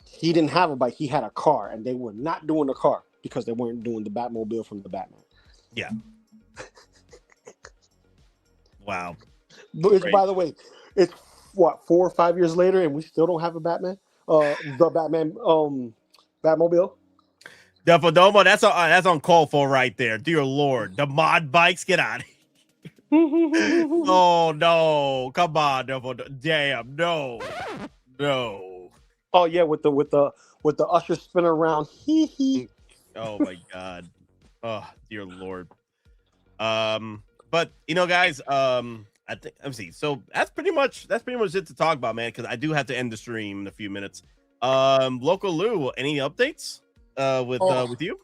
he didn't have a bike. He had a car, and they were not doing the car because they weren't doing the Batmobile from the Batman. Yeah. Wow. Which, by the way, it's 4 or 5 years later, and we still don't have a Batman. The Batman Batmobile. Duffodoma, that's uncalled for right there. Dear Lord, the mod bikes, get out of here. Oh no! Come on, damn, no. Oh yeah, with the usher spin around. Oh my God. Oh dear Lord. But guys, I think let me see. So that's pretty much it to talk about, man. Because I do have to end the stream in a few minutes. Local Lou, any updates with you?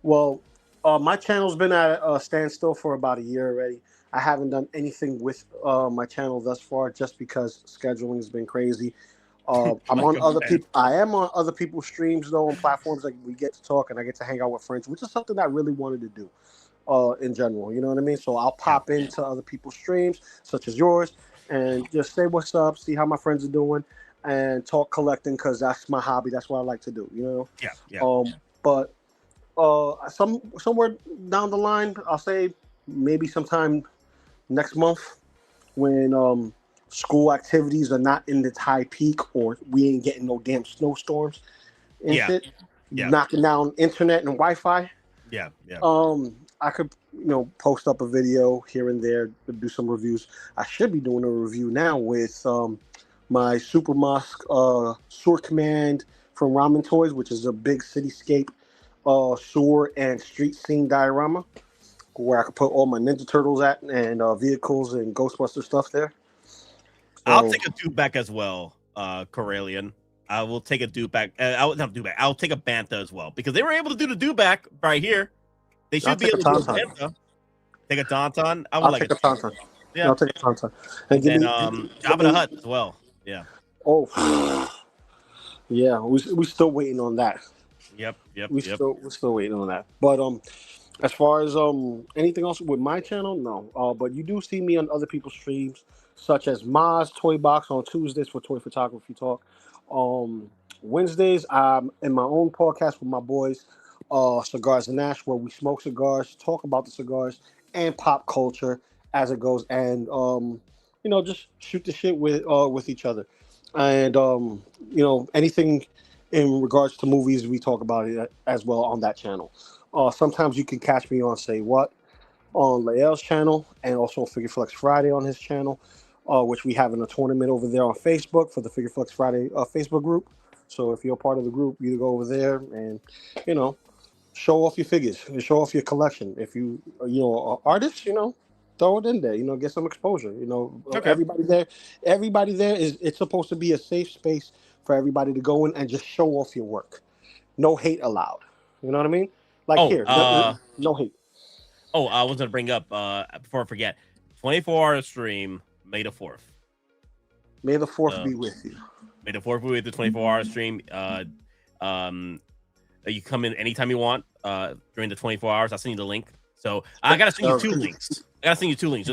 Well. My channel's been at a standstill for about a year already. I haven't done anything with my channel thus far just because scheduling has been crazy. I am on other people's streams though, on platforms that we get to talk and I get to hang out with friends, which is something I really wanted to do in general. You know what I mean? So I'll pop into other people's streams, such as yours, and just say what's up, see how my friends are doing, and talk collecting because that's my hobby. That's what I like to do. Yeah. But somewhere down the line, I'll say maybe sometime next month when school activities are not in its high peak or we ain't getting no damn snowstorms and shit. knocking down internet and Wi-Fi. Yeah. I could, post up a video here and there to do some reviews. I should be doing a review now with my Super Mosque Sewer Command from Ramen Toys, which is a big cityscape sewer and street scene diorama where I could put all my Ninja Turtles at and vehicles and Ghostbuster stuff there. So, I'll take a dupe back as well, Corellian. I will take a dupe back. I'll take a banter as well because they were able to do the dupe back right here. They should be able to do a banter. Take a tauntaun. I'll take a tauntaun. Yeah, I'll take a tauntaun. And then Jabba the Hutt as well. Yeah. Oh, yeah. We still waiting on that. Yep. We're still waiting on that. But as far as anything else with my channel, no. But you do see me on other people's streams, such as Ma's Toy Box on Tuesdays for Toy Photography Talk. Wednesdays, I'm in my own podcast with my boys, Cigars and Ash, where we smoke cigars, talk about the cigars and pop culture as it goes, and just shoot the shit with each other, and anything in regards to movies, we talk about it as well on that channel. Sometimes you can catch me on Say What on Lael's channel, and also Figure Flex Friday on his channel, which we have in a tournament over there on Facebook for the Figure Flex Friday Facebook group. So if you're a part of the group, you go over there and show off your figures and show off your collection. If you an artist, throw it in there, get some exposure. Okay. Everybody there it's supposed to be a safe space for everybody to go in and just show off your work. No hate allowed. You know what I mean? No hate. Oh, I was gonna bring up before I forget, 24-hour stream, May the 4th. May the 4th be with you. May the 4th be with the 24-hour stream. You come in anytime you want during the 24 hours. I'll send you the link. So I gotta send you two links. Just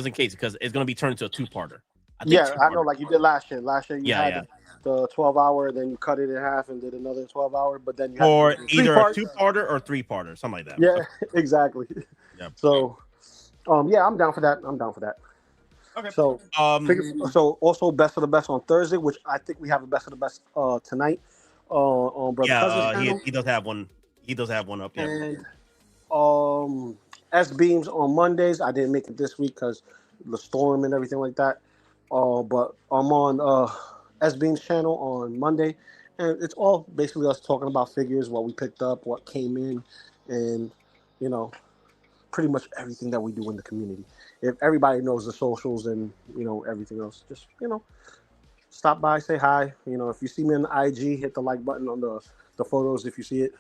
in case, because it's gonna be turned into a two-parter. I know, like you did last year. Last year you had the 12-hour, then you cut it in half and did another 12-hour, but then you had or either a two-parter or three-parter, something like that. Yeah, exactly. Yep. So, I'm down for that. Okay. So, so also Best of the Best on Thursday, which I think we have a Best of the Best tonight on Brother Cousin's channel. He does have one. He does have one up there. And S Beams on Mondays. I didn't make it this week because the storm and everything like that. But I'm on S Beams channel on Monday, and it's all basically us talking about figures, what we picked up, what came in, and pretty much everything that we do in the community. If everybody knows the socials and everything else, just stop by, say hi. If you see me on the IG, hit the like button on the photos if you see it,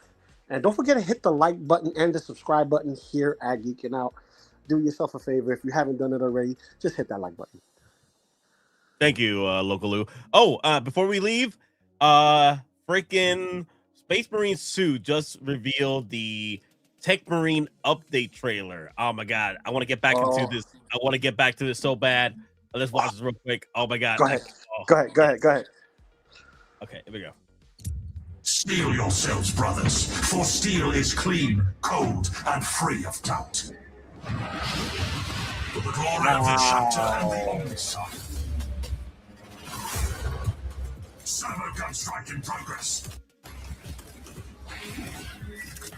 and don't forget to hit the like button and the subscribe button here at Geekin Out. Do yourself a favor if you haven't done it already, just hit that like button. Thank you, Local Lou. Oh, before we leave, freaking Space Marine Sue just revealed the Tech Marine update trailer. Oh my god, I want to get back into this. I want to get back to this so bad. Let's watch this real quick. Oh my god. Go ahead. Go ahead. Okay, here we go. Steel yourselves, brothers, for steel is clean, cold, and free of doubt. For the glory of the Chapter and the Omnisun. Servo gun strike in progress.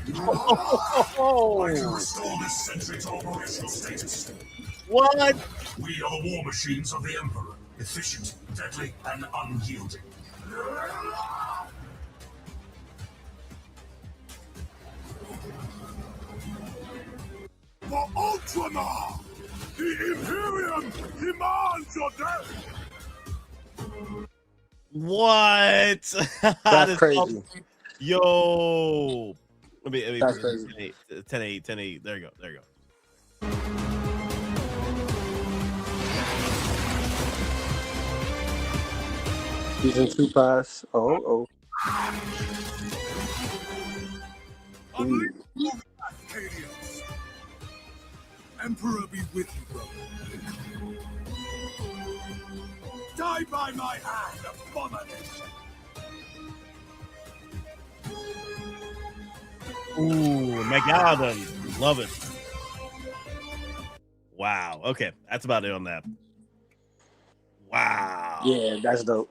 I can restore this sentry to operational status. What? We are the war machines of the Emperor. Efficient, deadly, and unyielding. For Ultron, the Imperium demands your death. What? That's crazy. Yo. Let me That's crazy. 10-8. There you go. Season 2 pass. Oh. Emperor be with you, brother. Die by my hand, abomination. Ooh, McDonough. Love it. Wow. Okay, that's about it on that. Wow. Yeah, that's dope.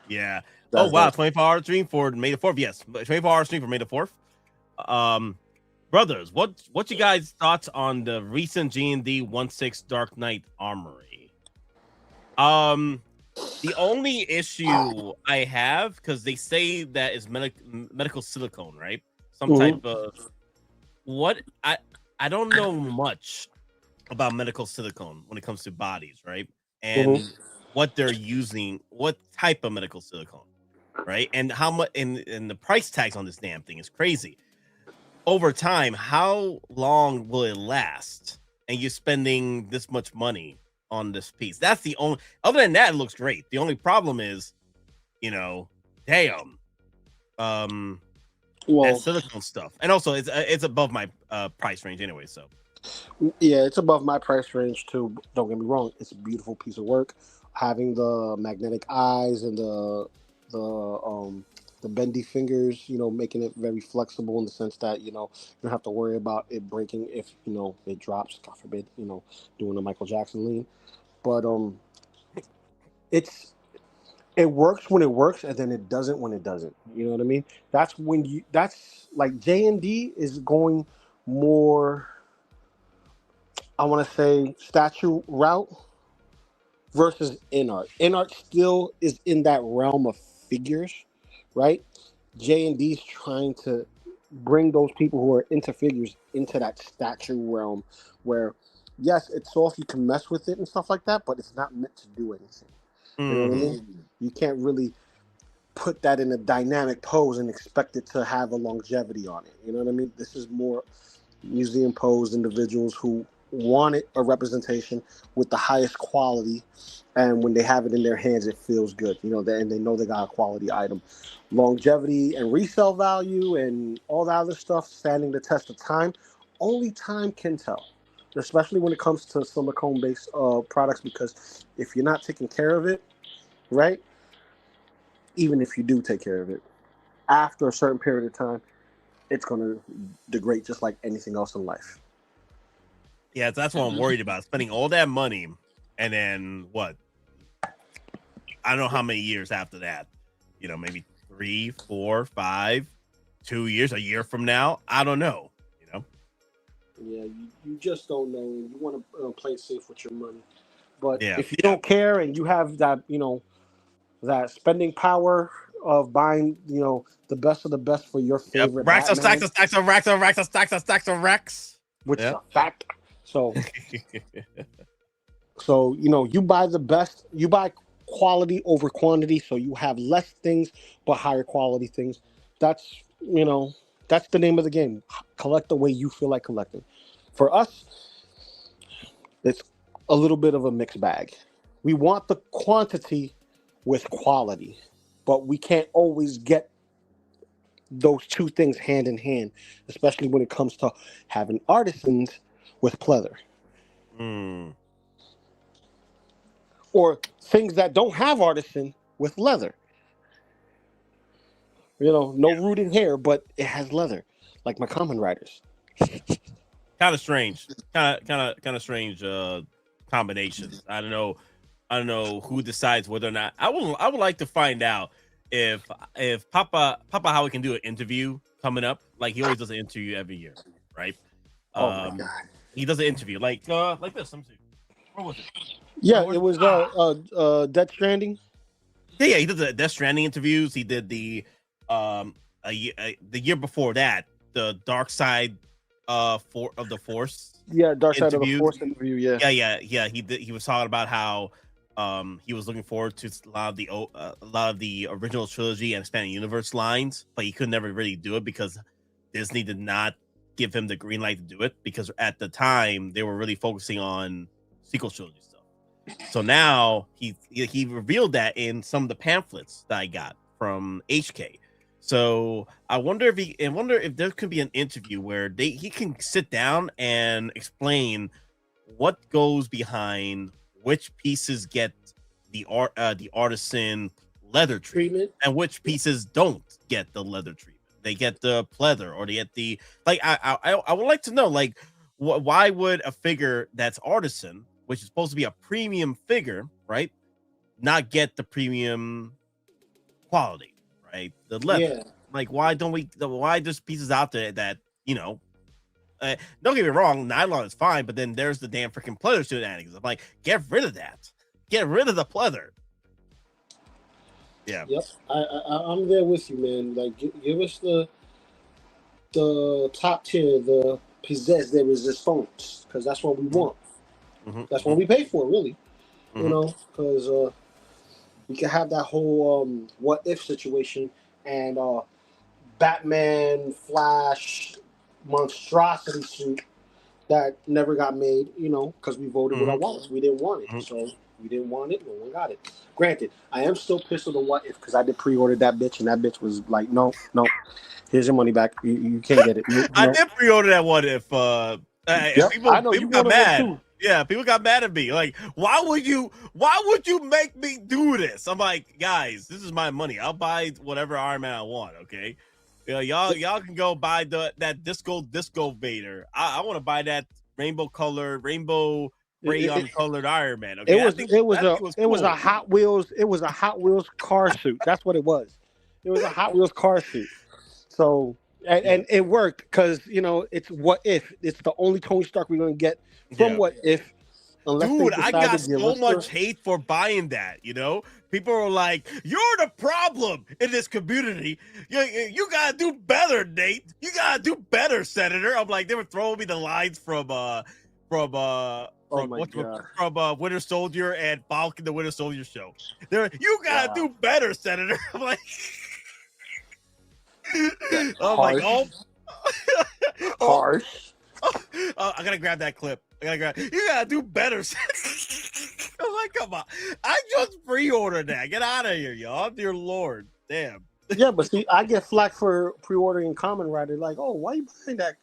Yeah. That's wow. dope. 24-hour stream for May the 4th. Yes, 24-hour stream for May the 4th. Brothers, what you guys thoughts on the recent G&D 1/6 Dark Knight Armory? The only issue I have, because they say that is medical silicone, right? Some type of I don't know much about medical silicone when it comes to bodies, right? And what they're using, what type of medical silicone, right? And how much, and the price tags on this damn thing is crazy. Over time, how long will it last? And you're spending this much money on this piece. That's the only, other than that, it looks great. The only problem is, damn. That silicone stuff. And also it's above my price range anyway, so. Yeah, it's above my price range too. Don't get me wrong, it's a beautiful piece of work. Having the magnetic eyes and the bendy fingers, making it very flexible in the sense that, you don't have to worry about it breaking if, it drops, God forbid, doing a Michael Jackson lean. But it works when it works, and then it doesn't when it doesn't. You know what I mean? That's like J&D is going more, I want to say, statue route versus in-art. In-art still is in that realm of figures, right? J&D is trying to bring those people who are into figures into that statue realm where, yes, it's soft, you can mess with it and stuff like that, but it's not meant to do anything. You know what I mean? You can't really put that in a dynamic pose and expect it to have a longevity on it. You know what I mean? This is more museum posed individuals who wanted a representation with the highest quality, and when they have it in their hands, it feels good. And they know they got a quality item. Longevity and resale value and all that other stuff standing the test of time, only time can tell, especially when it comes to silicone-based products, because if you're not taking care of it, right, even if you do take care of it, after a certain period of time, it's going to degrade just like anything else in life. Yeah, that's what I'm worried about. Spending all that money, and then what? I don't know how many years after that. Maybe 3, 4, 5, 2 years, a year from now. I don't know. Yeah, you just don't know. You want to play safe with your money. But if you don't care and you have that, that spending power of buying, the best of the best for your favorite racks of Batman, stacks of racks of racks of stacks of stacks of racks. Which is a fact. So, you buy the best. You buy quality over quantity, so you have less things but higher quality things. That's that's the name of the game. Collect the way you feel like collecting. For us, it's a little bit of a mixed bag. We want the quantity with quality, but we can't always get those two things hand in hand, especially when it comes to having artisans with pleather. Or things that don't have artisan with leather. No rooting hair, but it has leather, like my Common Riders. Kind of strange. Kind of strange combinations. I don't know who decides whether or not. I would like to find out if Papa Howie can do an interview coming up. Like he always does an interview every year, right? Oh my God. He does an interview like this. Let me see. What was it? Yeah, it was Death Stranding. Yeah, he did the Death Stranding interviews. He did the year before that, the Dark Side of the Force. Yeah, Dark Side of the Force interview. Yeah. He was talking about how he was looking forward to a lot of the original trilogy and expanded universe lines, but he could never really do it because Disney did not give him the green light to do it, because at the time they were really focusing on sequel trilogy stuff. So now he revealed that in some of the pamphlets that I got from HK. So I wonder if there could be an interview where he can sit down and explain what goes behind which pieces get the artisan leather treatment and which pieces don't get the leather treatment. They get the pleather, or they get the I would like to know, like, why would a figure that's artisan, which is supposed to be a premium figure, right, not get the premium quality, right? The leather. Like, why don't we? Why just pieces out there that don't get me wrong, nylon is fine, but then there's the damn freaking pleather shenanigans. I'm like, get rid of that. Get rid of the pleather. Yeah. Yep. I'm there with you, man. Like, give us the top tier, the possess the resistance, because that's what we want. That's what we pay for, really. You know, because we can have that whole what if situation and Batman Flash monstrosity suit that never got made, you know, because we voted with our wallets. We didn't want it. So we didn't want it. No one got it. Granted, I am still pissed with the what if because I did pre-order that bitch and that bitch was like, no, here's your money back. You can't get it. I did pre-order that what if. People got mad. Yeah, people got mad at me. Like, why would you make me do this? I'm like, guys, this is my money. I'll buy whatever Iron Man I want. Okay. Y'all can go buy that disco Vader. I want to buy that rainbow rayon colored Iron Man. Okay? It was a Hot Wheels car suit. That's what it was. It was a Hot Wheels car suit. So and it worked because it's what if it's the only Tony Stark we're gonna get from what if. Dude, I got so much hate for buying that. People are like, "You're the problem in this community. You gotta do better, Nate. You gotta do better, Senator." I'm like, they were throwing me the lines from Winter Soldier and Falcon the Winter Soldier show. You gotta do better, Senator. I'm like, harsh. I gotta grab that clip. You gotta do better. I'm like, come on. I just pre-ordered that. Get out of here, y'all. Dear Lord. Damn. Yeah, but see, I get flack for pre-ordering Kamen Rider. Like, oh, why you buying that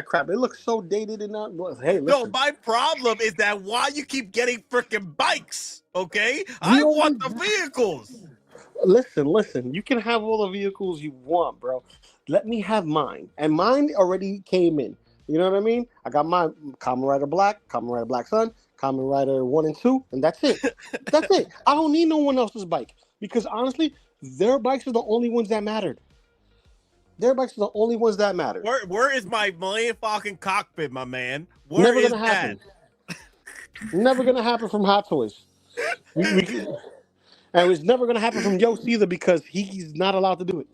crap? It looks so dated and not. Well, hey, listen. No, my problem is that why you keep getting freaking bikes, okay? I want the vehicles. Listen. You can have all the vehicles you want, bro. Let me have mine. And mine already came in. You know what I mean? I got my Kamen Rider Black, Kamen Rider Black Sun, Kamen Rider 1 and 2, and that's it. That's it. I don't need no one else's bike because honestly, their bikes are the only ones that mattered. Where is my Millennium Falcon cockpit, my man? Never gonna happen. Never gonna happen from Hot Toys. And it's never gonna happen from Yost either because he's not allowed to do it.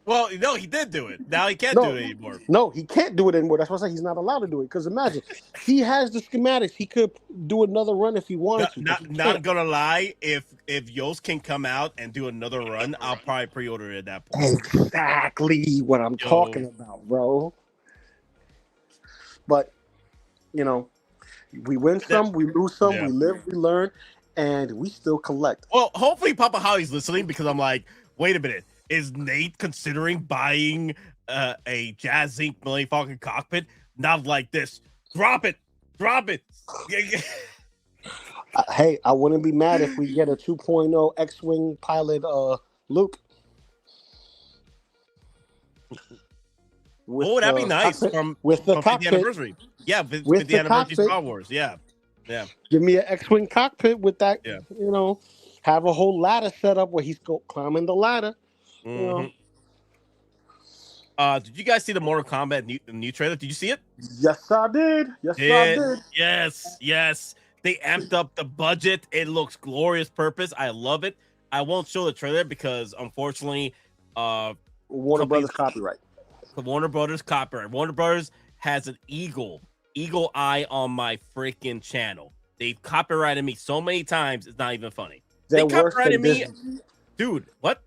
Well, no, he did do it. Now he can't do it anymore. No, he can't do it anymore. That's why I say he's not allowed to do it. Because imagine, he has the schematics. He could do another run if he wanted to. Not gonna lie, if Yost can come out and do another run, I'll probably pre-order it at that point. Exactly what I'm talking about, bro. But, we win some, we lose some, we live, we learn, and we still collect. Well, hopefully Papa Howie's listening because I'm like, wait a minute. Is Nate considering buying a Jazz Inc. Millennium Falcon cockpit? Not like this. Drop it. Hey, I wouldn't be mad if we get a 2.0 X-Wing pilot Luke. That'd be nice from the cockpit. The anniversary. Yeah, with the anniversary Star Wars. Yeah. Give me an X-Wing cockpit with that, have a whole ladder set up where he's climbing the ladder. Did you guys see the Mortal Kombat new trailer? Did you see it? Yes, I did. I did. Yes. They amped up the budget. It looks glorious purpose. I love it. I won't show the trailer because unfortunately, Warner Brothers copyright. Warner Brothers has an eagle eye on my freaking channel. They've copyrighted me so many times. It's not even funny. They copyrighted me, dude. What?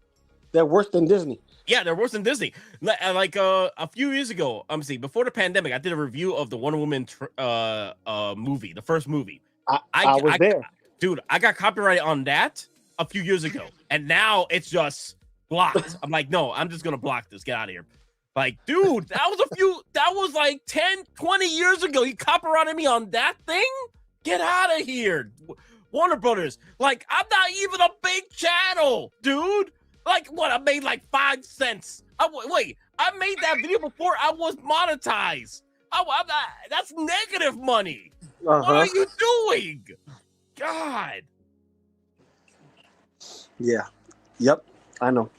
They're worse than Disney. Yeah, they're worse than Disney. Like a few years ago, before the pandemic, I did a review of the Wonder Woman movie, the first movie. I was there. Dude, I got copyrighted on that a few years ago, and now it's just blocked. I'm like, no, I'm just gonna block this. Get out of here. Like, dude, that was like 10, 20 years ago. You copyrighted me on that thing? Get out of here. Warner Brothers. Like, I'm not even a big channel, dude. Like, what? I made like 5 cents. Wait, I made that video before I was monetized. I'm not, that's negative money. What are you doing? God. Yeah. Yep. I know.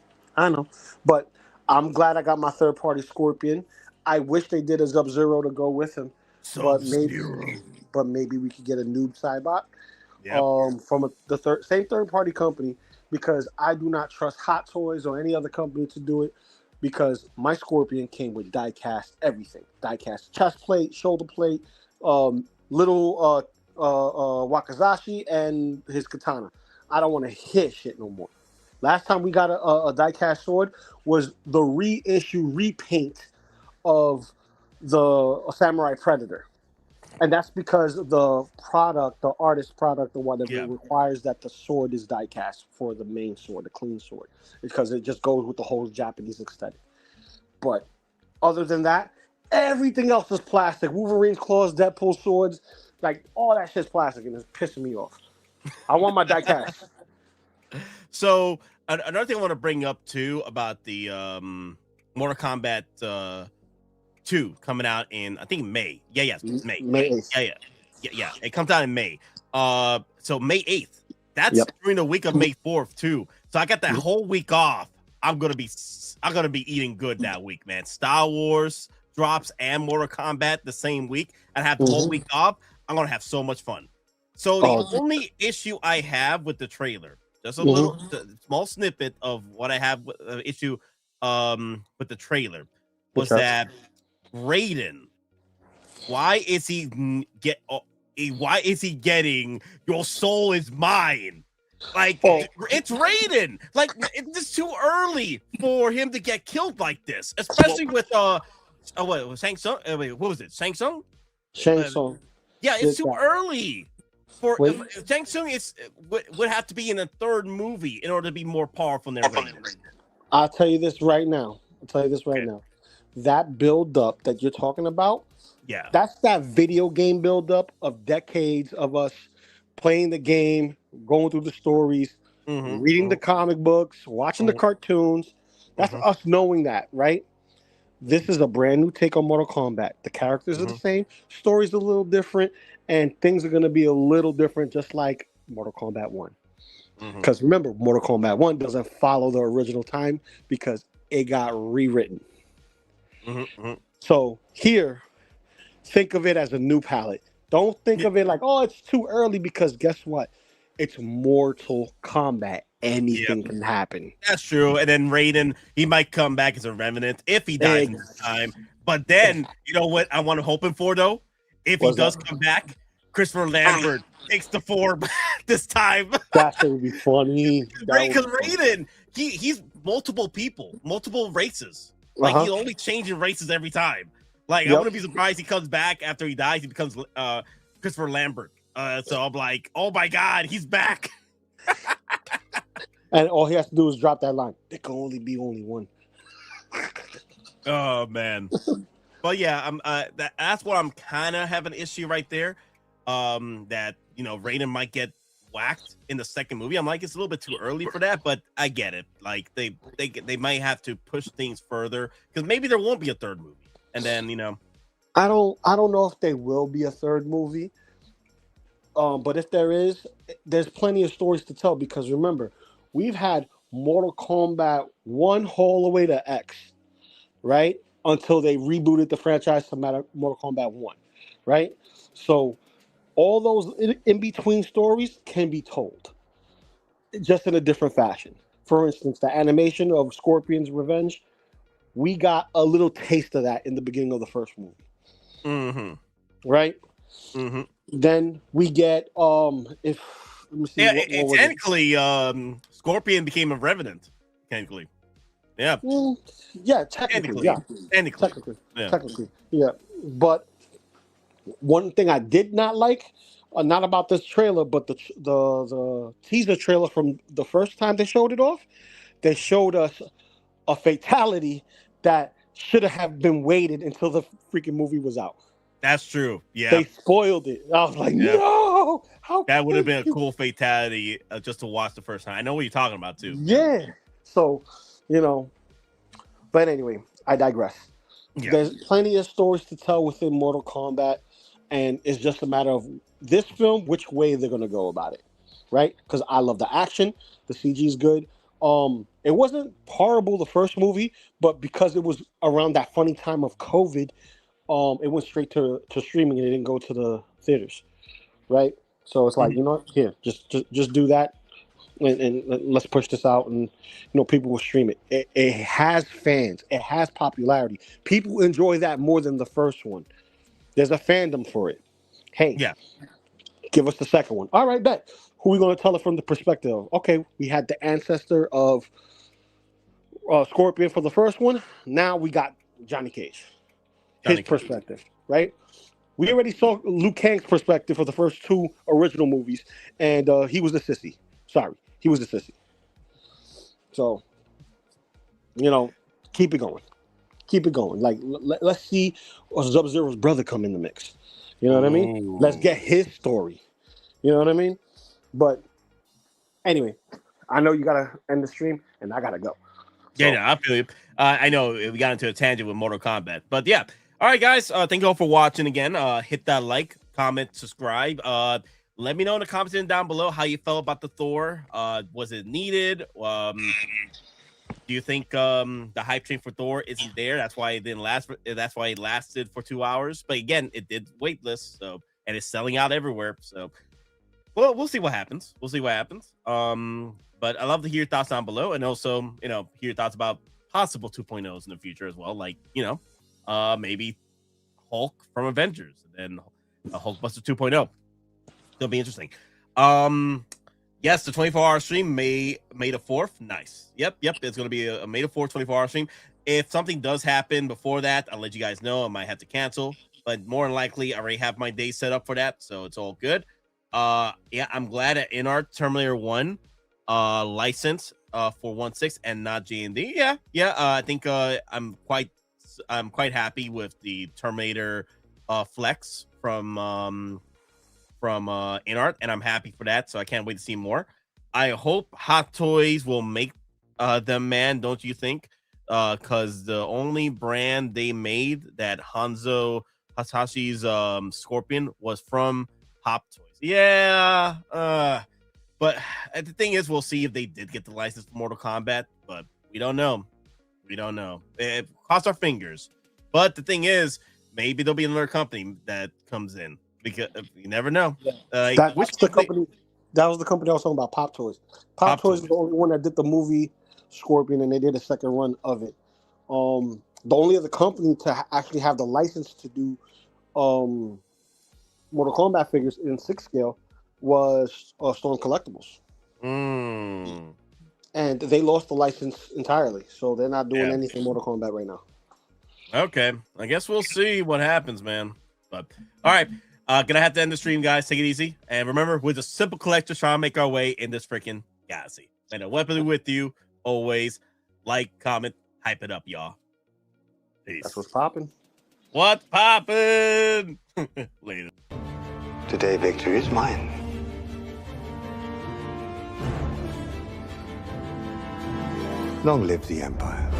But I'm glad I got my third party Scorpion. I wish they did a Sub-Zero to go with him, but maybe we could get a noob Cybot from the same third party company, because I do not trust Hot Toys or any other company to do it, because my Scorpion came with die cast everything, die cast chest plate, shoulder plate, little Wakazashi, and his katana. I don't want to hit shit no more. Last time we got a die-cast sword was the repaint of the Samurai Predator. And that's because the artist product or whatever, requires that the sword is die-cast for the main sword, the clean sword. Because it just goes with the whole Japanese aesthetic. But other than that, everything else is plastic. Wolverine's claws, Deadpool swords, like all that shit's plastic, and it's pissing me off. I want my die-cast. So another thing I want to bring up too about the Mortal Kombat 2 coming out in, I think, May. May 8th. Yeah. It comes out in May. So May 8th. That's during the week of May 4th too. So I got that whole week off. I'm gonna be eating good that week, man. Star Wars drops and Mortal Kombat the same week. I have the whole week off. I'm gonna have so much fun. So the only issue I have with the trailer, just a little small snippet of what I have with issue with the trailer, was that Raiden, why is he getting your soul is mine? Like, it's Raiden. Like, it's too early for him to get killed like this, especially with what Shang Tsung? What was it? Shang Tsung? Shang Tsung. Yeah, it's too early. For Shang Tsung would have to be in a third movie in order to be more powerful than Raiden. I'll tell you this right now. That build up that you're talking about, that's that video game build up of decades of us playing the game, going through the stories, reading the comic books, watching the cartoons. That's us knowing that, right? This is a brand new take on Mortal Kombat. The characters are the same, story's a little different, and things are going to be a little different, just like Mortal Kombat 1. Because remember, Mortal Kombat 1 doesn't follow the original time because it got rewritten. So here, think of it as a new palette. Don't think of it like, oh, it's too early, because guess what? It's Mortal Kombat. Anything can happen. That's true. And then Raiden, he might come back as a remnant if he dies in this time. But then, you know what I'm hoping for, though? If he does come back, Christopher Lambert takes the form this time. That would be funny. Because Raiden, he's multiple people, multiple races. Like, he's only changing races every time. Like, I wouldn't be surprised he comes back after he dies. He becomes Christopher Lambert. So I'm like, oh my God, he's back. And all he has to do is drop that line. There can only be one. Oh man. But yeah, that's what I'm kind of having an issue right there. That, you know, Raiden might get whacked in the second movie. I'm like, it's a little bit too early for that, but I get it. Like they might have to push things further, because maybe there won't be a third movie. And then, you know, I don't know if there will be a third movie. But if there is, there's plenty of stories to tell, because remember, we've had Mortal Kombat 1 all the way to X, right? Until they rebooted the franchise to Mortal Kombat 1, right? So all those in-between stories can be told, just in a different fashion. For instance, the animation of Scorpion's Revenge, we got a little taste of that in the beginning of the first movie. Right? Then we get technically Scorpion became a Revenant. Technically. Yeah. Technically. Yeah. But one thing I did not like, not about this trailer, but the teaser trailer from the first time they showed it off, they showed us a fatality that should have been waited until the freaking movie was out. That's true. Yeah. They spoiled it. I was like, no! That would have been a cool fatality just to watch the first time. I know what you're talking about, too. Yeah. So, you know, but anyway, I digress. Yeah. There's plenty of stories to tell within Mortal Kombat, and it's just a matter of this film, which way they're going to go about it, right? Because I love the action. The CG is good. It wasn't horrible the first movie, but because it was around that funny time of COVID, it went straight to streaming and it didn't go to the theaters, right? So it's like, you know what? Here, just do that, and let's push this out, and people will stream it. It has fans, it has popularity. People enjoy that more than the first one. There's a fandom for it. Hey, yeah, give us the second one. All right, bet. Who we gonna tell it from the perspective of? Okay, we had the ancestor of Scorpion for the first one. Now we got Johnny Cage. His perspective, right? We already saw Liu Kang's perspective for the first two original movies, and he was a sissy. Sorry, he was a sissy. So, keep it going. Keep it going. Like, let's see Sub-Zero's brother come in the mix. You know what I mean? Ooh. Let's get his story. You know what I mean? But anyway, I know you gotta end the stream, and I gotta go. So. Yeah, no, I feel you. I know we got into a tangent with Mortal Kombat, but yeah. All right, guys. Thank you all for watching again. Hit that like, comment, subscribe. Let me know in the comments down below how you felt about the Thor. Was it needed? Do you think the hype train for Thor isn't there? That's why it didn't last. That's why it lasted for 2 hours. But again, it did waitlist, so and it's selling out everywhere. So, well, we'll see what happens. We'll see what happens. But I love to hear your thoughts down below, and also, hear your thoughts about possible 2.0s in the future as well. Like, maybe Hulk from Avengers, and then Hulkbuster 2.0. It'll be interesting. Yes, the 24-hour stream, May the 4th. Nice. Yep. It's going to be a May the 4th 24-hour stream. If something does happen before that, I'll let you guys know. I might have to cancel, but more than likely, I already have my day set up for that, so it's all good. Yeah, I'm glad that InArt Terminator 1 license for 1.6 and not G&D. Yeah. I think I'm quite happy with the Terminator flex from InArt, and I'm happy for that, so I can't wait to see more. I hope Hot Toys will make them, man, don't you think? Because the only brand they made that Hanzo Hasashi's Scorpion was from Hot Toys. Yeah, but the thing is, we'll see if they did get the license for Mortal Kombat, but we don't know. Cross our fingers. But the thing is, maybe there'll be another company that comes in, because you never know. Yeah. That was the company I was talking about, Pop Toys. Pop Toys is the only one that did the movie Scorpion, and they did a second run of it. The only other company to actually have the license to do Mortal Kombat figures in 6 scale was Storm Collectibles. And they lost the license entirely, so they're not doing anything Mortal Kombat right now. Okay, I guess we'll see what happens, man. But all right, gonna have to end the stream, guys. Take it easy, and remember, we're just simple collectors trying to make our way in this freaking galaxy. And a weapon with you always. Like, comment, hype it up, y'all. Peace. That's what's popping. What's popping? Later. Today, victory is mine. Long live the Empire.